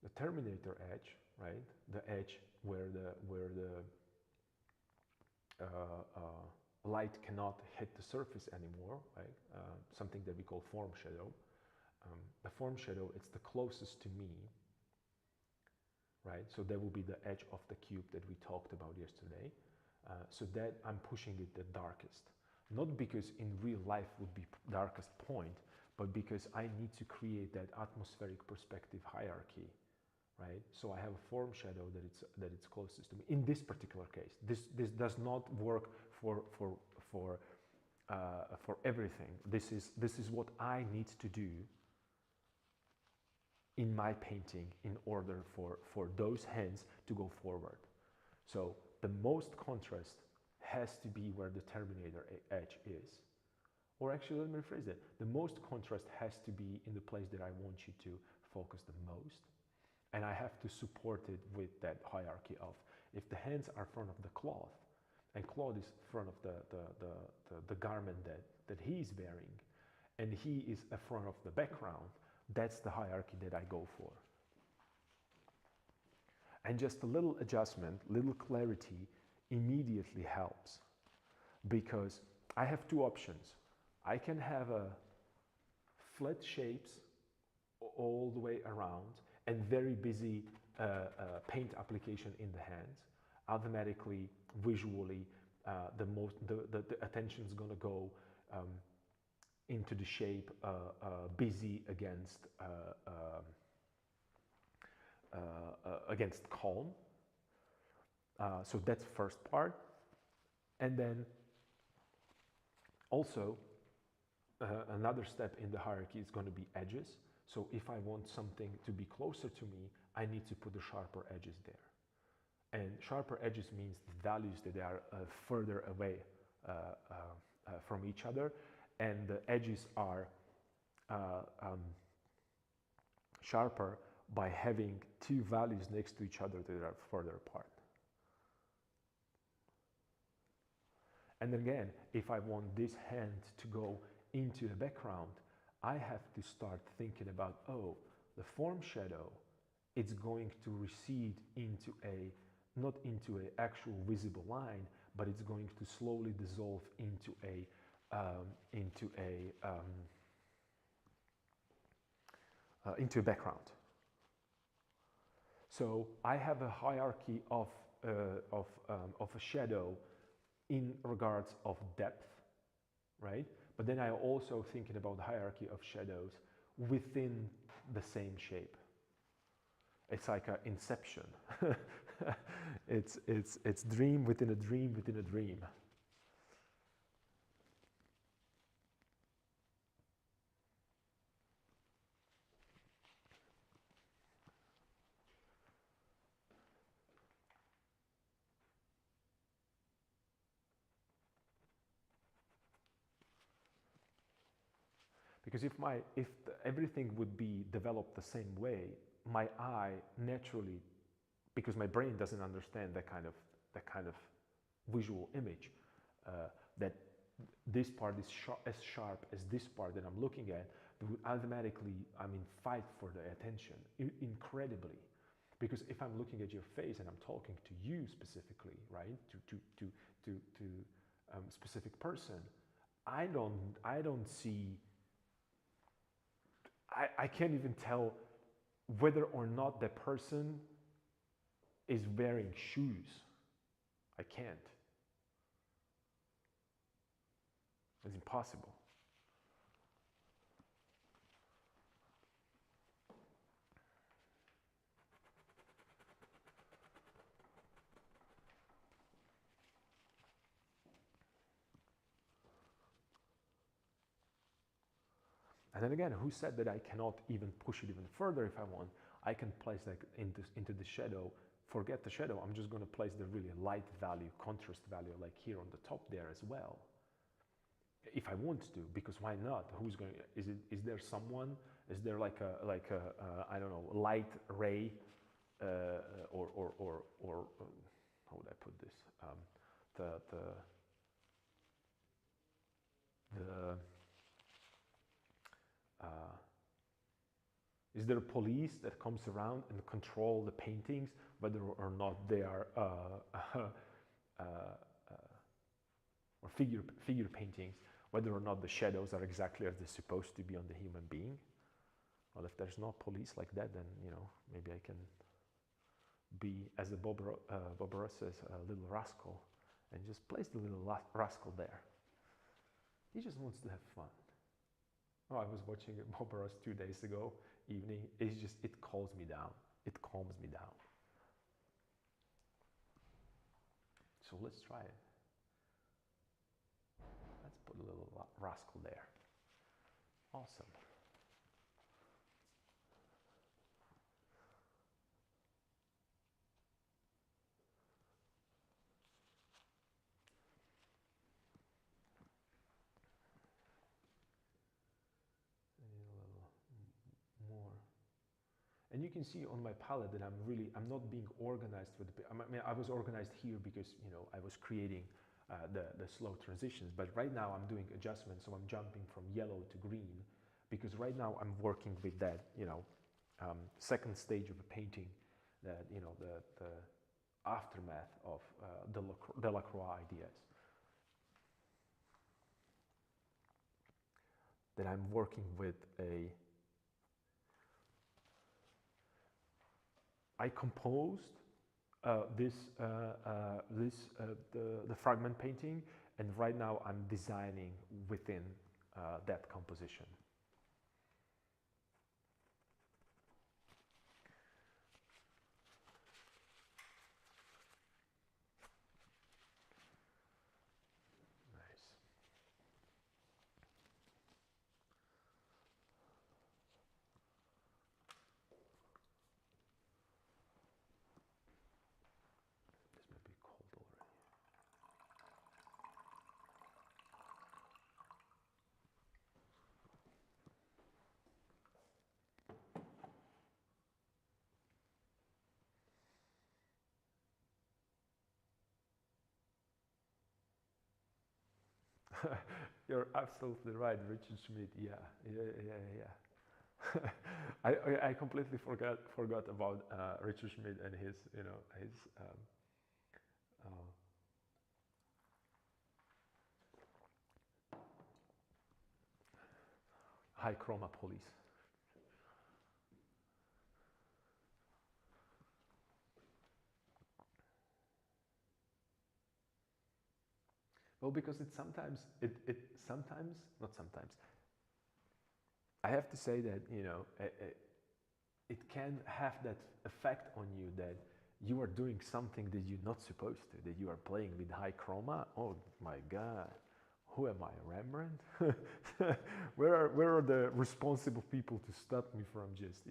the terminator edge, right? The edge where the light cannot hit the surface anymore, right? Something that we call form shadow. The form shadow, it's the closest to me, right? So that will be the edge of the cube that we talked about yesterday. So that I'm pushing it the darkest. Not because in real life would be darkest point, but because I need to create that atmospheric perspective hierarchy, right? So I have a form shadow that it's closest to me. In this particular case, this does not work for everything. This is what I need to do in my painting in order for those hands to go forward. So the most contrast has to be where the terminator edge is. Or actually, let me rephrase it. The most contrast has to be in the place that I want you to focus the most. And I have to support it with that hierarchy of, if the hands are front of the cloth, and cloth is front of the garment that he is wearing, and he is in front of the background, that's the hierarchy that I go for. And just a little adjustment, little clarity immediately helps, because I have two options. I can have a flat shapes all the way around and very busy paint application in the hands. Automatically, visually, the attention is going to go into the shape busy against calm. So that's first part. And then also another step in the hierarchy is going to be edges. So if I want something to be closer to me, I need to put the sharper edges there. And sharper edges means the values that they are further away from each other, and the edges are sharper by having two values next to each other that are further apart. And again, if I want this hand to go into the background, I have to start thinking about, oh, the form shadow, it's going to recede into not into an actual visible line, but it's going to slowly dissolve into a background. So I have a hierarchy of a shadow in regards of depth, right? But then I'm also thinking about the hierarchy of shadows within the same shape. It's like an inception. It's dream within a dream within a dream. Because if everything would be developed the same way, my eye naturally, because my brain doesn't understand that kind of visual image, that this part is as sharp as this part that I'm looking at, it would automatically, fight for the attention incredibly. Because if I'm looking at your face and I'm talking to you specifically, right, to specific person, I don't see. I can't even tell whether or not that person is wearing shoes. I can't. It's impossible. And then again, who said that I cannot even push it even further if I want? I can place like into the shadow forget the shadow. I'm just going to place the really light value, contrast value, like here on the top there as well. If I want to, because why not? Who's going? Is there someone? Is there like a I don't know, light ray, or how would I put this? The Is there a police that comes around and control the paintings, whether or not they are or figure paintings, whether or not the shadows are exactly as they're supposed to be on the human being? Well, if there's no police like that, then maybe I can be, as the Bob Ross says, a little rascal, and just place the little rascal there. He just wants to have fun. Oh, I was watching Bob Ross 2 days ago evening. It calms me down. It calms me down. So let's try it. Let's put a little rascal there. Awesome. And you can see on my palette that I'm not being organized with the, I mean, I was organized here because, I was creating the slow transitions, but right now I'm doing adjustments. So I'm jumping from yellow to green because right now I'm working with that, second stage of a painting, that, the aftermath of Delacroix ideas. That I'm working with I composed the fragment painting, and right now I'm designing within that composition. You're absolutely right, Richard Schmidt. Yeah. I completely forgot about Richard Schmidt and his high chroma police. Well, because it sometimes, not sometimes. I have to say that, it can have that effect on you that you are doing something that you're not supposed to, that you are playing with high chroma. Oh my God, who am I, Rembrandt? where are the responsible people to stop me from just,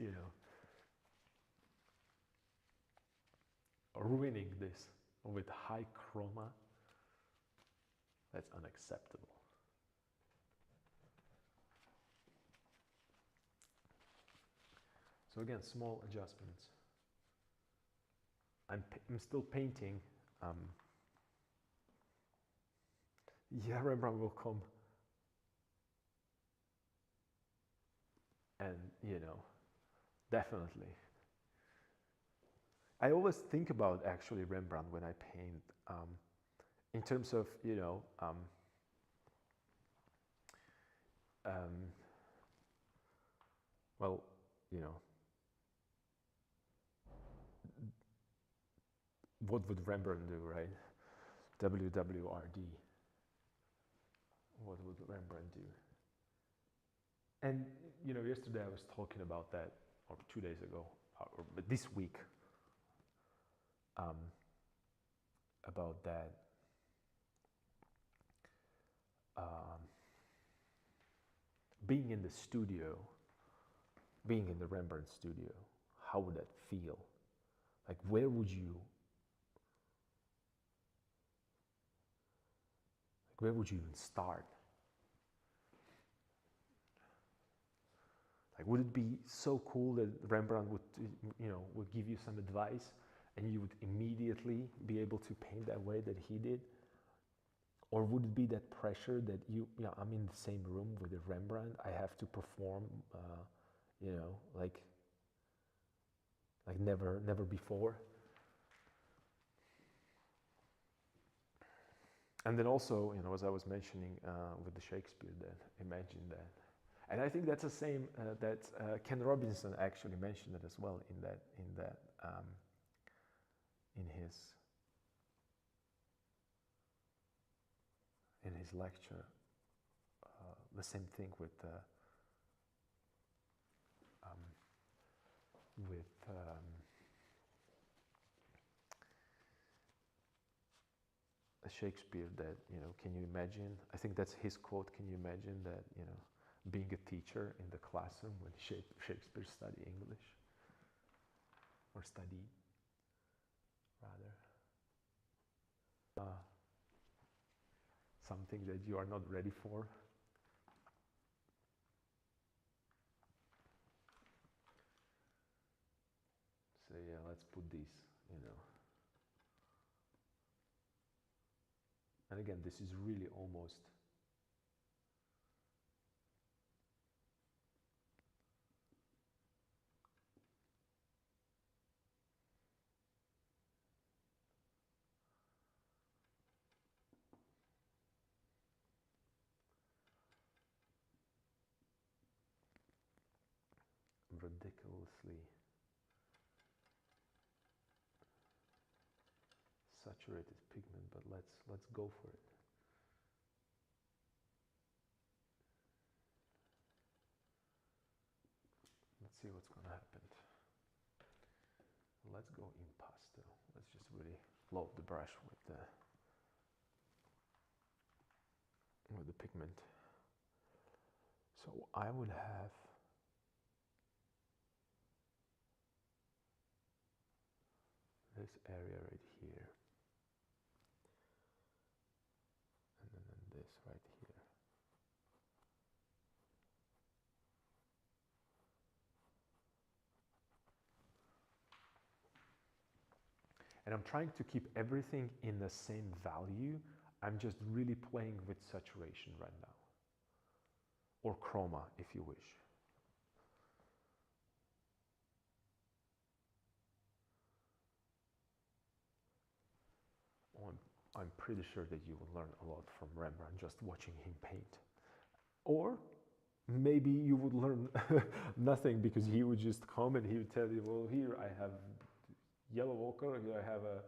ruining this with high chroma? That's unacceptable. So again, small adjustments. I'm still painting. Yeah, Rembrandt will come. And, definitely. I always think about actually Rembrandt when I paint, in terms of, well, what would Rembrandt do, right? WWRD. What would Rembrandt do? And, yesterday I was talking about that, or 2 days ago, but this week, about that. Being in the studio, being in the Rembrandt studio, how would that feel? Like, where would you, even start? Like, would it be so cool that Rembrandt would, would give you some advice and you would immediately be able to paint that way that he did? Or would it be that pressure that I'm in the same room with a Rembrandt, I have to perform, like never before? And then also, as I was mentioning with the Shakespeare, that imagine that. And I think that's the same that Ken Robinson actually mentioned it as well in his lecture. The same thing with Shakespeare, that can you imagine, I think that's his quote, can you imagine that being a teacher in the classroom when Shakespeare studied English, or studied rather, something that you are not ready for. So yeah, let's put this, and again, this is really almost ridiculously saturated pigment, but let's go for it. Let's see what's gonna happen. Let's go impasto. Let's just really load the brush with the pigment. So I would have this area right here, and then this right here. And I'm trying to keep everything in the same value. I'm just really playing with saturation right now, or chroma if you wish. I'm pretty sure that you will learn a lot from Rembrandt just watching him paint. Or maybe you would learn nothing, because he would just come and he would tell you, well, here I have yellow ochre, here I have a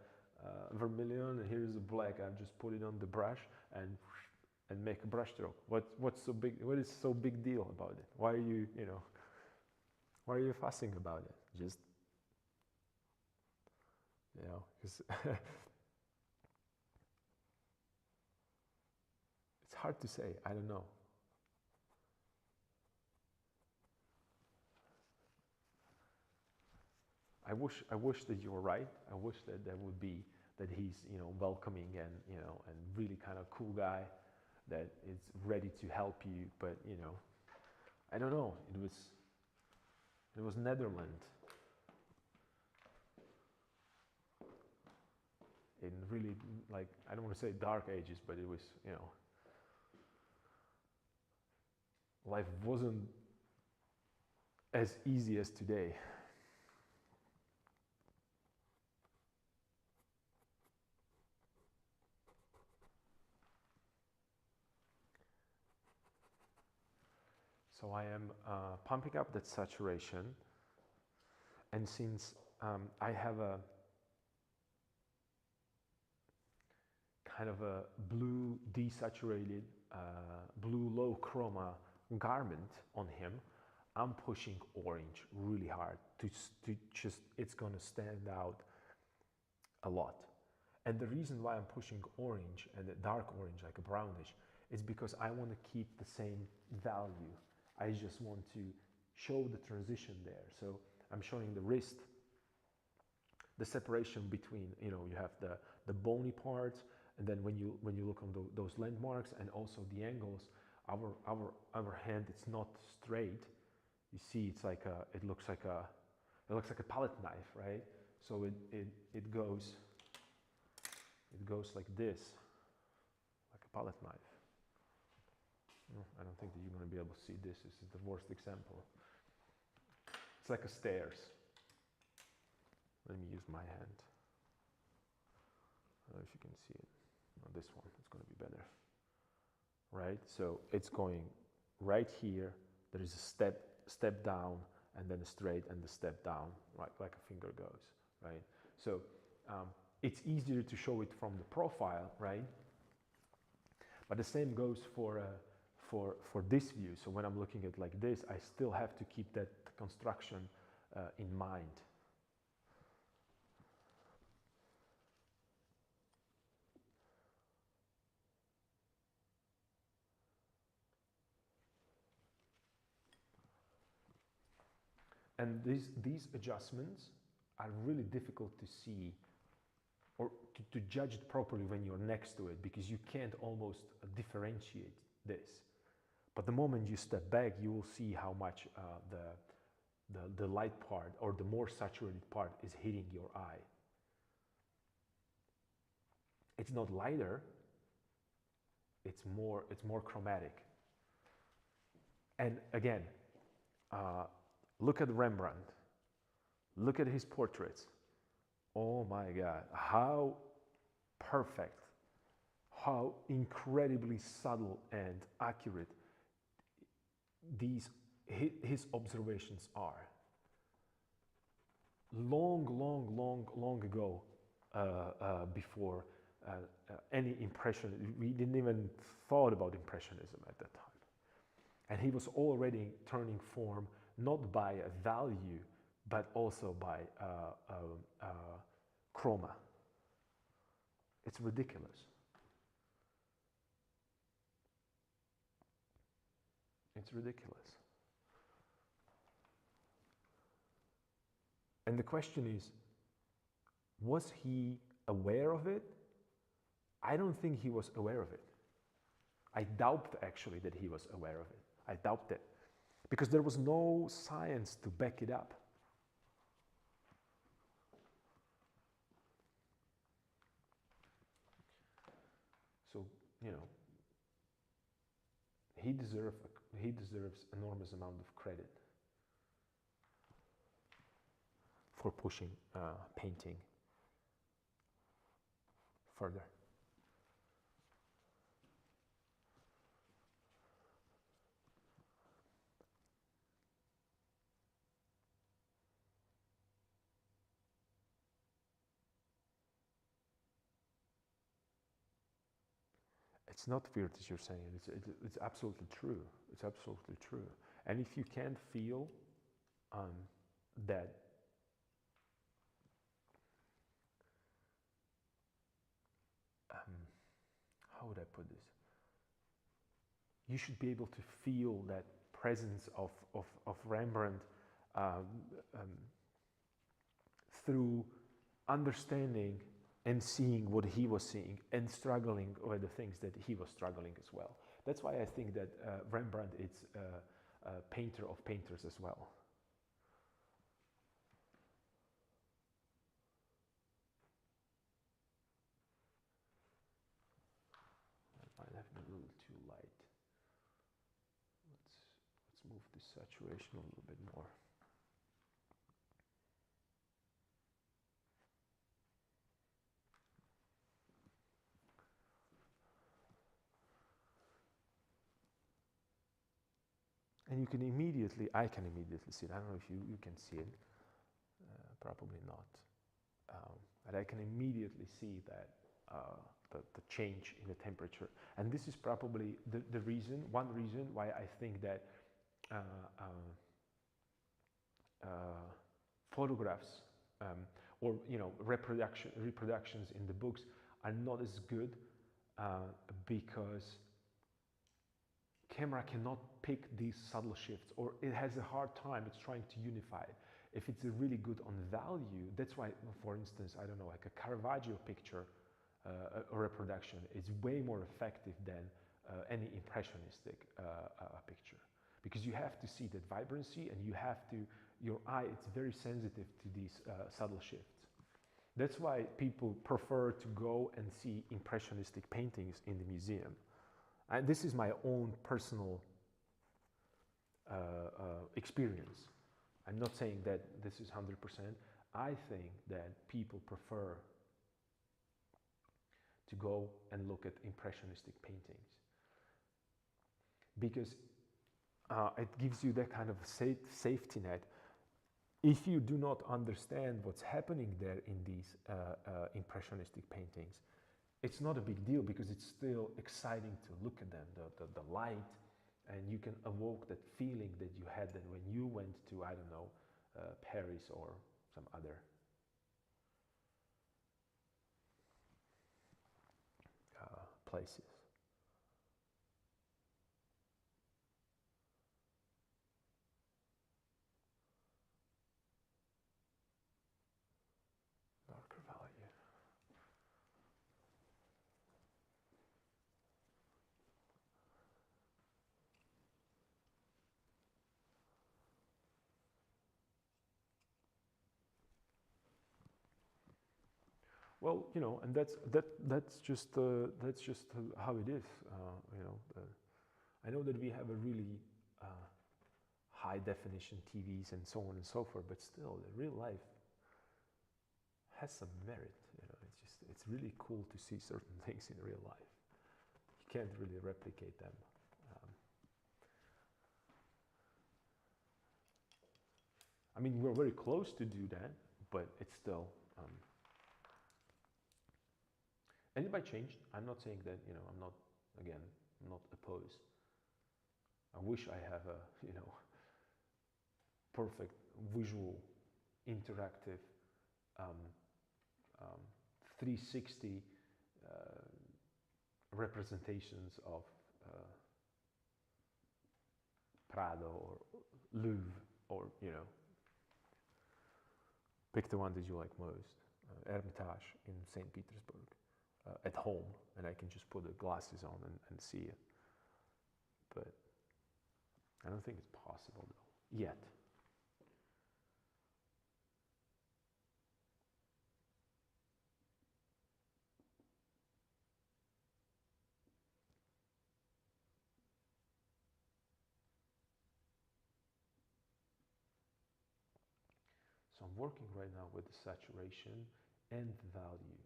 vermilion, and here's a black. I just put it on the brush and make a brush stroke. What's so big? What is so big deal about it? Why are you why are you fussing about it? Just because it's hard to say. I don't know. I wish that you were right. I wish that he's welcoming and and really kind of cool guy that is ready to help you. But I don't know. It was Netherlands in really, like, I don't want to say dark ages, but it was life wasn't as easy as today. So I am pumping up that saturation, and since I have a kind of a blue desaturated, blue low chroma garment on him, I'm pushing orange really hard to just, it's gonna stand out a lot. And the reason why I'm pushing orange and a dark orange, like a brownish, is because I want to keep the same value. I just want to show the transition there. So I'm showing the wrist the separation between, you know, you have the bony parts, and then when you look on those landmarks and also the angles, our hand, it's not straight. You see, it's like it looks like a palette knife, right? So it goes like this, like a palette knife. No, I don't think that you're going to be able to see this. This is the worst example. It's like a stairs. Let me use my hand. I don't know if you can see it. No, this one, it's going to be better. Right? So it's going right here. There is a step down, and then a straight, and the step down, right, like a finger goes, right? So it's easier to show it from the profile, right? But the same goes for this view. So when I'm looking at like this, I still have to keep that construction in mind. And these adjustments are really difficult to see or to judge it properly when you're next to it, because you can't almost differentiate this. But the moment you step back, you will see how much the light part or the more saturated part is hitting your eye. It's not lighter, it's more chromatic. And again, look at Rembrandt, look at his portraits. Oh my God, how perfect, how incredibly subtle and accurate his observations are. Long ago, before any impression, we didn't even thought about impressionism at that time. And he was already turning form not by a value, but also by chroma. It's ridiculous. It's ridiculous. And the question is, was he aware of it? I don't think he was aware of it. I doubt actually that he was aware of it. I doubt it. Because there was no science to back it up. So, you know, he deserves enormous amount of credit for pushing painting further. It's not weird as you're saying. It's absolutely true. It's absolutely true. And if you can't feel that how would I put this? You should be able to feel that presence of Rembrandt through understanding and seeing what he was seeing and struggling with the things that he was struggling as well. That's why I think that Rembrandt is a painter of painters as well. That might have been a little too light. Let's move the saturation a little bit more. And you can immediately, I can immediately see it. I don't know if you can see it, probably not. But I can immediately see that the change in the temperature. And this is probably the reason, one reason why I think that photographs or reproductions in the books are not as good because camera cannot pick these subtle shifts, or it has a hard time. It's trying to unify it. If it's a really good on value, that's why, for instance, I don't know, like a Caravaggio picture, a reproduction is way more effective than any impressionistic picture, because you have to see that vibrancy, and you have to, your eye, it's very sensitive to these subtle shifts. That's why people prefer to go and see impressionistic paintings in the museum. And this is my own personal experience. I'm not saying that this is 100%. I think that people prefer to go and look at impressionistic paintings because it gives you that kind of safety net. If you do not understand what's happening there in these impressionistic paintings, it's not a big deal because it's still exciting to look at them, the light, and you can evoke that feeling that you had then when you went to, I don't know, Paris or some other places. Darker value. Well, you know, and that's just how it is. You know, I know that we have a really high definition TVs and so on and so forth, but still, the real life has some merit. You know, it's really cool to see certain things in real life. You can't really replicate them. I mean, we're very close to do that, but it's still. And it might change. I'm not saying that, you know, I'm not opposed. I wish I have a, you know, perfect visual, interactive, 360 representations of Prado or Louvre, or, you know, pick the one that you like most, Hermitage in St. Petersburg. At home, and I can just put the glasses on and see it. But I don't think it's possible though, yet. So I'm working right now with the saturation and the value.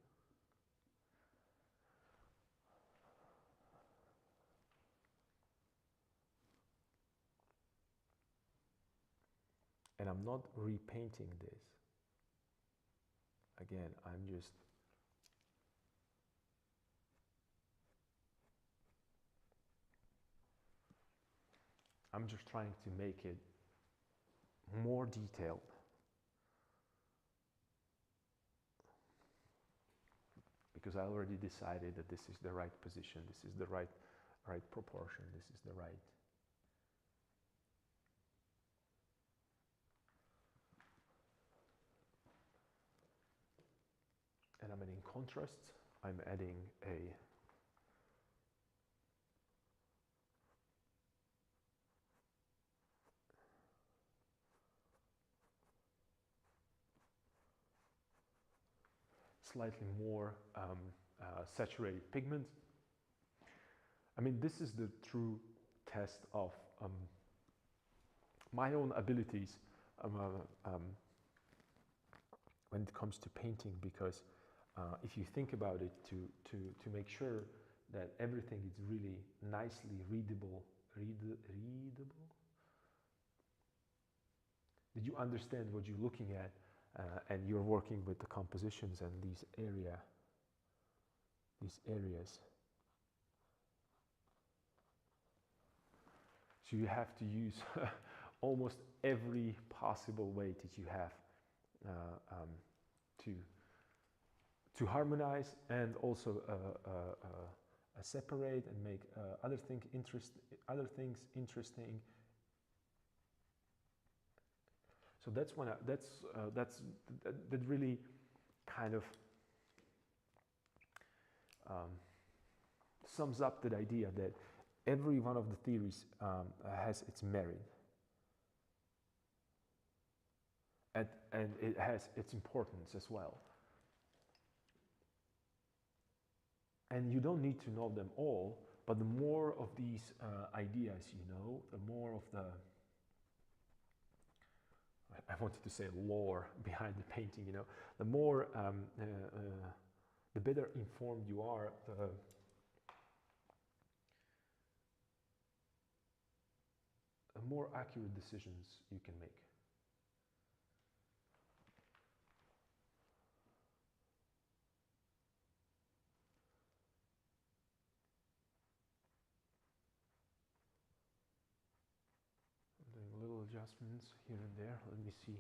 And I'm not repainting this. Again, I'm just trying to make it more detailed. Because I already decided that this is the right position, this is the right proportion, this is the right. And I'm adding contrasts. I'm adding a slightly more saturated pigment. I mean, this is the true test of my own abilities when it comes to painting, because if you think about it, to make sure that everything is really nicely readable, that you understand what you're looking at, and you're working with the compositions and these areas. So you have to use almost every possible way that you have to harmonize, and also separate and make other things interesting. So that's when that really kind of sums up that idea that every one of the theories has its merit, and it has its importance as well. And you don't need to know them all, but the more of these ideas you know, the more of the, I wanted to say lore behind the painting, you know, the more, the better informed you are, the more accurate decisions you can make. I'm doing little adjustments here and there. Let me see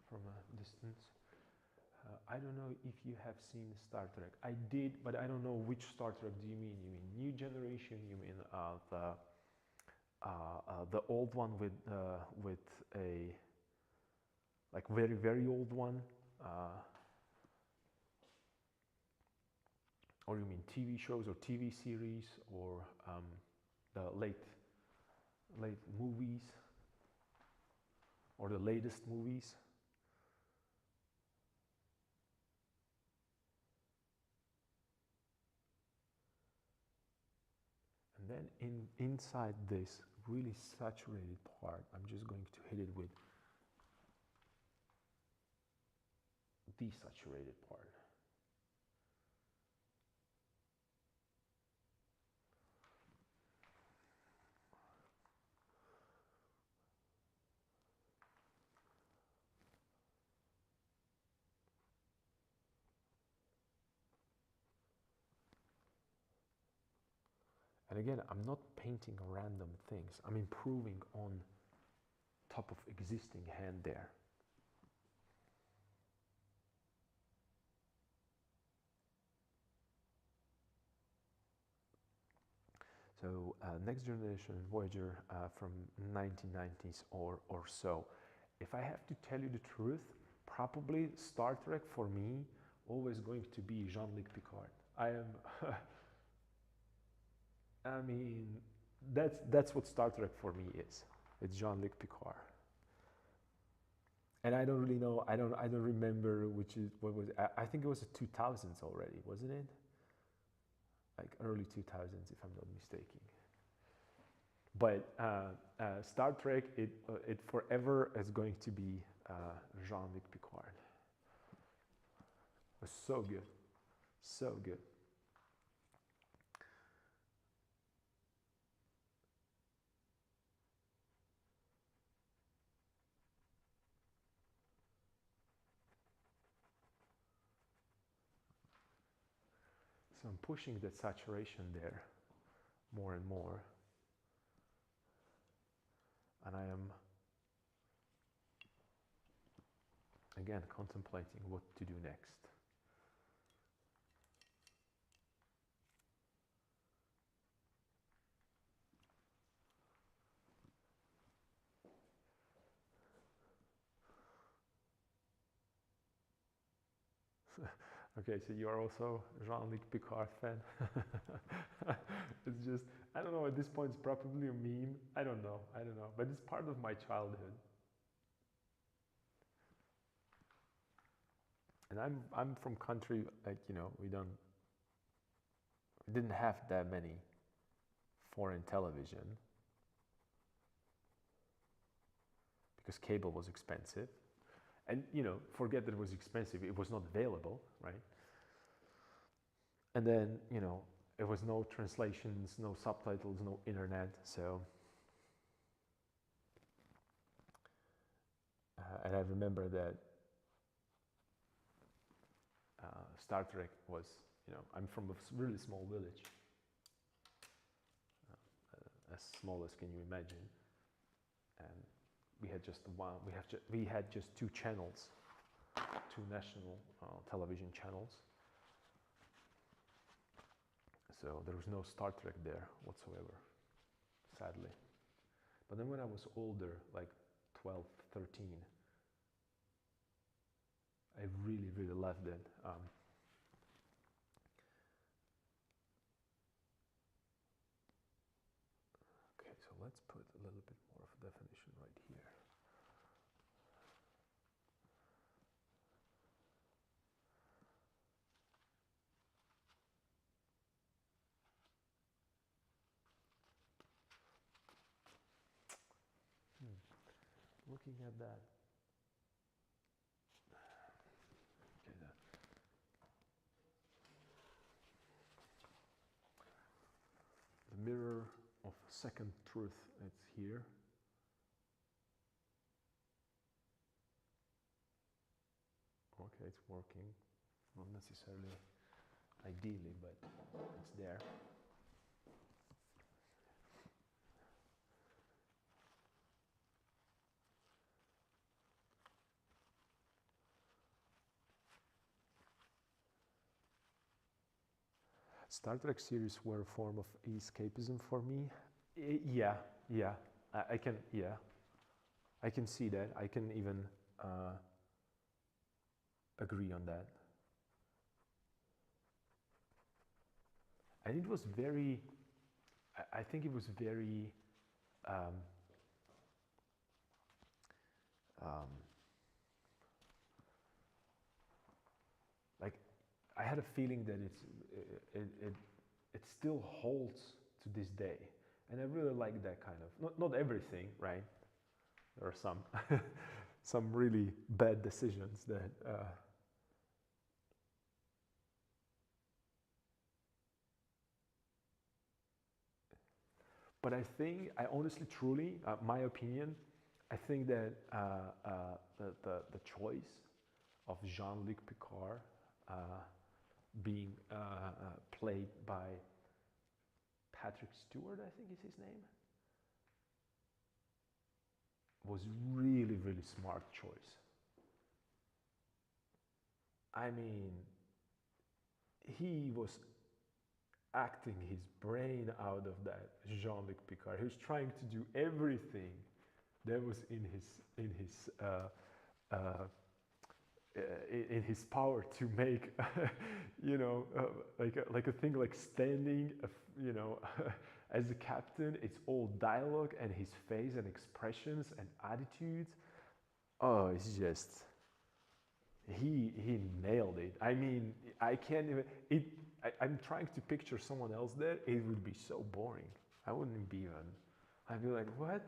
from a distance. I don't know if you have seen Star Trek. I did, but I don't know which Star Trek do you mean? You mean New Generation? You mean the old one with a like very old one, or you mean TV shows or TV series, or the late movies, or the latest movies? And then inside this really saturated part, I'm just going to hit it with desaturated part. And again, I'm not painting random things. I'm improving on top of existing hand there. So Next Generation Voyager from 1990s or so. If I have to tell you the truth, probably Star Trek for me always going to be Jean-Luc Picard. I am, I mean, that's what Star Trek for me is. It's Jean-Luc Picard. And I don't really know. I don't remember what was. I think it was the 2000s already, wasn't it? Like early 2000s, if I'm not mistaken. But Star Trek, it forever is going to be Jean-Luc Picard. It was so good, so good. So I'm pushing that saturation there more and more. And I am, again, contemplating what to do next. Okay, so you are also Jean-Luc Picard fan. It's just, I don't know, at this point it's probably a meme. I don't know, but it's part of my childhood. And I'm from country, like, you know, we didn't have that many foreign television because cable was expensive. And, you know, forget that it was expensive, it was not available, right? And then, you know, there was no translations, no subtitles, no internet, so. And I remember that Star Trek was, you know, I'm from a really small village, as small as can you imagine, and we had just we had just two channels, two national television channels. So there was no Star Trek there whatsoever, sadly. But then when I was older, like 12, 13, I really, really loved it. Okay, so let's put a little bit more of a definition right here. Looking at that. Okay, the mirror of second truth, it's here. Okay, it's working. Not necessarily ideally, but it's there. Star Trek series were a form of escapism for me. Yeah, yeah, I can, yeah, I can see that. I can even agree on that. And it was very, I think it was very, like, I had a feeling that it still holds to this day. And I really like that kind of, not everything, right? There are some, some really bad decisions that, but I think, I honestly, truly, my opinion, I think that the choice of Jean-Luc Picard being played by Patrick Stewart, I think is his name, was really, really smart choice. I mean, he was acting his brain out of that Jean-Luc Picard. He was trying to do everything that was in his power to make, you know, like a thing like standing, you know, as a captain. It's all dialogue and his face and expressions and attitudes. Oh, it's just he nailed it. I mean, I can't even. I'm trying to picture someone else there. It would be so boring. I wouldn't be even. I'd be like, what?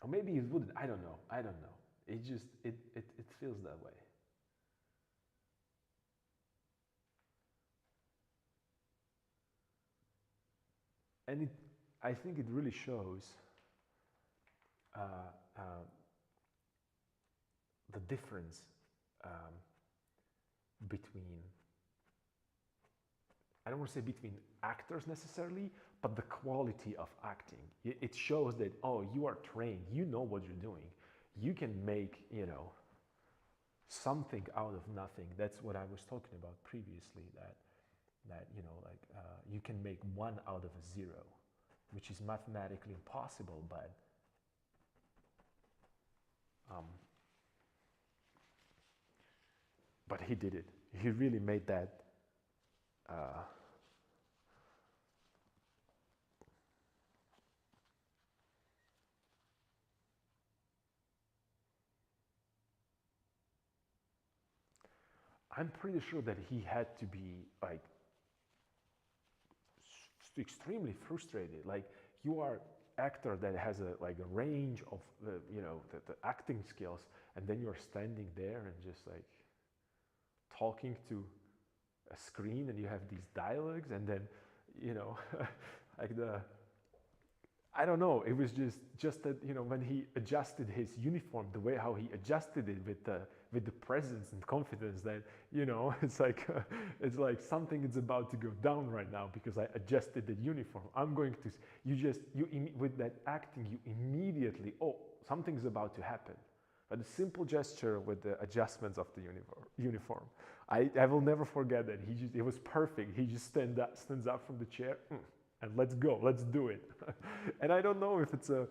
Or maybe it wouldn't. I don't know. I don't know. It just it feels that way. And I think it really shows the difference between, I don't want to say between actors necessarily, but the quality of acting. It shows that, oh, you are trained, you know what you're doing. You can make, you know, something out of nothing. That's what I was talking about previously, that you know, like you can make one out of a zero, which is mathematically impossible, but he did it. He really made that. I'm pretty sure that he had to be like extremely frustrated. Like, you are actor that has a like a range of you know, the acting skills, and then you're standing there and just like talking to a screen, and you have these dialogues, and then, you know, like I don't know, it was just that, you know, when he adjusted his uniform, the way how he adjusted it with the presence and confidence, that, you know, it's like something is about to go down right now because I adjusted the uniform. I'm going to, with that acting, you immediately, oh, something's about to happen. But a simple gesture with the adjustments of the uniform, I will never forget that. It was perfect. He just stands up from the chair, and let's go, let's do it. And I don't know if it's and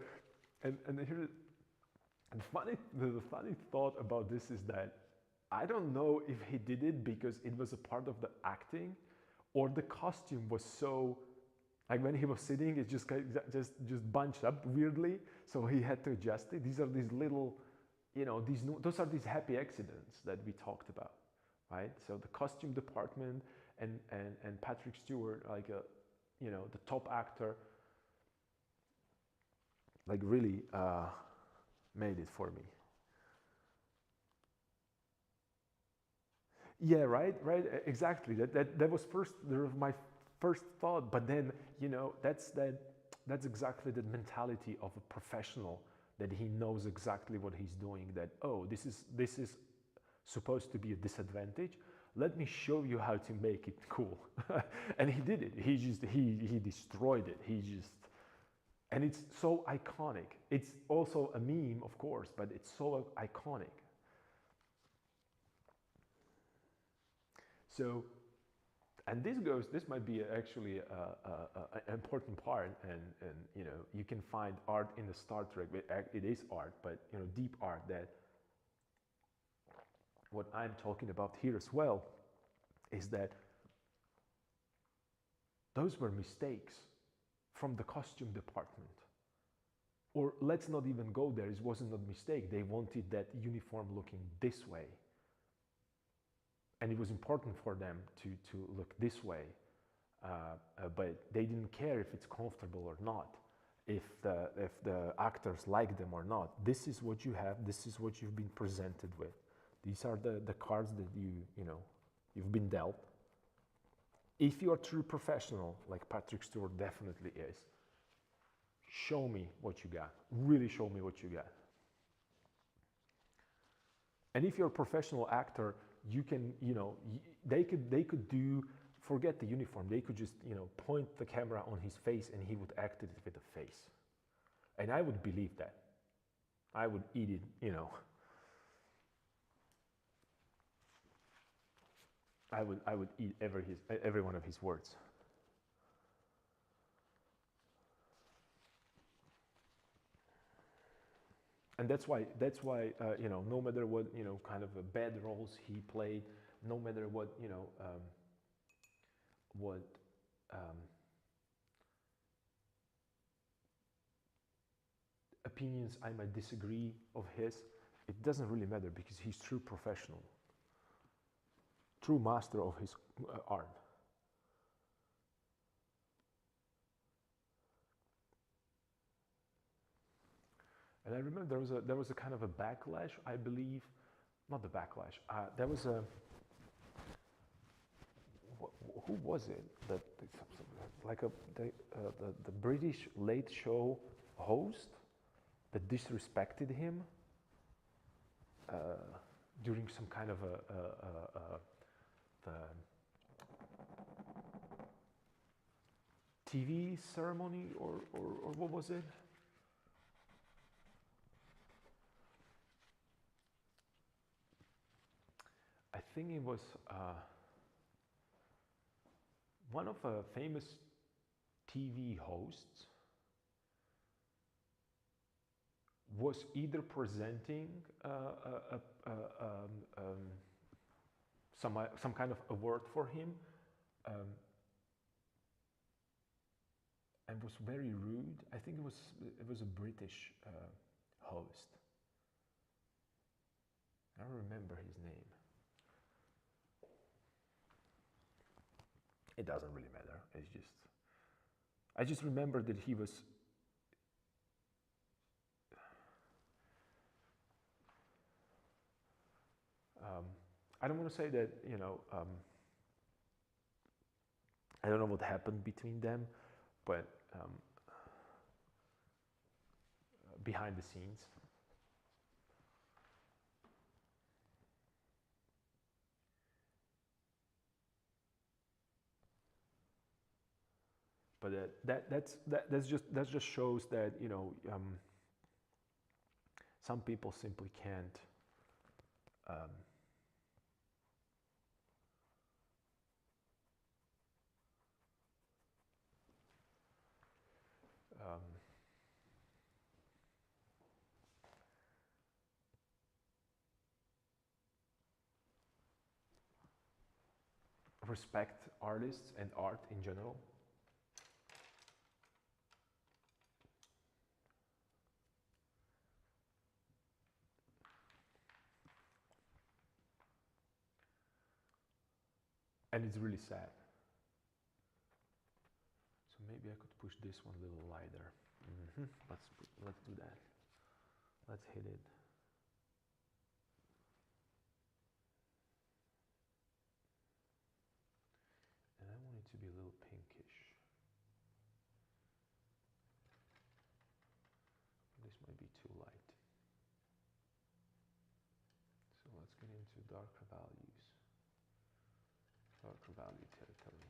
here, The funny thought about this is that I don't know if he did it because it was a part of the acting, or the costume was so, like when he was sitting, it just bunched up weirdly, so he had to adjust it. These are these little, those are these happy accidents that we talked about, right? So the costume department and Patrick Stewart, like the top actor, like really made it for me. Yeah, right, exactly. That was my first thought, but then that's exactly the mentality of a professional, that he knows exactly what he's doing. That, oh, this is supposed to be a disadvantage. Let me show you how to make it cool, and he did it. He destroyed it. And it's so iconic. It's also a meme, of course, but it's so iconic. So, and this might be actually an important part, and you can find art in the Star Trek. It is art, but deep art. That what I'm talking about here as well is that those were mistakes from the costume department. Or let's not even go there. It wasn't a mistake. They wanted that uniform looking this way, and it was important for them to look this way, but they didn't care if it's comfortable or not, if the actors like them or not. This is what you have. This is what you've been presented with. These are the cards that you've been dealt. If you are a true professional, like Patrick Stewart definitely is, show me what you got. Really show me what you got. And if you're a professional actor, you can, they could do, forget the uniform. They could just, point the camera on his face and he would act it with a face. And I would believe that. I would eat it, I would eat every one of his words. And that's why no matter what kind of bad roles he played, no matter what what opinions I might disagree of his, it doesn't really matter, because he's true professional, true master of his art. And I remember there was a kind of a backlash, I believe, not the backlash. There was a, who was it that, like the British Late Show host that disrespected him during some kind of the TV ceremony, or what was it? I think it was one of a famous TV hosts was either presenting some kind of award for him, and was very rude. I think it was a British host. I don't remember his name. It doesn't really matter. I just remember that he was. I don't want to say that I don't know what happened between them, but behind the scenes. But that just shows that some people simply can't respect artists and art in general. And it's really sad. So maybe I could push this one a little lighter. Let's do that. Let's hit it. And I want it to be a little pinkish. This might be too light. So let's get into darker values. Darker value territory.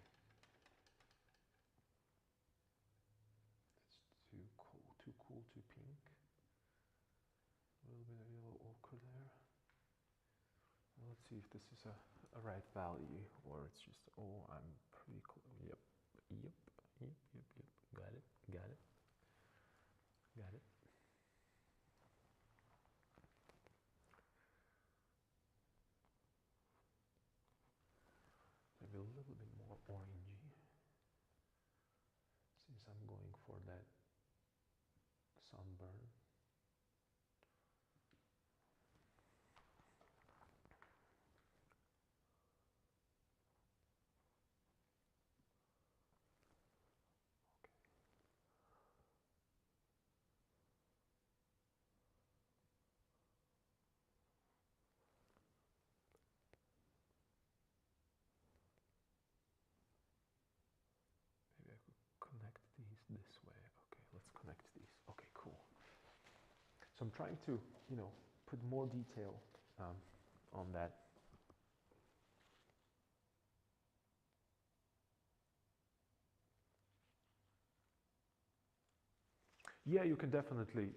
It's too cool, too pink. A little bit of yellow ochre there. Let's see if this is a right value or it's just, oh, I'm pretty close. Yep. Got it. Maybe a little bit more orangey, since I'm going for that sunburn. Connect these this way. Okay, let's connect these. Okay, cool. So I'm trying to, put more detail on that. Yeah, you can definitely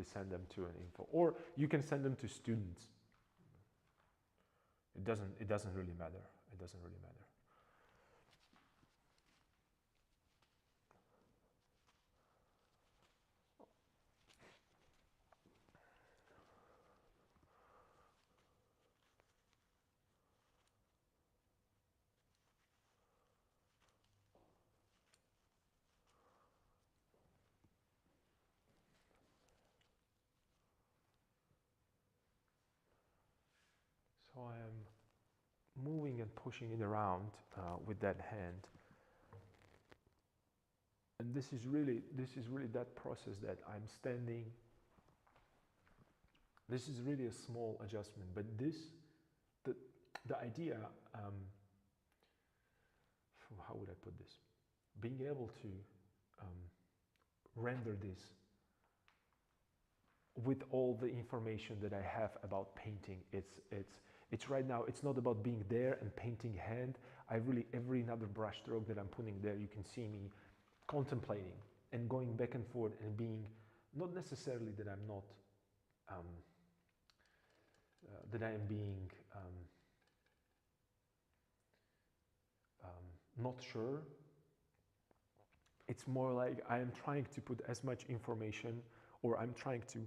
send them to an info, or you can send them to students. It doesn't really matter. It doesn't really matter. So I am moving and pushing it around with that hand. And this is really that process that I'm standing. This is really a small adjustment, but the idea, how would I put this? Being able to render this with all the information that I have about painting. It's right now, it's not about being there and painting hand. Every another brush stroke that I'm putting there, you can see me contemplating and going back and forth and being, not necessarily that I'm not, that I am being not sure. It's more like I am trying to put as much information, or I'm trying to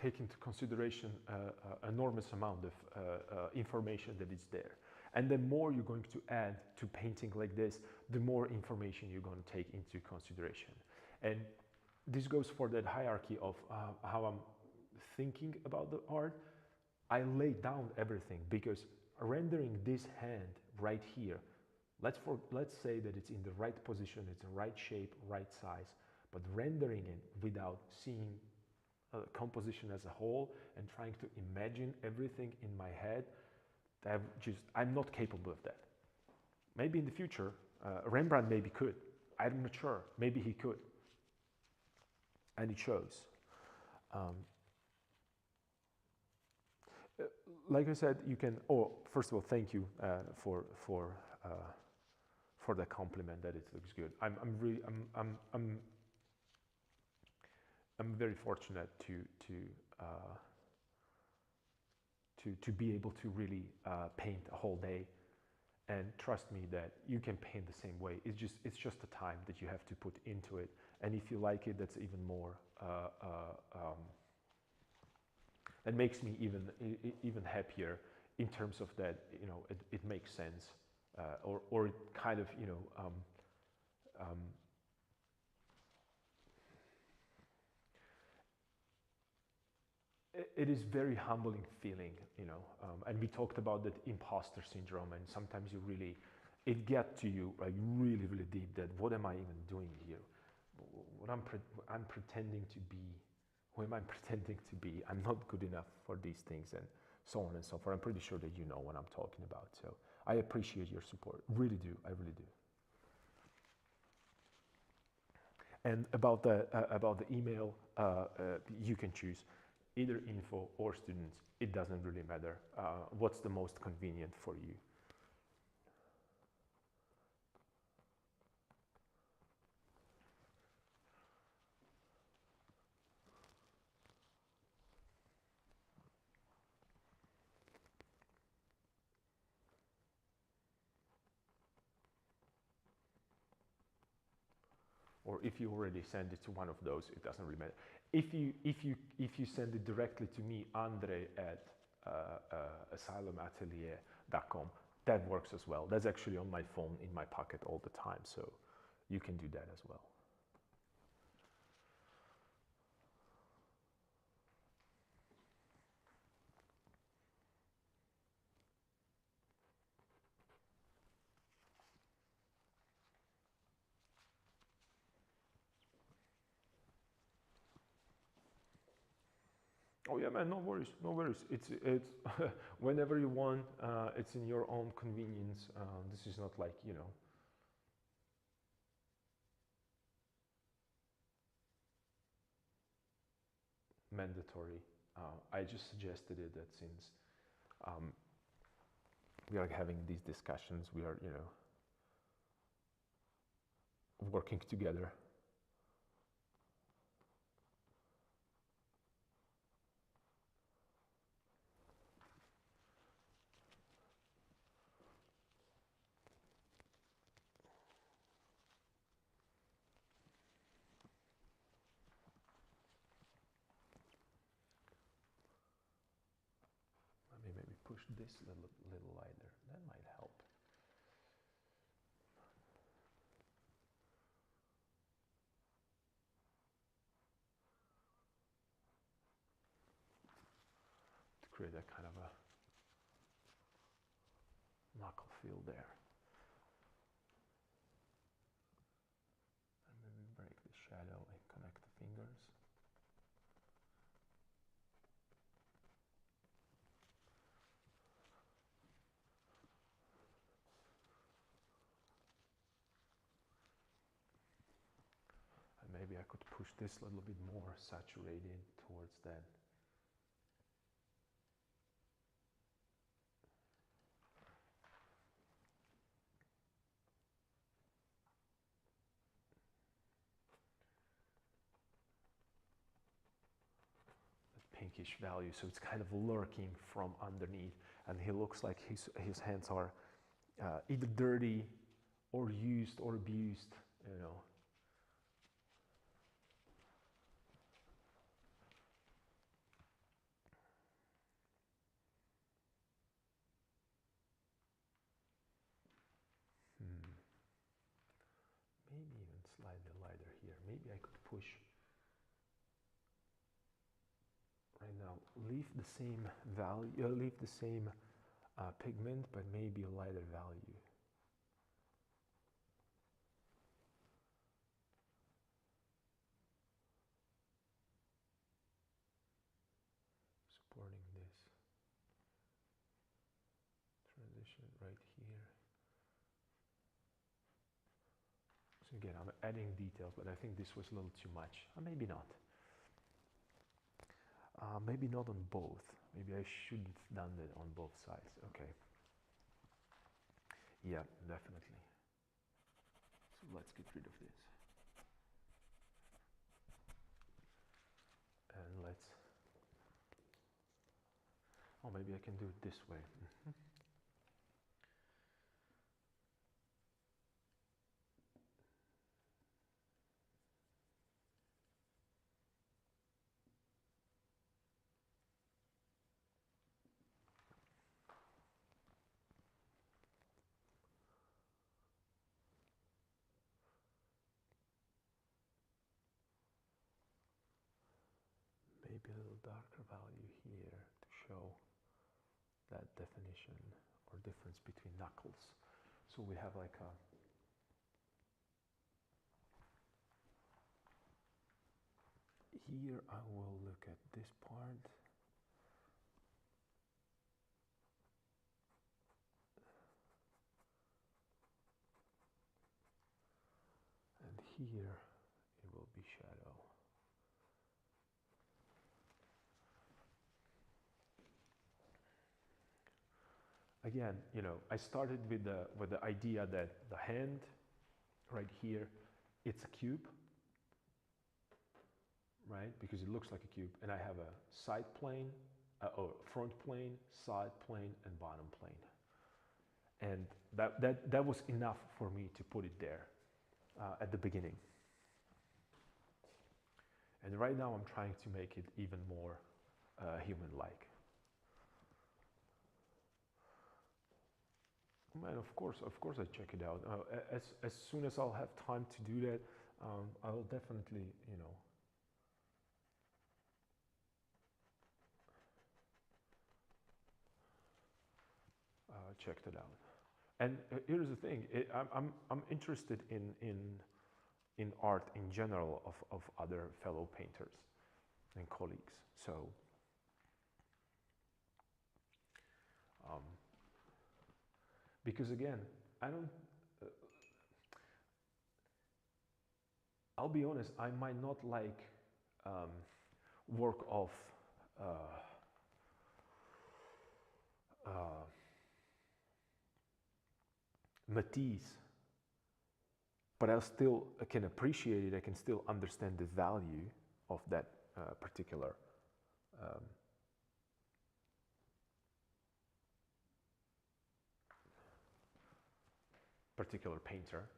take into consideration an enormous amount of information that is there. And the more you're going to add to painting like this, the more information you're going to take into consideration. And this goes for that hierarchy of how I'm thinking about the art. I lay down everything, because rendering this hand right here, let's say that it's in the right position, it's the right shape, right size, but rendering it without seeing composition as a whole and trying to imagine everything in my head, I'm not capable of that. Maybe in the future, Rembrandt maybe could. I'm not sure. Maybe he could. And it shows. Like I said, you can. Oh, first of all, thank you for the compliment that it looks good. I'm very fortunate to be able to really paint a whole day And trust me that you can paint the same way. It's just the time that you have to put into it. And if you like it, that's even more. That makes me even happier in terms of that. You know, it makes sense, or it kind of, you know. It is very humbling feeling, you know, and we talked about that imposter syndrome, and sometimes you really, it gets to you like really, really deep that what am I even doing here? What I'm pretending to be, who am I pretending to be? I'm not good enough for these things, and so on and so forth. I'm pretty sure that you know what I'm talking about. So I appreciate your support, really do, I really do. And about the email, you can choose either info or students. It doesn't really matter. What's the most convenient for you? Or if you already send it to one of those, it doesn't really matter. If you send it directly to me, Andre at asylumatelier.com, that works as well. That's actually on my phone in my pocket all the time, so you can do that as well. Oh yeah, man, no worries, no worries. It's whenever you want. It's in your own convenience. This is not like, you know, mandatory. I just suggested it that since um, we are having these discussions, we are, you know, working together. Let me maybe push this a little lighter. That might help. To create a kind of a knuckle feel there. And maybe break the shadow and connect the fingers. And maybe I could push this a little bit more saturated towards that. Pinkish value, so it's kind of lurking from underneath, and he looks like his hands are either dirty or used or abused, you know. Maybe even slightly lighter here. Maybe I could push right now. Leave the same value, leave the same pigment, but maybe a lighter value. Supporting this transition right here. So again, I'm adding details, but I think this was a little too much. Or maybe not. Maybe not on both. Maybe I should have done that on both sides. Okay. Yeah, definitely. So let's get rid of this. And let's, oh, maybe I can do it this way. darker value here to show that definition or difference between knuckles. So we have like a here I will look at this part. And here it will be shadow. Again, you know, I started with the idea that the hand right here, it's a cube, right? Because it looks like a cube, and I have a side plane, or front plane, side plane, and bottom plane, and that was enough for me to put it there at the beginning. And right now I'm trying to make it even more human-like. Man, of course I check it out. As soon as I'll have time to do that, I'll definitely, you know, check that out. And here's the thing: I'm interested in art in general of other fellow painters and colleagues. So. Because again, I don't, I'll be honest, I might not like work of Matisse, but I still can appreciate it, I can still understand the value of that particular painter.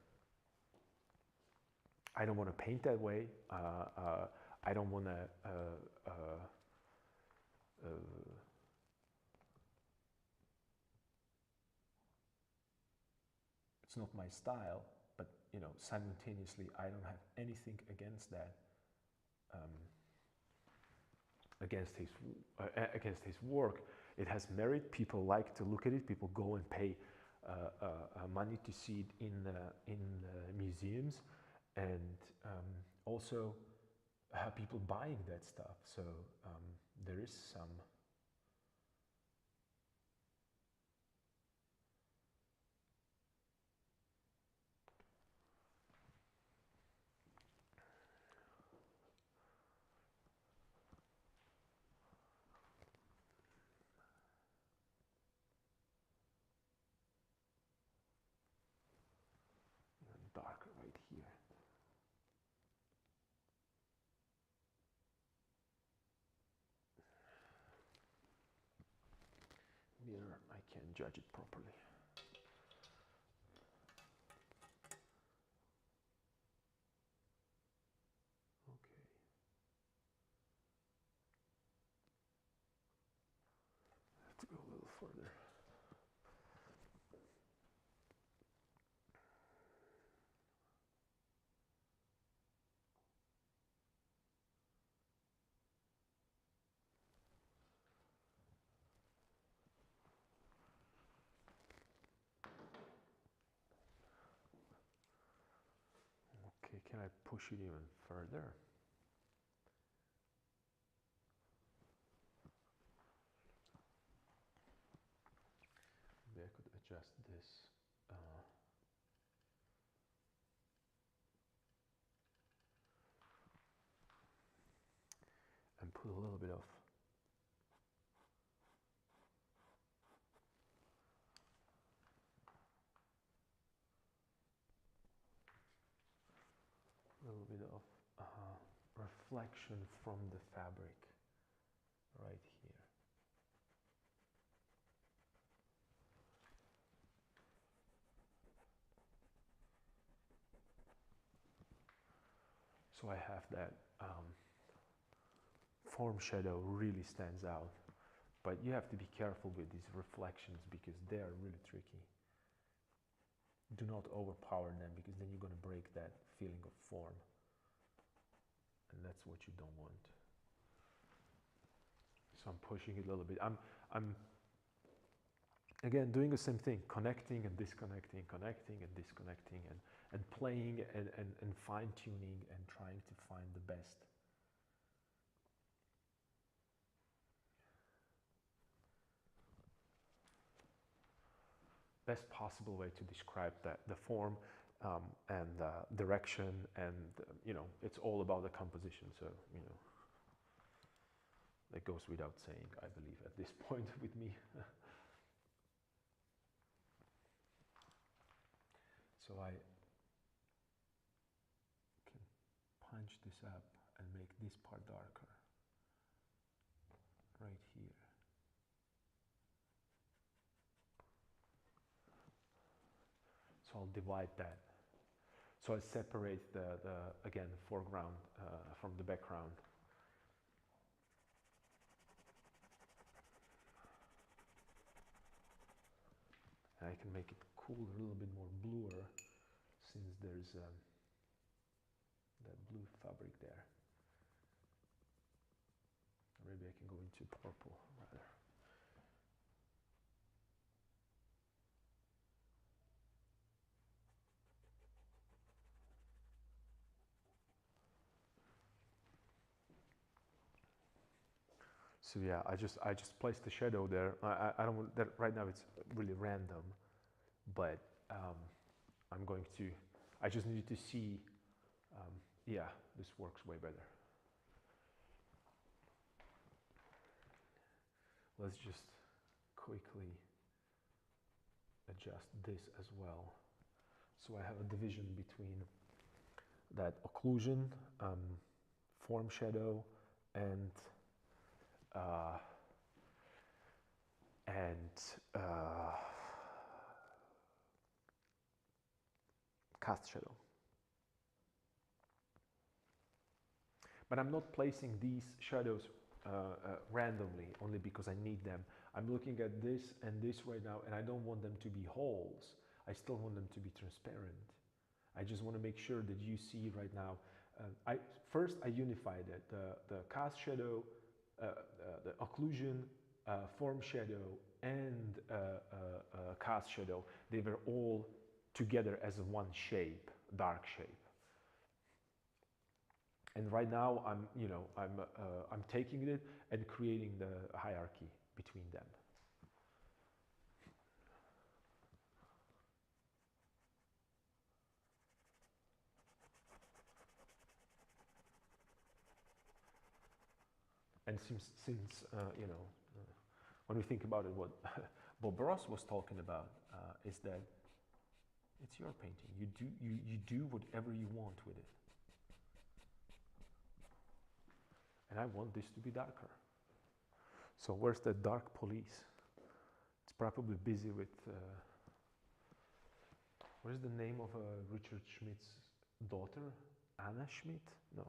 I don't want to paint that way. I don't want to. It's not my style, but you know, simultaneously, I don't have anything against that. Against his work, it has merit. People like to look at it. People go and pay money to see it in museums, and also have people buying that stuff. So there is some darker right here. Mirror, I can't judge it properly. Okay. I have to go a little further. Okay, can I push it even further? Maybe I could adjust this. And put a little bit of reflection from the fabric right here. So I have that form shadow really stands out, but you have to be careful with these reflections because they are really tricky. Do not overpower them because then you're going to break that feeling of form, and that's what you don't want. So I'm pushing it a little bit. I'm again doing the same thing, connecting and disconnecting, connecting and disconnecting, and playing and fine tuning and trying to find the best possible way to describe the form and direction, and you know, it's all about the composition. So you know, that goes without saying, I believe, at this point with me. So I can punch this up and make this part darker right here. So I'll divide that. So I separate the again, foreground from the background. And I can make it cool, a little bit more bluer, since there's that blue fabric there. Maybe I can go into purple rather. So yeah, I just placed the shadow there. I don't want that right now. It's really random, but I'm going to. I just need to see. Yeah, this works way better. Let's just quickly adjust this as well. So I have a division between that occlusion, form shadow, and cast shadow. But I'm not placing these shadows randomly, only because I need them. I'm looking at this and this right now, and I don't want them to be holes. I still want them to be transparent. I just want to make sure that you see right now. First, I unified it. The cast shadow, the occlusion, form shadow, and cast shadow, they were all together as one shape, dark shape. And right now, I'm taking it and creating the hierarchy between them. And since when we think about it, what Bob Ross was talking about is that it's your painting. You do whatever you want with it. And I want this to be darker. So where's the dark police? It's probably busy with. What is the name of Richard Schmidt's daughter? Anna Schmidt? No.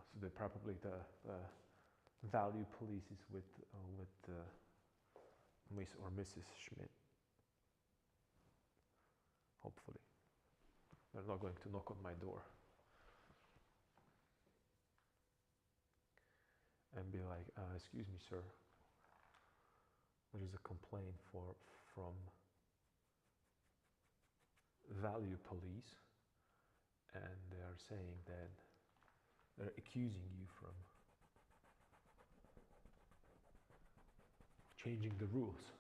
So they're probably the value police is with Miss or Mrs. Schmidt. Hopefully, they're not going to knock on my door and be like, "Excuse me, sir. There is a complaint from value police, and they are saying that they're accusing you from changing the rules."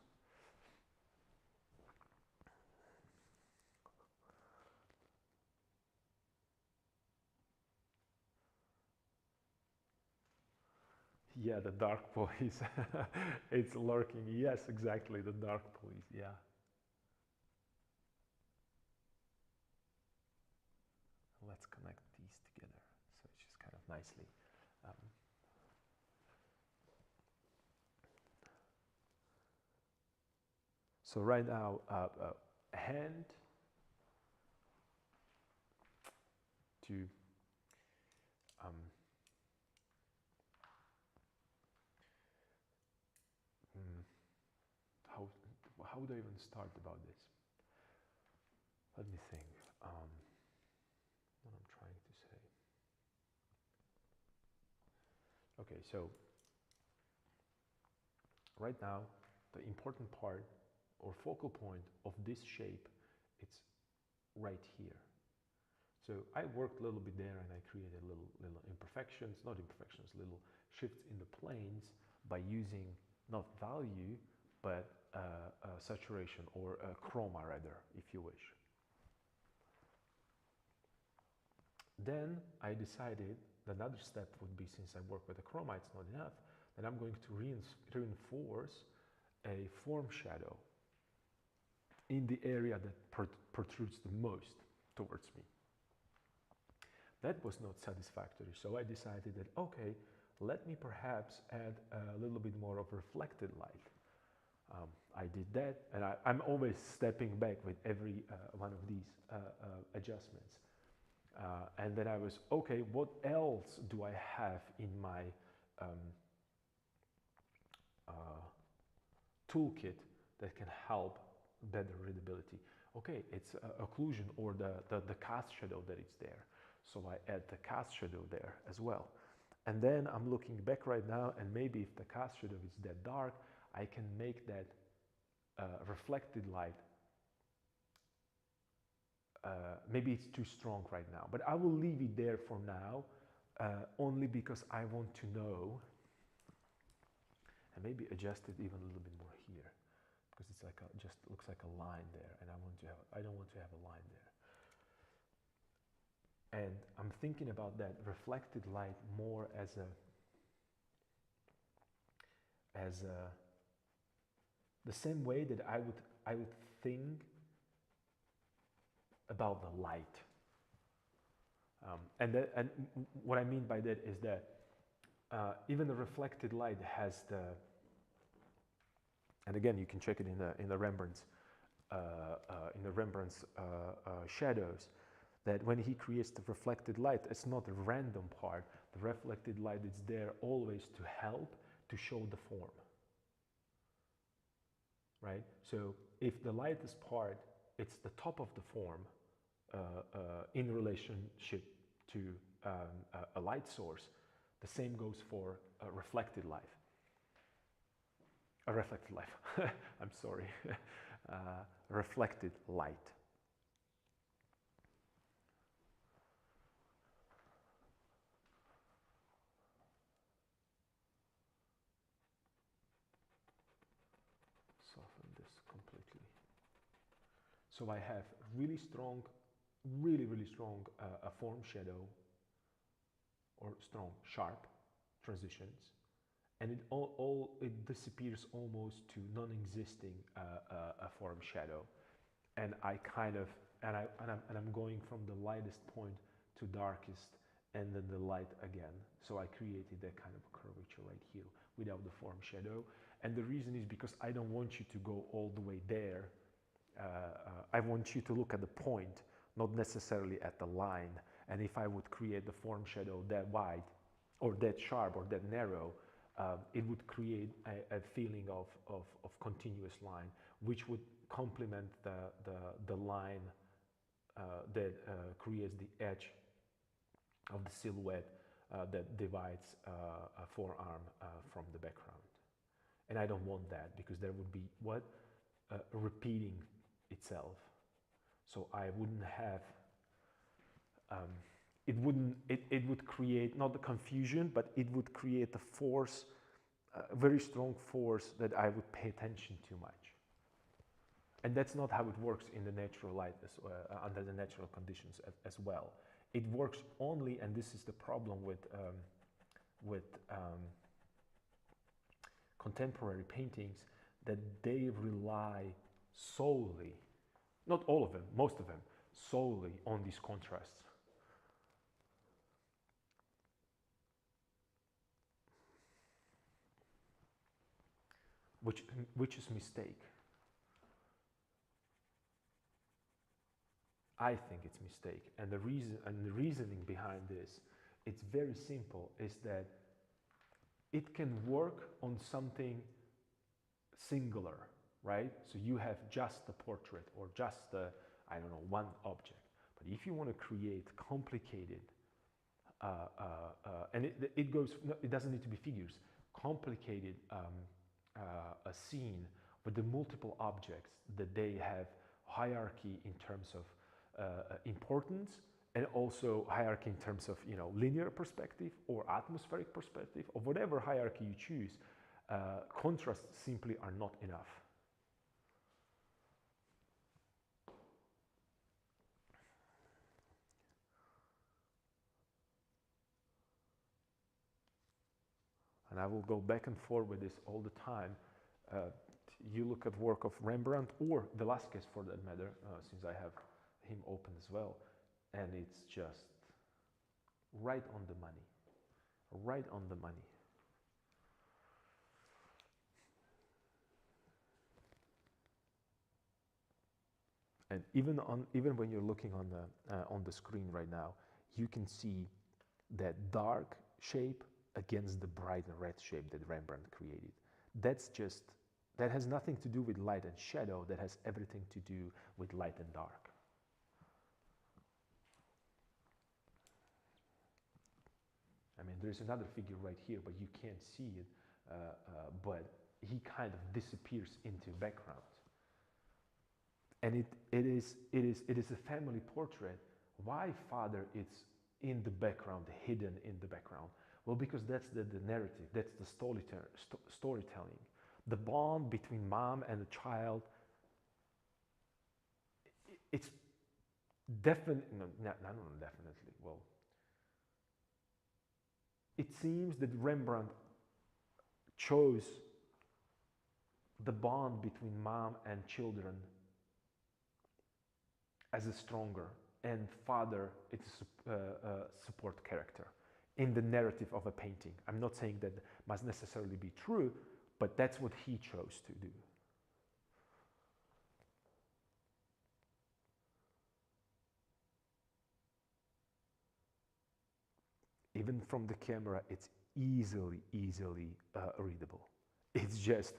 Yeah, the dark police. It's lurking. Yes, exactly, the dark police. Yeah. Let's connect these together. So it's just kind of nicely. So right now, hand to how would I even start about this? Let me think. What I'm trying to say. Okay, so right now, the important part or focal point of this shape, it's right here. So I worked a little bit there and I created little imperfections, not imperfections, little shifts in the planes by using not value, but saturation or chroma rather, if you wish. Then I decided that another step would be, since I work with the chroma, it's not enough, that I'm going to reinforce a form shadow in the area that protrudes the most towards me. That was not satisfactory, so I decided that, okay, let me perhaps add a little bit more of reflected light. I did that, and I'm always stepping back with every one of these adjustments. And then I was, okay, what else do I have in my toolkit that can help better readability? Okay, it's occlusion or the cast shadow that is there. So I add the cast shadow there as well. And then I'm looking back right now, and maybe if the cast shadow is that dark, I can make that reflected light. Maybe it's too strong right now, but I will leave it there for now, only because I want to know, and maybe adjust it even a little bit more here, because it's like just looks like a line there, and I don't want to have a line there. And I'm thinking about that reflected light more as the same way that I would think about the light. And what I mean by that is that even the reflected light has and again you can check it in the Rembrandt's shadows, that when he creates the reflected light, it's not a random part. The reflected light is there always to help to show the form, right? So if the light is part, it's the top of the form in relationship to a light source. The same goes for a reflected light. I'm sorry. Reflected light. Soften this completely. So I have really strong, really strong a form shadow, or strong, sharp transitions, and it disappears almost to non-existing a form shadow, and I'm going from the lightest point to darkest, and then the light again. So I created that kind of curvature right here without the form shadow, and the reason is because I don't want you to go all the way there. I want you to look at the point, not necessarily at the line. And if I would create the form shadow that wide, or that sharp, or that narrow, it would create a feeling of continuous line, which would complement the line that creates the edge of the silhouette that divides a forearm from the background. And I don't want that, because there would be repeating itself. So I wouldn't have it would create not the confusion, but it would create a force, a very strong force that I would pay attention too much. And that's not how it works in the natural light, under the natural conditions as well. It works only, and this is the problem with contemporary paintings, that they rely solely, not all of them, most of them, solely on these contrasts. Which is a mistake. I think it's a mistake, and the reasoning behind this, it's very simple, is that it can work on something singular, right? So you have just the portrait, or just the, I don't know, one object. But if you want to create complicated And it goes, no, it doesn't need to be figures, complicated a scene with the multiple objects that they have hierarchy in terms of importance, and also hierarchy in terms of, you know, linear perspective or atmospheric perspective, or whatever hierarchy you choose. Contrasts simply are not enough. And I will go back and forth with this all the time. You look at work of Rembrandt or Velázquez for that matter, since I have him open as well, and it's just right on the money, right on the money. And even when you're looking on the screen right now, you can see that dark shape against the bright and red shape that Rembrandt created. That has nothing to do with light and shadow. That has everything to do with light and dark. I mean, there's another figure right here, but you can't see it. But he kind of disappears into background. And it is a family portrait. Why father is in the background, hidden in the background? Well, because that's the narrative, that's the storytelling. The bond between mom and the child, it's definitely, no, definitely, well, it seems that Rembrandt chose the bond between mom and children as a stronger, and father is a support character in the narrative of a painting. I'm not saying that must necessarily be true, but that's what he chose to do. Even from the camera, it's easily readable. It's just,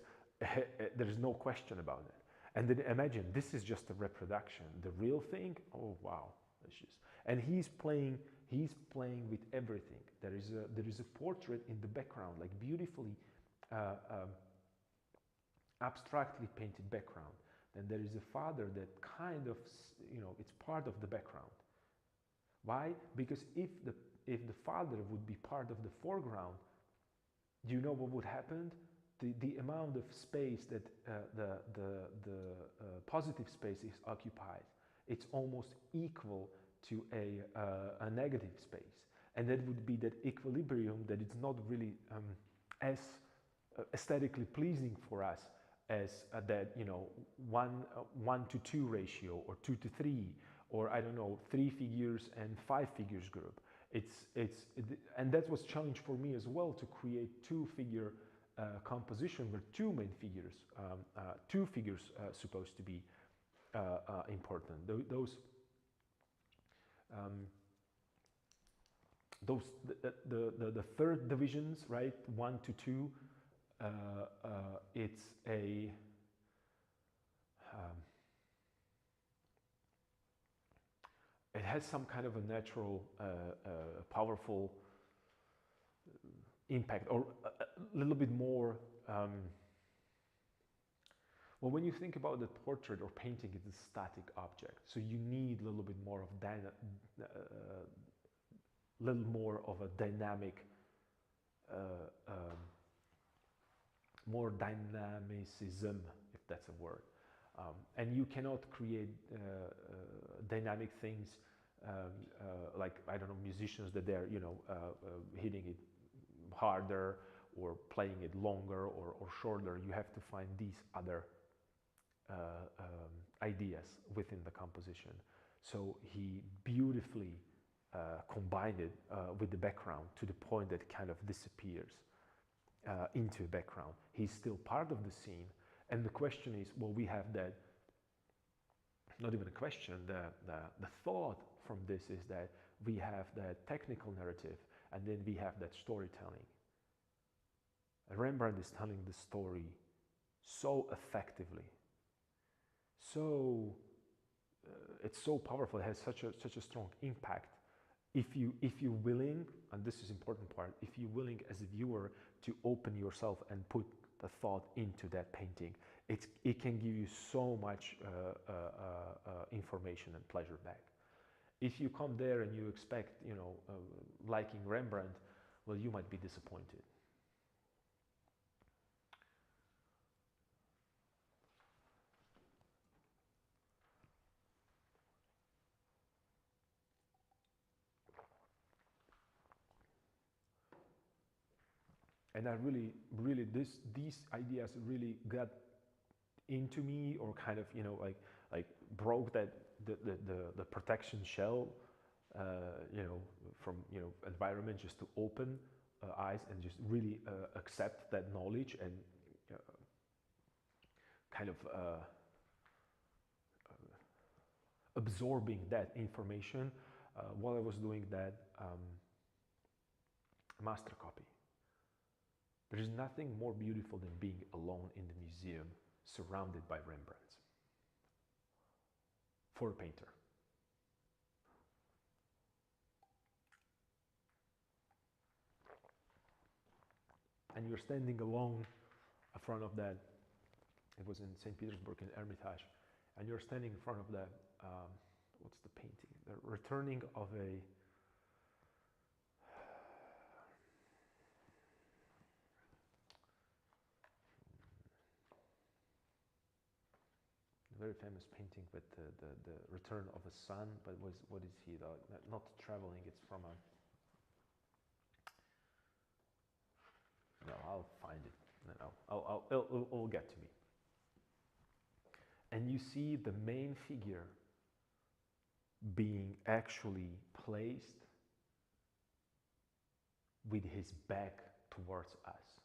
there's no question about it. And then imagine, this is just a reproduction. The real thing, oh wow. And he's playing with everything. There is a portrait in the background, like beautifully abstractly painted background. Then there is a father that kind of, you know, it's part of the background. Why? Because if the father would be part of the foreground, do you know what would happen? The amount of space that the positive space is occupied, it's almost equal to a negative space. And that would be that equilibrium that it's not really as aesthetically pleasing for us as that, you know, 1 to 2 ratio, or 2 to 3, or I don't know, 3 figures and 5 figures group. And that was challenge for me as well, to create 2-figure composition where 2 main figures, 2 figures supposed to be important. The third divisions, right, 1 to 2, it's a it has some kind of a natural, powerful impact, or a little bit more. Well, when you think about the portrait or painting, it's a static object, so you need a little bit more of a dynamic, more dynamicism, if that's a word. And you cannot create dynamic things like, I don't know, musicians that they're, you know, hitting it harder or playing it longer or shorter. You have to find these other ideas within the composition. So he beautifully combined it with the background to the point that it kind of disappears into the background. He's still part of the scene. And the question is, well, we have that, not even a question, the thought from this is that we have that technical narrative, and then we have that storytelling. Rembrandt is telling the story so effectively, so it's so powerful, it has such a strong impact, if you're willing, and this is important part, if you're willing as a viewer to open yourself and put the thought into that painting, it can give you so much information and pleasure back. If you come there and you expect, liking Rembrandt, well, you might be disappointed. And I really, these ideas really got into me, or kind of, like broke that the protection shell, from environment, just to open eyes and just really accept that knowledge, and uh, kind of absorbing that information while I was doing that master copy. There is nothing more beautiful than being alone in the museum surrounded by Rembrandts for a painter. And you're standing alone in front of that. It was in St. Petersburg in Hermitage, and you're standing in front of that. What's the painting? The returning of a very famous painting with the return of a son. But what is he? Not traveling. It's from a. No, I'll find it. No, it'll get to me. And you see the main figure being actually placed with his back towards us.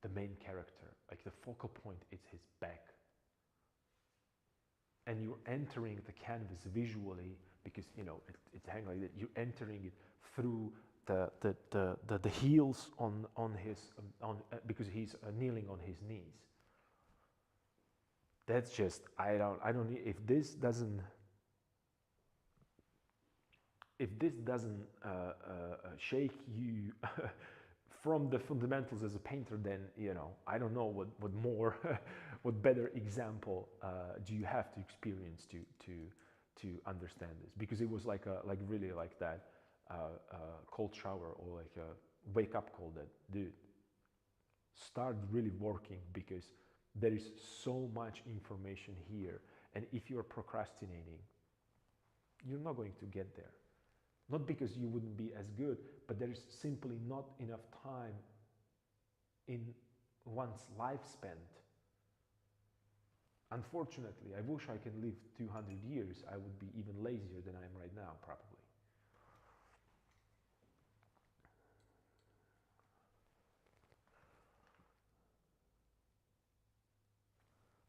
The main character, like the focal point, is his back. And you're entering the canvas visually, because it's hanging like that. You're entering it through the heels on his because he's kneeling on his knees. That's just, I don't need, if this doesn't shake you from the fundamentals as a painter, then I don't know what more what better example do you have to experience to understand this. Because it was like really like that cold shower, or like a wake up call that, dude, start really working, because there is so much information here, and if you're procrastinating, you're not going to get there. Not because you wouldn't be as good, but there is simply not enough time in one's lifespan. Unfortunately, I wish I can live 200 years. I would be even lazier than I am right now, probably.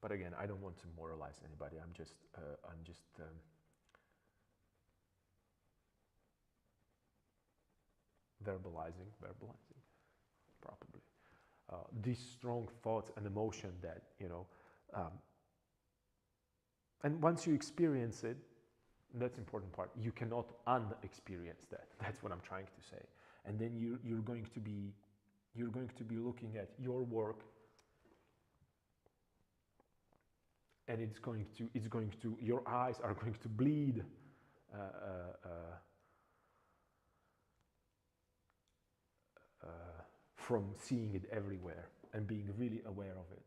But again, I don't want to moralize anybody. I'm just verbalizing, probably these strong thoughts and emotion that and once you experience it, that's the important part. You cannot unexperience that. That's what I'm trying to say. And then you're going to be looking at your work, and it's going to your eyes are going to bleed from seeing it everywhere and being really aware of it.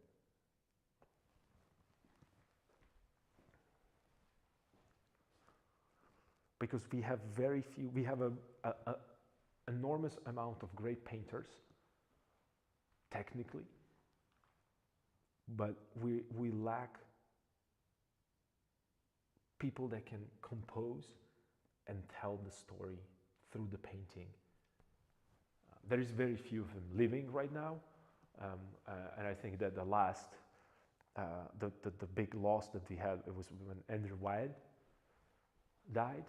Because we have very few, we have a enormous amount of great painters, technically, but we lack people that can compose and tell the story through the painting. There is very few of them living right now, and I think that the last, the big loss that we had, it was when Andrew Wyeth died.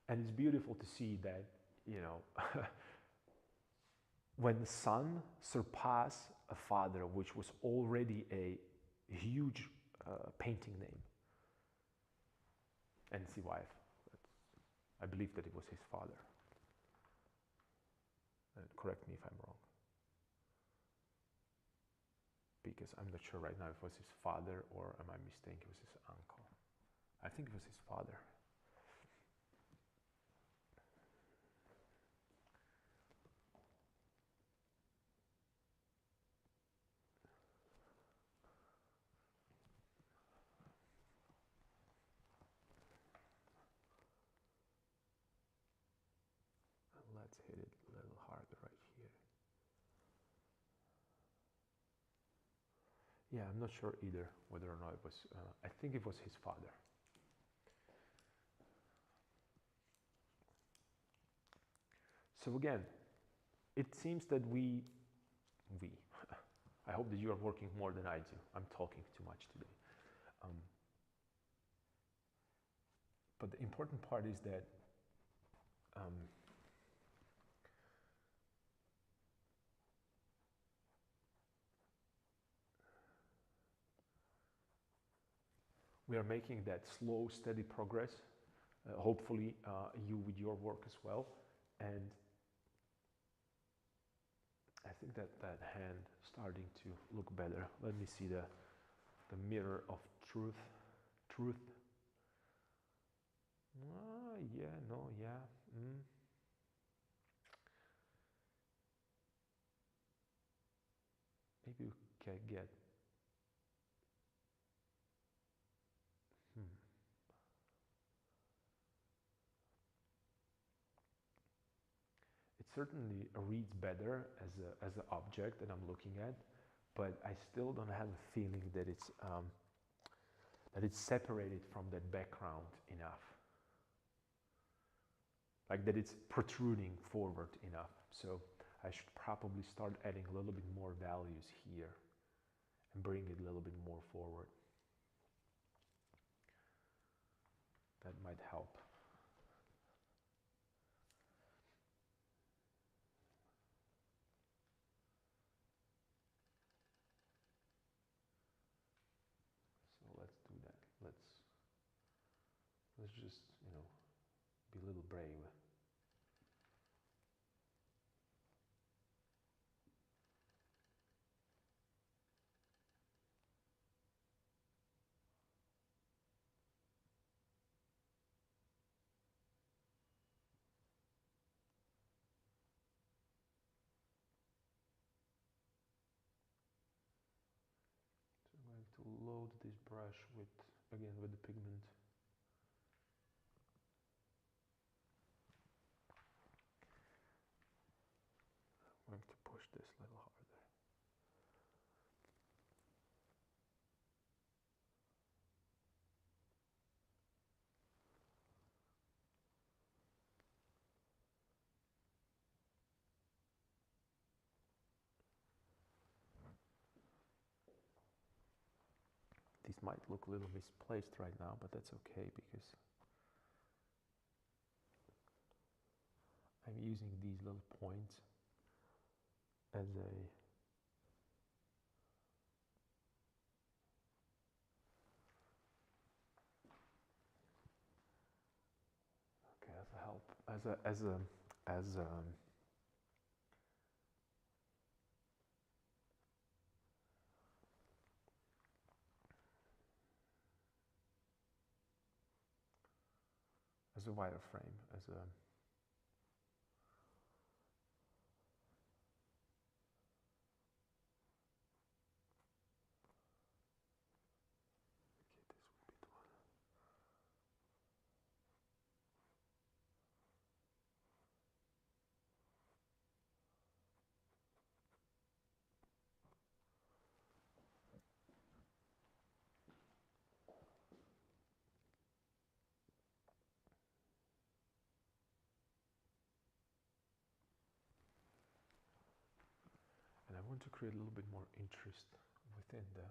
And it's beautiful to see that, when the son surpassed a father, which was already a huge painting name. And see why. I believe that it was his father. Correct me if I'm wrong. Because I'm not sure right now if it was his father or am I mistaken, it was his uncle. I think it was his father. Let's hit it a little harder right here. Yeah, I'm not sure either whether or not it was, I think it was his father. So again, it seems that we, I hope that you are working more than I do. I'm talking too much today. But the important part is that we are making that slow, steady progress. Hopefully, you with your work as well. And I think that that hand starting to look better. Let me see the mirror of truth. Truth. Yeah, no, yeah. Maybe we can get. It certainly reads better as an object that I'm looking at, but I still don't have a feeling that it's separated from that background enough. Like that it's protruding forward enough. So I should probably start adding a little bit more values here and bring it a little bit more forward. That might help. So let's do that. Let's just, be a little brave. So I'm going to load this brush with the pigment. I'm going to push this a little harder. These might look a little misplaced right now, but that's okay because I'm using these little points as a help, as a wireframe, as a and I want to create a little bit more interest within the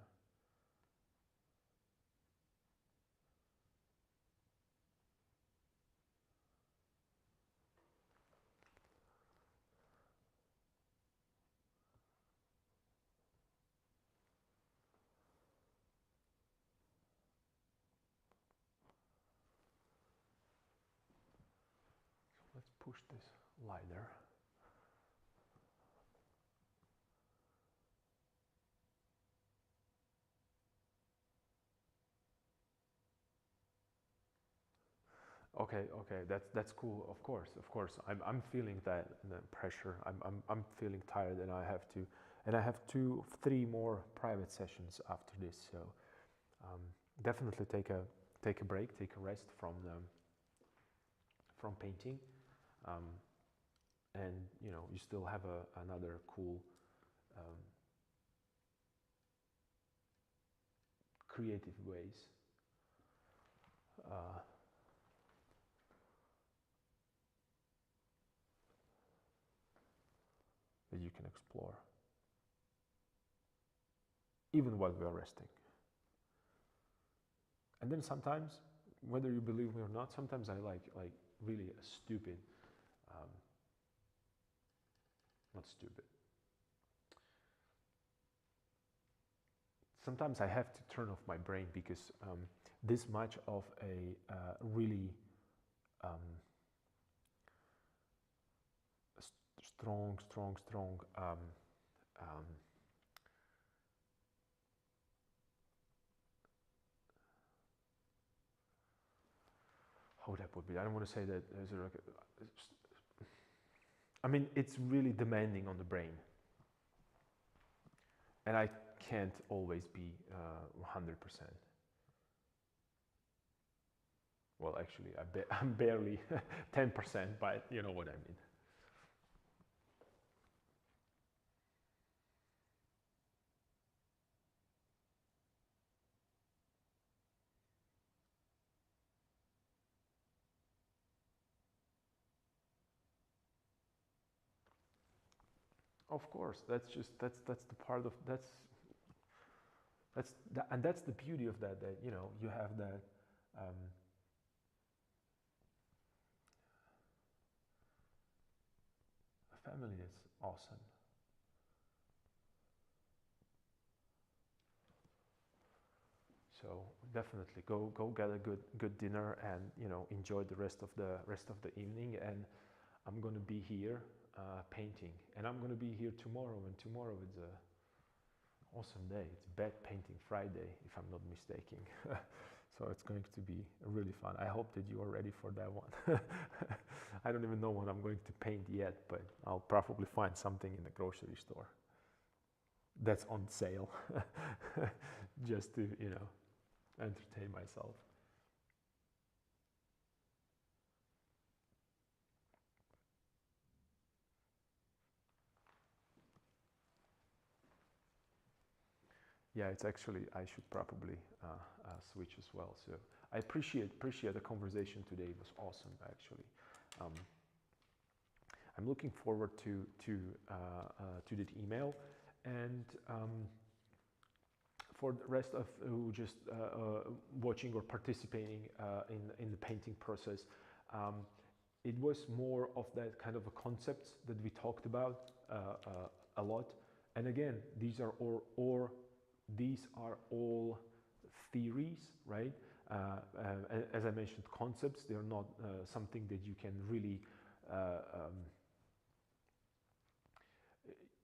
push this lighter. Okay, okay, that's cool. Of course, I'm feeling that pressure. I'm feeling tired, and I have 3 more private sessions after this. So definitely take a break, take a rest from painting, and you still have another cool creative ways. That you can explore even while we are resting. And then sometimes, whether you believe me or not, sometimes I like really a stupid, not stupid. Sometimes I have to turn off my brain because this much of a really strong how that would be. I don't want to say that as I mean, it's really demanding on the brain, and I can't always be 100%. Well, actually, I'm barely 10%, but you know what I mean. Of course, that's the part of and that's the beauty of that you have that family is awesome. So definitely go get a good dinner and enjoy the rest of the evening. And I'm going to be here painting, and I'm going to be here tomorrow. And tomorrow is a awesome day. It's Bed Painting Friday, if I'm not mistaken. So it's going to be really fun. I hope that you are ready for that one. I don't even know what I'm going to paint yet, but I'll probably find something in the grocery store that's on sale, just to entertain myself. Yeah, it's actually, I should probably switch as well. So I appreciate the conversation today. It was awesome, actually. I'm looking forward to that email, and for the rest of who just watching or participating in the painting process, it was more of that kind of a concepts that we talked about a lot. And again, these are all theories, right? As I mentioned, concepts. They're not something that you can really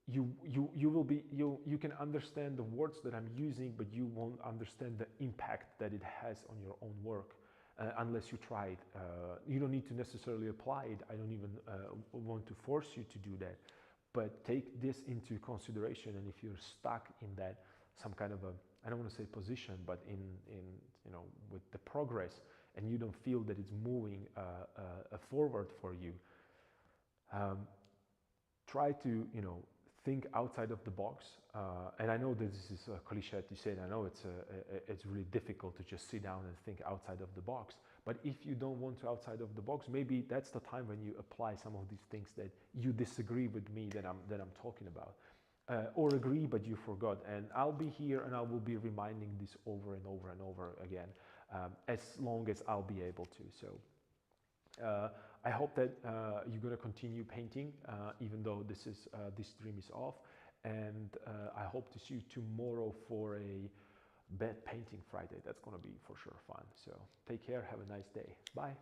you can understand the words that I'm using, but you won't understand the impact that it has on your own work unless you try it. You don't need to necessarily apply it. I don't even want to force you to do that, but take this into consideration. And if you're stuck in that some kind of a, I don't want to say position, but in with the progress, and you don't feel that it's moving forward for you, try to think outside of the box. And I know that this is a cliche to say, and I know it's really difficult to just sit down and think outside of the box. But if you don't want to outside of the box, maybe that's the time when you apply some of these things that you disagree with me that I'm talking about, or agree but you forgot. And I'll be here and I will be reminding this over and over and over again, as long as I'll be able to. So I hope that you're going to continue painting, even though this stream is off. And I hope to see you tomorrow for a Bed Painting Friday. That's going to be for sure fun. So take care. Have a nice day. Bye.